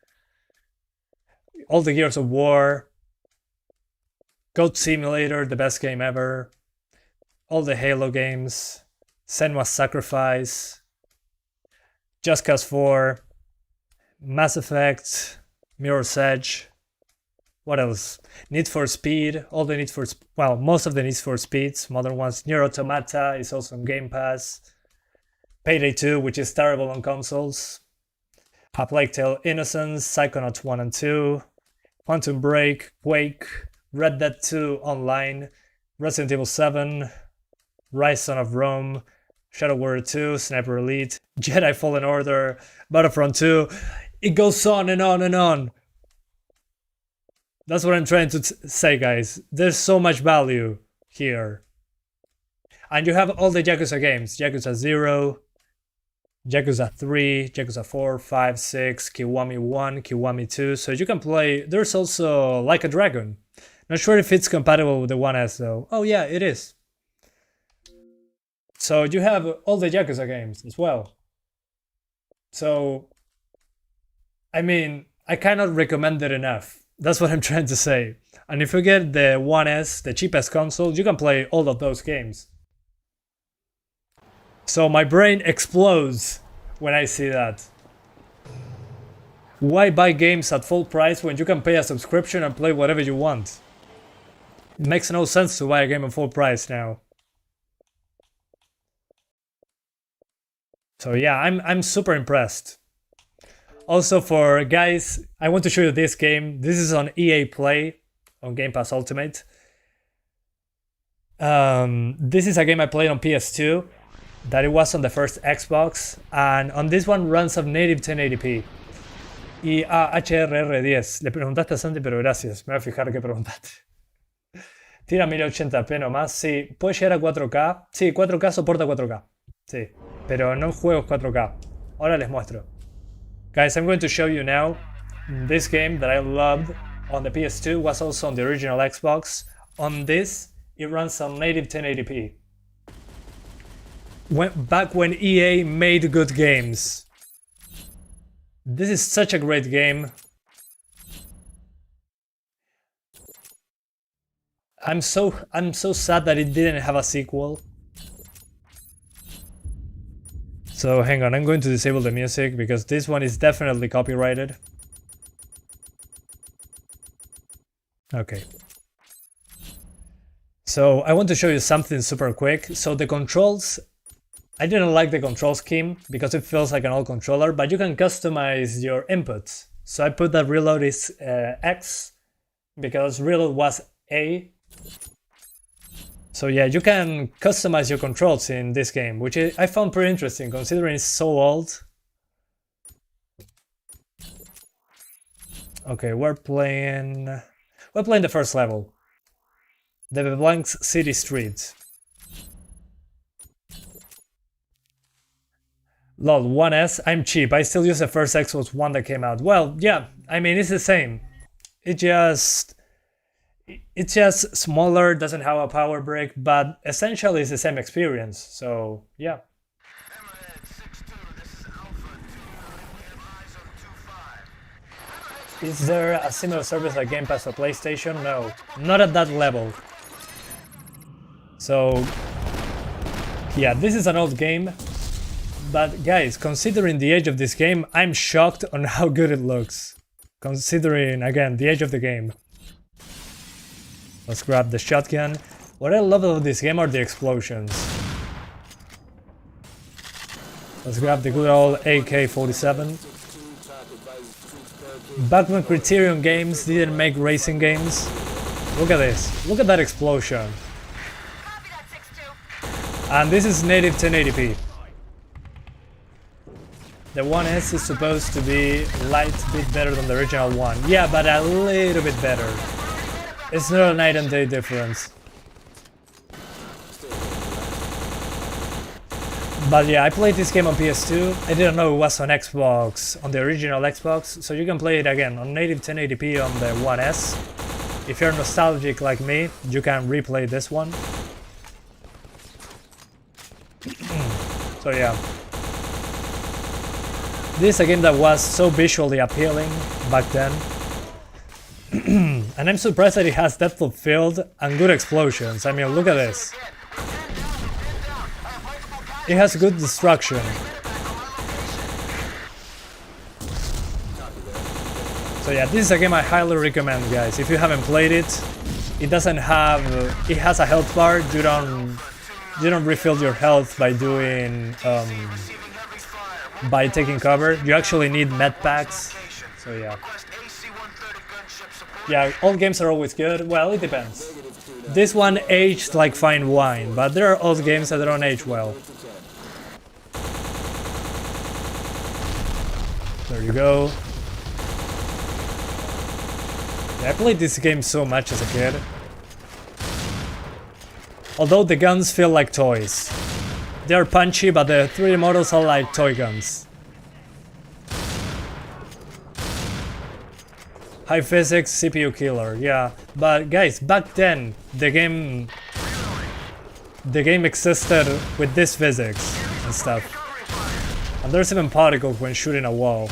All the Gears of War. Goat Simulator, the best game ever. All the Halo games. Senua's Sacrifice. Just Cause 4. Mass Effect. Mirror's Edge. What else? Need for Speed, all the Need for well, most of the Need for Speeds, modern ones. Nier Automata is also on Game Pass. Payday 2, which is terrible on consoles. A Plague Tale Innocence, Psychonauts 1 and 2, Quantum Break, Quake, Red Dead 2 Online, Resident Evil 7, Rise Son of Rome, Shadow Warrior 2, Sniper Elite, Jedi Fallen Order, Battlefront 2. It goes on and on and on. That's what I'm trying to say, guys. There's so much value here. And you have all the Yakuza games. Yakuza 0, Yakuza 3, Yakuza 4, 5, 6, Kiwami 1, Kiwami 2. So you can play... There's also Like a Dragon. Not sure if it's compatible with the 1S though. Oh yeah, it is. So you have all the Yakuza games as well. So, I mean, I cannot recommend it enough. That's what I'm trying to say. And if you get the 1S, the cheapest console, you can play all of those games. So my brain explodes when I see that. Why buy games at full price when you can pay a subscription and play whatever you want? It makes no sense to buy a game at full price now. So yeah, I'm super impressed. Also for guys, I want to show you this game. This is on EA Play, on Game Pass Ultimate. This is a game I played on PS2, that it was on the first Xbox, and on this one runs on native 1080p. Y HRR10. Le preguntaste a Santi, pero gracias. Me voy a fijar qué preguntaste. Tira 1080p nomás. Sí, puede llegar a 4K. Sí, 4K soporta 4K. Sí, pero no juegos 4K. Ahora les muestro. Guys, I'm going to show you now. This game that I loved on the PS2 was also on the original Xbox. On this, it runs on native 1080p. Back when EA made good games. This is such a great game. I'm so sad that it didn't have a sequel. So hang on, I'm going to disable the music because this one is definitely copyrighted. Okay. So I want to show you something super quick. So the controls, I didn't like the control scheme because it feels like an old controller, but you can customize your inputs. So I put that reload is X because reload was A. So yeah, you can customize your controls in this game, which I found pretty interesting considering it's so old. Okay, we're playing the first level. The blank city street. Lol, 1S, I'm cheap. I still use the first Xbox One that came out. Well, yeah, I mean, it's the same. It's just smaller, doesn't have a power brick, but essentially it's the same experience. So, yeah. Is there a similar service like Game Pass for PlayStation? No, not at that level. So, yeah, this is an old game. But guys, considering the age of this game, I'm shocked on how good it looks. Considering, again, the age of the game. Let's grab the shotgun. What I love about this game are the explosions. Let's grab the good old AK-47. Back when Criterion Games didn't make racing games. Look at this. Look at that explosion. And this is native 1080p. The 1S is supposed to be light bit better than the original one. Yeah, but a little bit better. It's not a night and day difference. But yeah, I played this game on PS2. I didn't know it was on Xbox, on the original Xbox. So you can play it again on native 1080p on the 1S. If you're nostalgic like me, you can replay this one. So yeah. This is a game that was so visually appealing back then. And I'm surprised that it has depth of field and good explosions. I mean, look at this. It has good destruction. So yeah, this is a game I highly recommend, guys. If you haven't played it, it has a health bar. You don't refill your health by doing by taking cover. You actually need med packs. So yeah. Yeah, old games are always good. Well, it depends. This one aged like fine wine, but there are old games that don't age well. There you go. I played this game so much as a kid. Although the guns feel like toys. They are punchy, but the 3D models are like toy guns. High physics, CPU killer, yeah. But guys, back then, the game existed with this physics and stuff. And there's even particles when shooting a wall.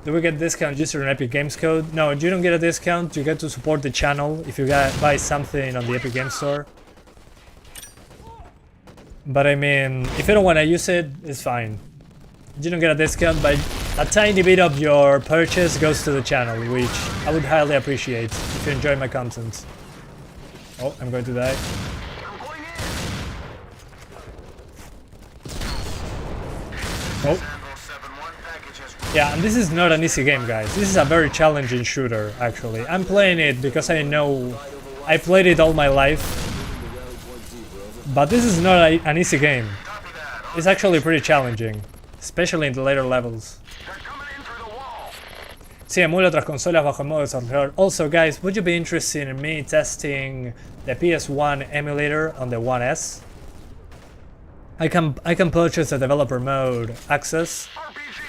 Do we get discount using an Epic Games code? No, you don't get a discount. You get to support the channel if you buy something on the Epic Games Store. But I mean, if you don't want to use it, it's fine. You don't get a discount, but a tiny bit of your purchase goes to the channel, which I would highly appreciate if you enjoy my content. Oh, I'm going to die. Oh. Yeah, and this is not an easy game, guys. This is a very challenging shooter, actually. I'm playing it because I know I played it all my life. But this is not an easy game. It's actually pretty challenging, especially in the later levels. Sí, emula otras consolas bajo el modo desarrollador. Also, guys, would you be interested in me testing the PS1 emulator on the 1S? I can purchase the developer mode access.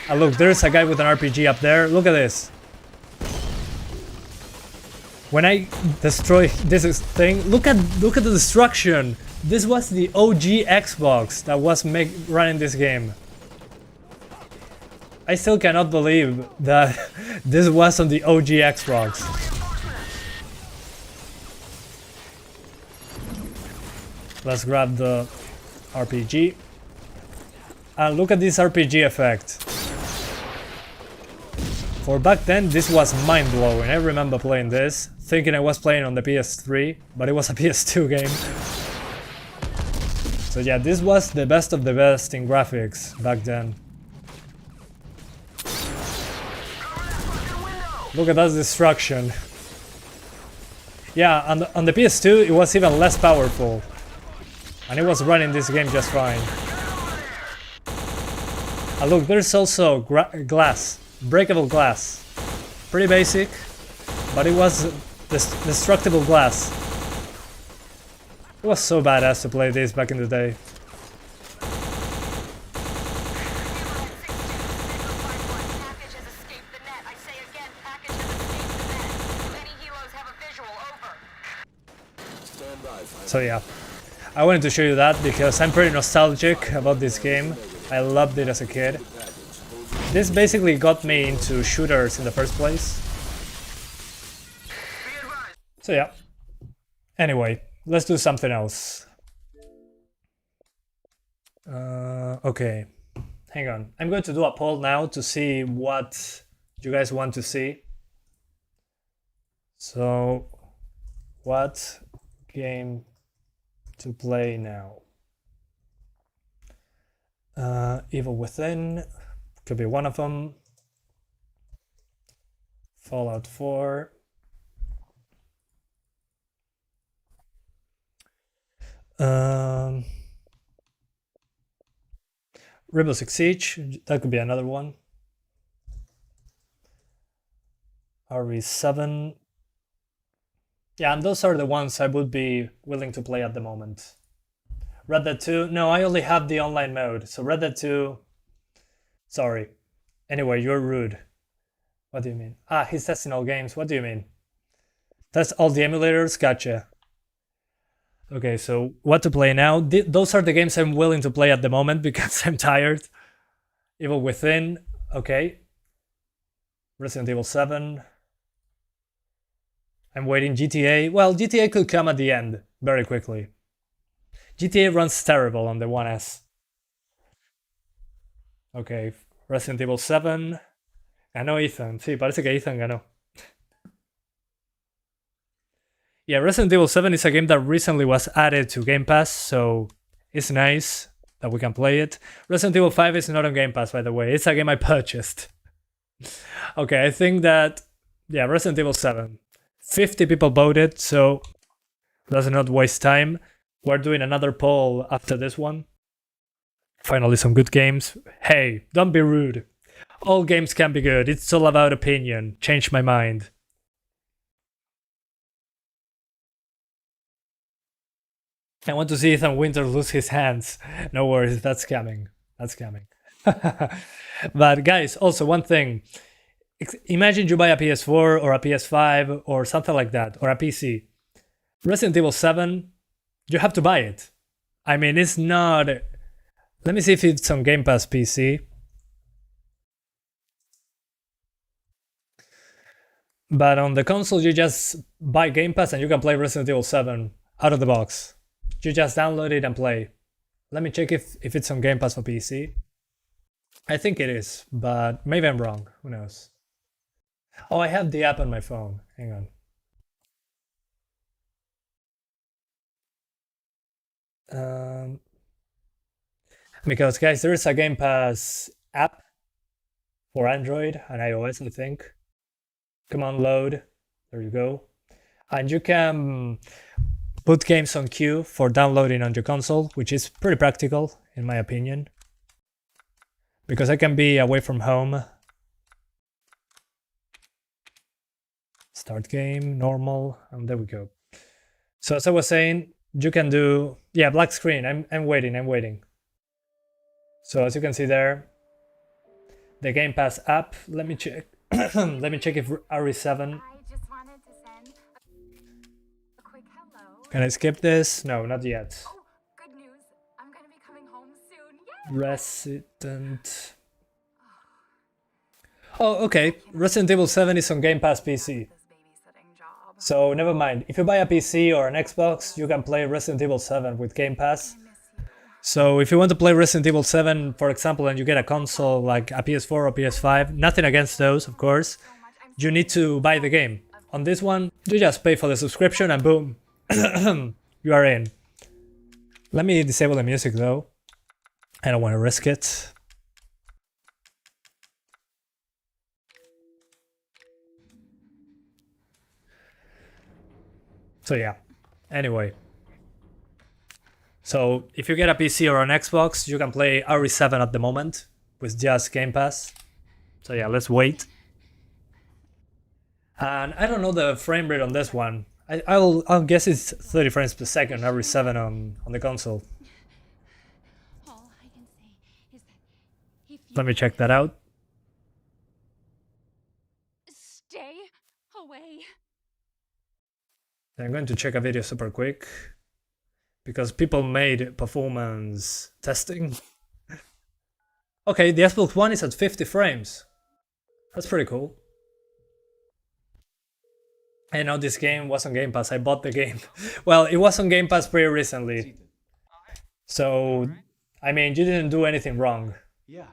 And look, there's a guy with an RPG up there. Look at this. When I destroy this thing, look at the destruction. This was the OG Xbox that was running this game. I still cannot believe that this was on the OG Xbox. Let's grab the RPG. And look at this RPG effect. For back then, this was mind-blowing. I remember playing this, thinking I was playing on the PS3, but it was a PS2 game. So yeah, this was the best of the best in graphics back then. Look at that destruction. Yeah, on the PS2 it was even less powerful. And it was running this game just fine. And look, there's also glass. Breakable glass. Pretty basic, but it was destructible glass. It was so badass to play this back in the day. So yeah, I wanted to show you that because I'm pretty nostalgic about this game. I loved it as a kid. This basically got me into shooters in the first place. So yeah. Anyway, let's do something else. Okay, hang on. I'm going to do a poll now to see what you guys want to see. So, what game to play now? Evil Within could be one of them. Fallout 4. Rainbow Six Siege, that could be another one. RV7. Yeah, and those are the ones I would be willing to play at the moment. Red Dead 2, no, I only have the online mode, so Red Dead 2, sorry. Anyway, you're rude. What do you mean? Ah, he's testing all games, what do you mean? Test all the emulators? Gotcha. Okay, so what to play now? Those are the games I'm willing to play at the moment because I'm tired. Evil Within, okay. Resident Evil 7. I'm waiting. GTA. Well, GTA could come at the end very quickly. GTA runs terrible on the 1S. Okay, Resident Evil 7. Ganó Ethan. Sí, parece que Ethan ganó. Yeah, Resident Evil 7 is a game that recently was added to Game Pass, so it's nice that we can play it. Resident Evil 5 is not on Game Pass, by the way. It's a game I purchased. Okay, I think that... Yeah, Resident Evil 7. 50 people voted, so let's not waste time. We're doing another poll after this one. Finally, some good games. Hey, don't be rude. All games can be good. It's all about opinion. Change my mind. I want to see Ethan Winter lose his hands. No worries, that's coming. That's coming. But guys, also one thing. Imagine you buy a PS4 or a PS5 or something like that, or a PC. Resident Evil 7, you have to buy it. I mean, it's not... Let me see if it's on Game Pass PC. But on the console, you just buy Game Pass and you can play Resident Evil 7 out of the box. You just download it and play. Let me check if it's on Game Pass for PC. I think it is, but maybe I'm wrong. Who knows? Oh, I have the app on my phone. Hang on. Because guys, there is a Game Pass app for Android and iOS, I think. Come on, load. There you go. And you can put games on queue for downloading on your console, which is pretty practical, in my opinion. Because I can be away from home. Start game, normal, and there we go. So as I was saying, you can do... Yeah, black screen. I'm waiting. So as you can see there, the Game Pass app. Let me check. Let me check if RE7... I just wanted to send a quick hello. Can I skip this? No, not yet. Oh, good news. I'm gonna be coming home soon. Yay! Resident... Oh, okay. Resident Evil 7 is on Game Pass PC. This babysitting job. So never mind. If you buy a PC or an Xbox, you can play Resident Evil 7 with Game Pass. I miss you. So if you want to play Resident Evil 7, for example, and you get a console like a PS4 or PS5, nothing against those, of course, So much. I'm you need to buy the game. On this one, you just pay for the subscription and boom, you are in. Let me disable the music though. I don't want to risk it. So yeah, anyway. So if you get a PC or an Xbox, you can play RE7 at the moment with just Game Pass. So yeah, let's wait. And I don't know the frame rate on this one. I'll guess it's 30 frames per second, RE7 on the console. All I can say is that if you Let me check that out. stay away. I'm going to check a video super quick because people made performance testing. Okay, the Xbox One is at 50 frames. That's pretty cool. I know this game was on Game Pass. I bought the game. Well, it was on Game Pass pretty recently. So, I mean, you didn't do anything wrong. Yeah.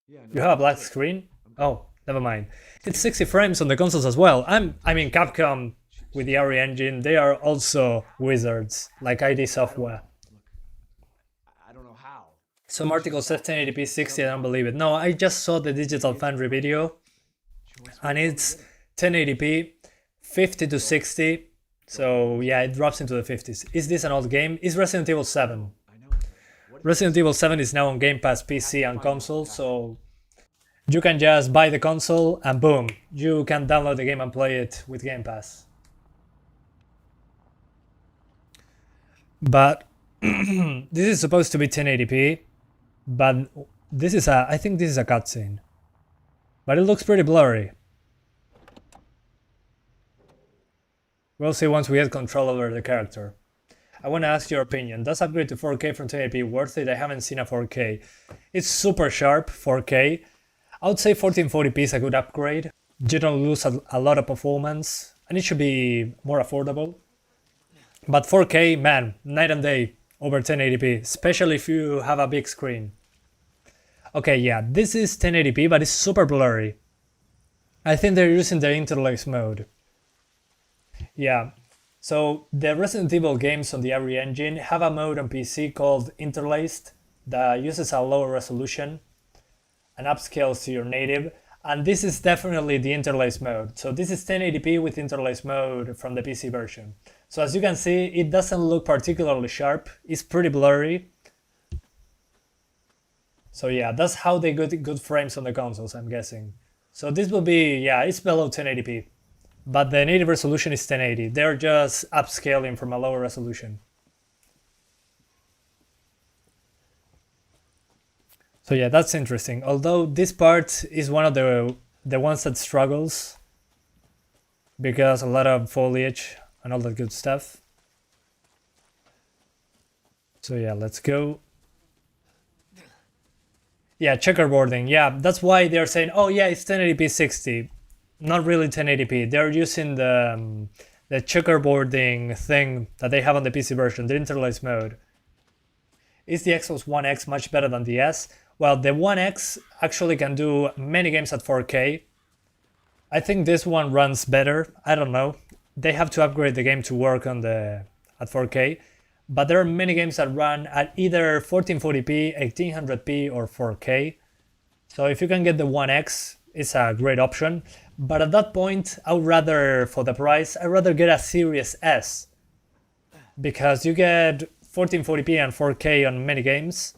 You have a black screen? Oh, never mind. It's 60 frames on the consoles as well. I mean, Capcom with the RE engine, they are also wizards, like ID Software. I don't know how. Some articles said 1080p 60, I don't believe it. No, I just saw the Digital Foundry video, and it's 1080p 50 to 60. So yeah, it drops into the 50s. Is this an old game? It's Resident Evil 7. Resident Evil 7 is now on Game Pass PC and console, so you can just buy the console and boom, you can download the game and play it with Game Pass. But this is supposed to be 1080p, but this is I think this is a cutscene. But it looks pretty blurry. We'll see once we get control over the character. I want to ask your opinion. Does upgrade to 4K from 1080p worth it? I haven't seen a 4K. It's super sharp 4K. I would say 1440p is a good upgrade. You don't lose a lot of performance, and it should be more affordable. But 4K, man, night and day over 1080p, especially if you have a big screen. Okay, yeah, this is 1080p, but it's super blurry. I think they're using the interlace mode. Yeah, so the Resident Evil games on the RE engine have a mode on PC called Interlaced that uses a lower resolution and upscales to your native, and this is definitely the interlace mode. So this is 1080p with interlace mode from the PC version. So as you can see, it doesn't look particularly sharp, it's pretty blurry. So yeah, that's how they get good frames on the consoles, I'm guessing. So this will be, yeah, it's below 1080p. But the native resolution is 1080. They're just upscaling from a lower resolution. So yeah, that's interesting. Although this part is one of the ones that struggles because a lot of foliage and all that good stuff. So yeah, let's go. Yeah, checkerboarding. Yeah, that's why they're saying, oh yeah, it's 1080p 60. Not really 1080p. They're using the checkerboarding thing that they have on the PC version, the interlace mode. Is the Xbox One X much better than the S? Well, the One X actually can do many games at 4K. I think this one runs better. I don't know. They have to upgrade the game to work on at 4K. But there are many games that run at either 1440p, 1800p, or 4K. So if you can get the One X, it's a great option. But at that point, I would rather, for the price, I'd rather get a Series S. Because you get 1440p and 4K on many games.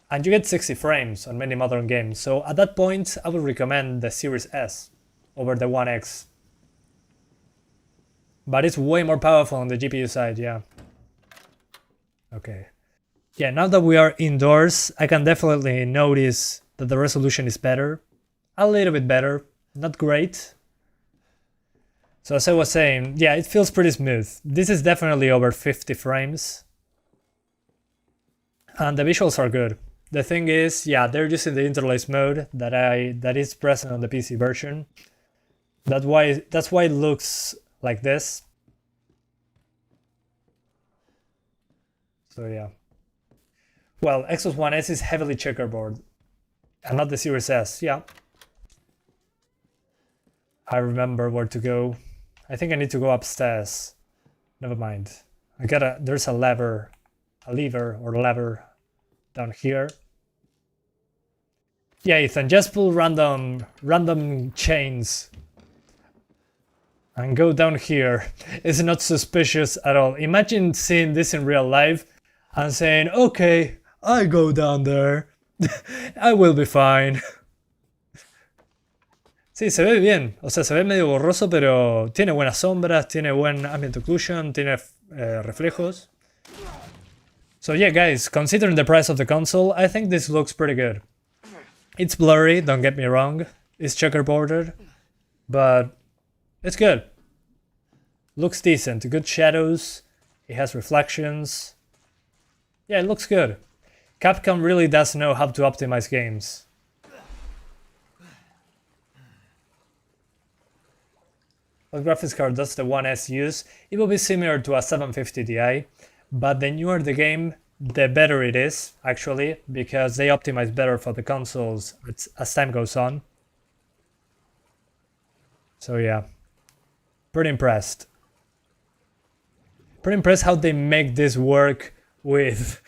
And you get 60 frames on many modern games. So at that point, I would recommend the Series S over the One X. But it's way more powerful on the GPU side, yeah. Okay. Yeah, now that we are indoors, I can definitely notice that the resolution is better. A little bit better, not great. So as I was saying, yeah, it feels pretty smooth. This is definitely over 50 frames. And the visuals are good. The thing is, yeah, they're using the interlace mode that is present on the PC version. That's why it looks like this. So yeah. Well, Xbox One S is heavily checkerboard. And not the Series S, yeah. I remember where to go. I think I need to go upstairs. Never mind. There's a lever down here. Yeah, Ethan, just pull random chains and go down here. It's not suspicious at all. Imagine seeing this in real life and saying, okay, I go down there. I will be fine. Sí, se ve bien. O sea, se ve medio borroso, pero tiene buenas sombras, tiene buen ambient occlusion, tiene reflejos. So yeah, guys, considering the price of the console, I think this looks pretty good. It's blurry, don't get me wrong. It's checkerboarded, but it's good. Looks decent. Good shadows. It has reflections. Yeah, it looks good. Capcom really does know how to optimize games. What graphics card does the One S use? It will be similar to a 750 Ti, but the newer the game, the better it is, actually, because they optimize better for the consoles as time goes on. So yeah, pretty impressed. Pretty impressed how they make this work with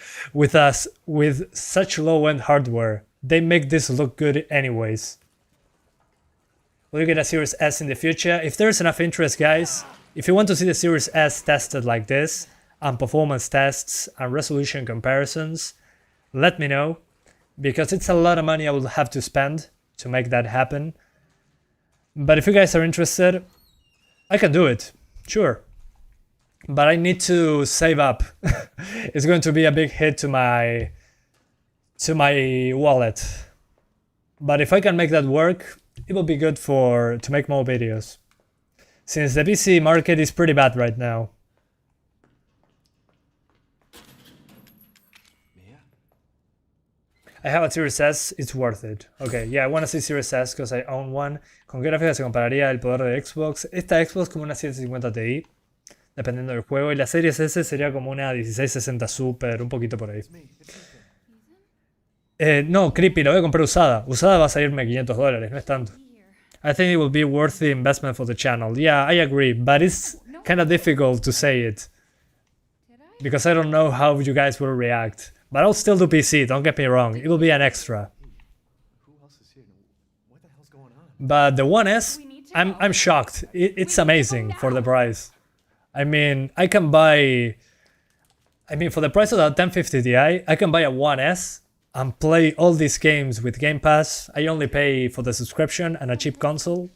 such low-end hardware. They make this look good anyways. Will you get a Series S in the future? If there's enough interest, guys, if you want to see the Series S tested like this, and performance tests and resolution comparisons, let me know, because it's a lot of money I will have to spend to make that happen. But if you guys are interested, I can do it, sure. But I need to save up. It's going to be a big hit to my wallet. But if I can make that work, it will be good to make more videos. Since the PC market is pretty bad right now. I have a Series S, it's worth it. Okay, yeah, I want to see Series S because I own one. ¿Con qué gráfica se compararía el poder de Xbox? Esta Xbox como una 750 Ti, dependiendo del juego, y la Series S sería como una 1660 Super, un poquito por ahí. No, Creepy, la voy a comprar usada. Usada va a salirme $500, no es tanto. I think it will be worth the investment for the channel. Yeah, I agree, but it's kind of difficult to say it. Because I don't know how you guys will react. But I'll still do PC, don't get me wrong. It will be an extra. But the One S, I'm shocked. It's amazing for the price. I mean, for the price of the 1050 Ti, I can buy a One S and play all these games with Game Pass. I only pay for the subscription and a cheap console,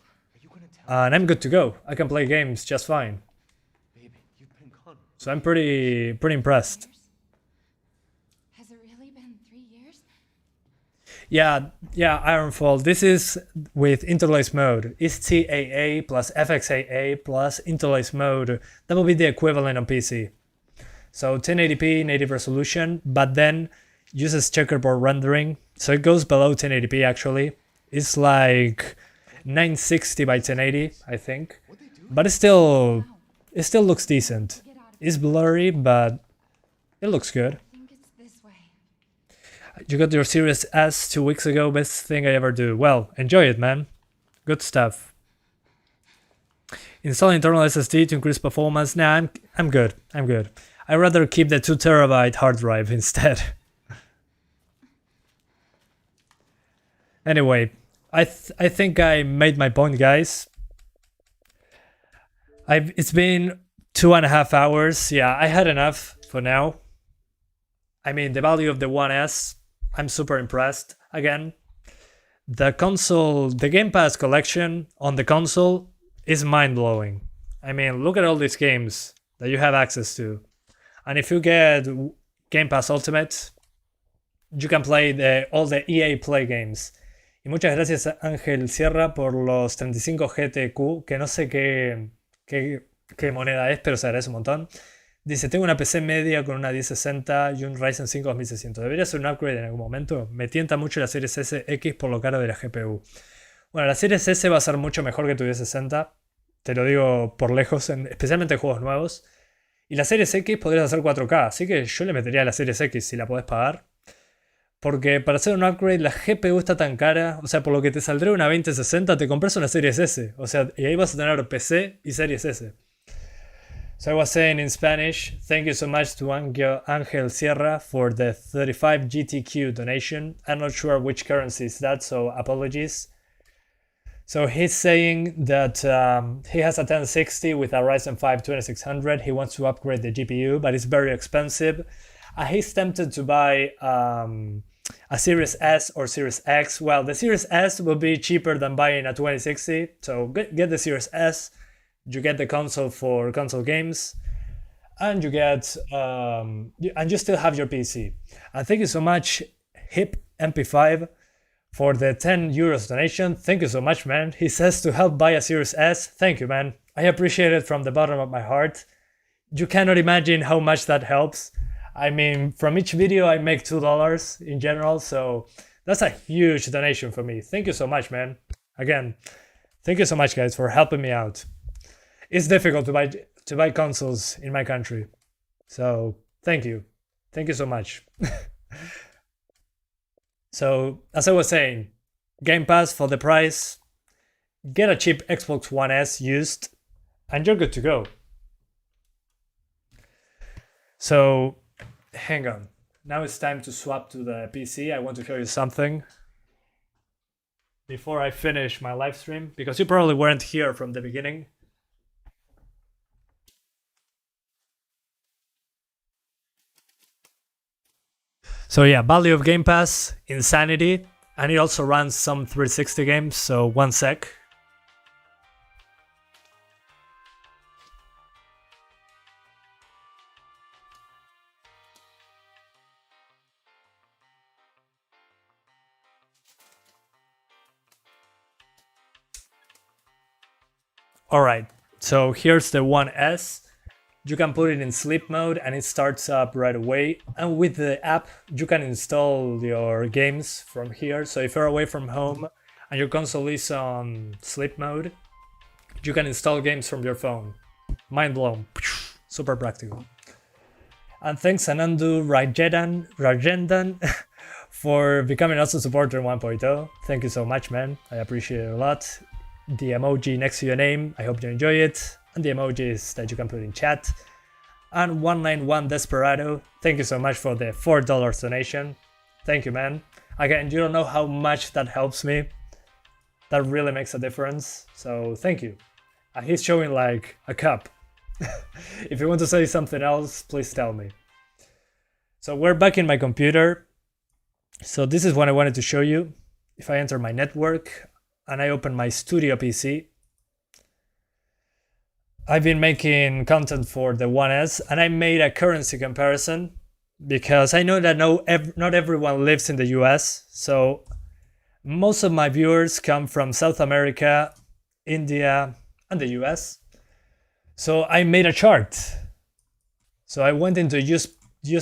and I'm good to go. I can play games just fine. So I'm pretty impressed. Has it really been 3 years? Yeah, Ironfall. This is with interlace mode. It's TAA plus FXAA plus interlace mode. That will be the equivalent on PC. So 1080p native resolution, but then uses checkerboard rendering. So it goes below 1080p actually. It's like 960 by 1080, I think. But it still looks decent. It's blurry, but it looks good. I think it's this way. You got your Series S 2 weeks ago, best thing I ever do. Well, enjoy it, man. Good stuff. Install internal SSD to increase performance. Nah, I'm good. I'd rather keep the 2 terabyte hard drive instead. Anyway, I think I made my point, guys. It's been 2.5 hours. Yeah, I had enough for now. I mean, the value of the One S, I'm super impressed. Again, the console, the Game Pass collection on the console is mind-blowing. I mean, look at all these games that you have access to. And if you get Game Pass Ultimate, you can play all the EA Play games. Y muchas gracias a Ángel Sierra por los 35 GTQ, que no sé qué moneda es, pero se agradece un montón. Dice, tengo una PC media con una 1060 y un Ryzen 5 2600. Debería ser un upgrade en algún momento. Me tienta mucho la Series S X por lo caro de la GPU. Bueno, la Series S va a ser mucho mejor que tu 1060. Te lo digo por lejos, especialmente en juegos nuevos. Y la Series X podrías hacer 4K. Así que yo le metería a la Series X si la podés pagar. Porque para hacer un upgrade la GPU está tan cara. O sea, por lo que te saldría una 2060 te compras una Series S. O sea, y ahí vas a tener PC y Series S. So I was saying in Spanish, thank you so much to Angel Sierra for the 35 GTQ donation. I'm not sure which currency is that, so apologies. So he's saying that he has a 1060 with a Ryzen 5 2600. He wants to upgrade the GPU, but it's very expensive. He's tempted to buy a Series S or Series X. Well, the Series S will be cheaper than buying a 2060, so get the Series S. You get the console for console games, and you get and you still have your PC. And thank you so much, Hip MP5, for the 10 euros donation. Thank you so much, man. He says to help buy a Series S. Thank you, man. I appreciate it from the bottom of my heart. You cannot imagine how much that helps. I mean, from each video I make $2 in general, so that's a huge donation for me. Thank you so much, man. Again, thank you so much, guys, for helping me out. It's difficult to buy consoles in my country, so thank you so much. So as I was saying, Game Pass for the price, get a cheap Xbox One S used, and you're good to go. So hang on, now it's time to swap to the PC. I want to show you something before I finish my live stream, because you probably weren't here from the beginning. So yeah, value of Game Pass, insanity, and it also runs some 360 games, so 1 sec. Alright, so here's the One S. You can put it in sleep mode and it starts up right away. And with the app, you can install your games from here. So if you're away from home and your console is on sleep mode, you can install games from your phone. Mind blown. Super practical. And thanks Anandu Rajendan for becoming also supporter 1.0. Thank you so much, man. I appreciate it a lot. The emoji next to your name, I hope you enjoy it. And the emojis that you can put in chat. And 191 Desperado, thank you so much for the $4 donation. Thank you, man. Again, you don't know how much that helps me. That really makes a difference, so thank you. And he's showing like a cup. If you want to say something else, please tell me. So we're back in my computer. So this is what I wanted to show you. If I enter my network and I open my studio PC, I've been making content for the One S, and I made a currency comparison because I know that not everyone lives in the US. So most of my viewers come from South America, India, and the US. So I made a chart. So I went into use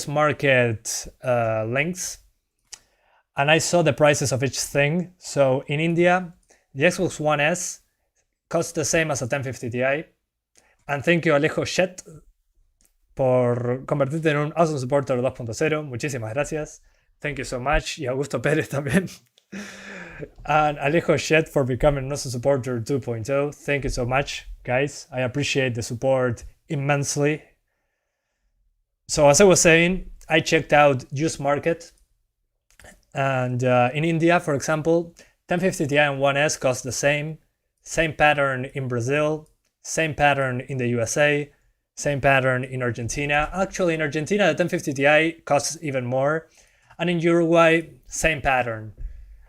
market links, and I saw the prices of each thing. So in India, the Xbox One S costs the same as a 1050 Ti. And thank you Alejo Shet por convertirte en un Awesome Supporter 2.0. Muchísimas gracias. Thank you so much. Y Augusto Pérez también. And Alejo Shet for becoming an Awesome Supporter 2.0. Thank you so much, guys. I appreciate the support immensely. So as I was saying, I checked out used market. And in India, for example, 1050 Ti and One S cost the same. Same pattern in Brazil. Same pattern in the USA, same pattern in Argentina. Actually, in Argentina, the 1050 Ti costs even more. And in Uruguay, same pattern.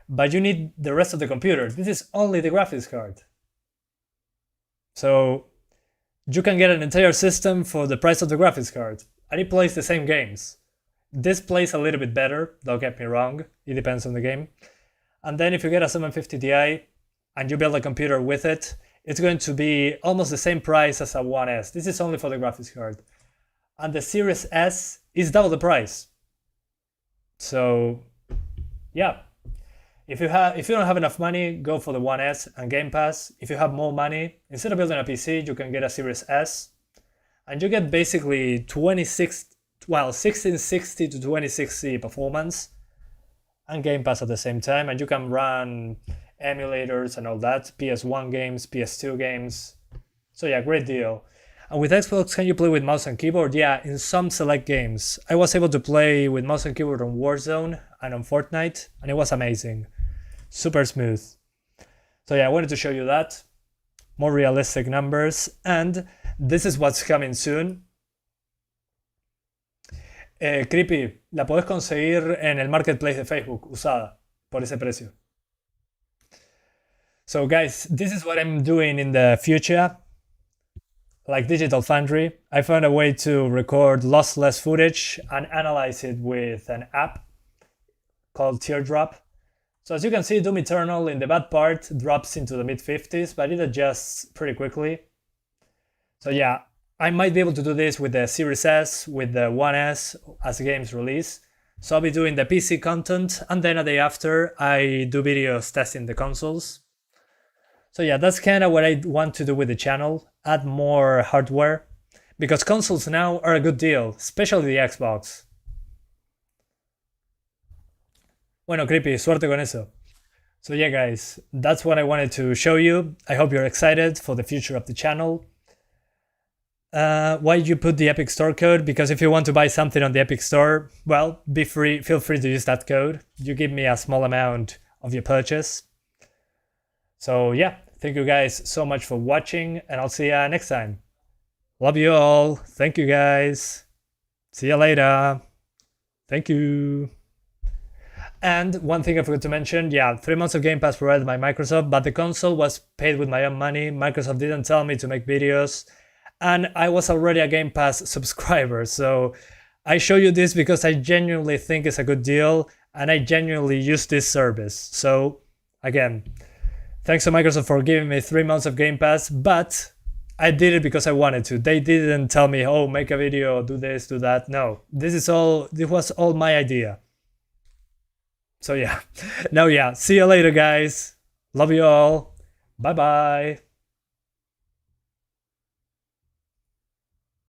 But you need the rest of the computer. This is only the graphics card. So you can get an entire system for the price of the graphics card. And it plays the same games. This plays a little bit better, don't get me wrong. It depends on the game. And then if you get a 750 Ti and you build a computer with it, it's going to be almost the same price as a One S. This is only for the graphics card. And the Series S is double the price. So, yeah. If you don't have enough money, go for the One S and Game Pass. If you have more money, instead of building a PC, you can get a Series S. And you get basically 1660 to 2060 performance and Game Pass at the same time. And you can run emulators and all that, PS1 games, PS2 games. So yeah, great deal. And with Xbox, can you play with mouse and keyboard? Yeah, in some select games. I was able to play with mouse and keyboard on Warzone and on Fortnite, and it was amazing. Super smooth. So yeah, I wanted to show you that. More realistic numbers, and this is what's coming soon. Creepy, la podés conseguir en el marketplace de Facebook, usada, por ese precio. So guys, this is what I'm doing in the future. Like Digital Foundry, I found a way to record lossless footage and analyze it with an app called Teardrop. So as you can see, Doom Eternal in the bad part drops into the mid-50s, but it adjusts pretty quickly. So yeah, I might be able to do this with the Series S, with the One S as games release. So I'll be doing the PC content, and then a day after, I do videos testing the consoles. So yeah, that's kind of what I want to do with the channel, add more hardware, because consoles now are a good deal, especially the Xbox. Bueno, Creepy, suerte con eso. So yeah guys, that's what I wanted to show you. I hope you're excited for the future of the channel. Why did you put the Epic Store code? Because if you want to buy something on the Epic Store, well, feel free to use that code. You give me a small amount of your purchase. So yeah, thank you guys so much for watching, and I'll see you next time. Love you all. Thank you guys. See you later. Thank you. And one thing I forgot to mention, yeah, 3 months of Game Pass provided by Microsoft, but the console was paid with my own money. Microsoft didn't tell me to make videos, and I was already a Game Pass subscriber. So I show you this because I genuinely think it's a good deal, and I genuinely use this service. So again, thanks to Microsoft for giving me 3 months of Game Pass, but I did it because I wanted to. They didn't tell me, oh, make a video, do this, do that. No, this was all my idea. So yeah, now yeah, see you later guys. Love you all. Bye bye.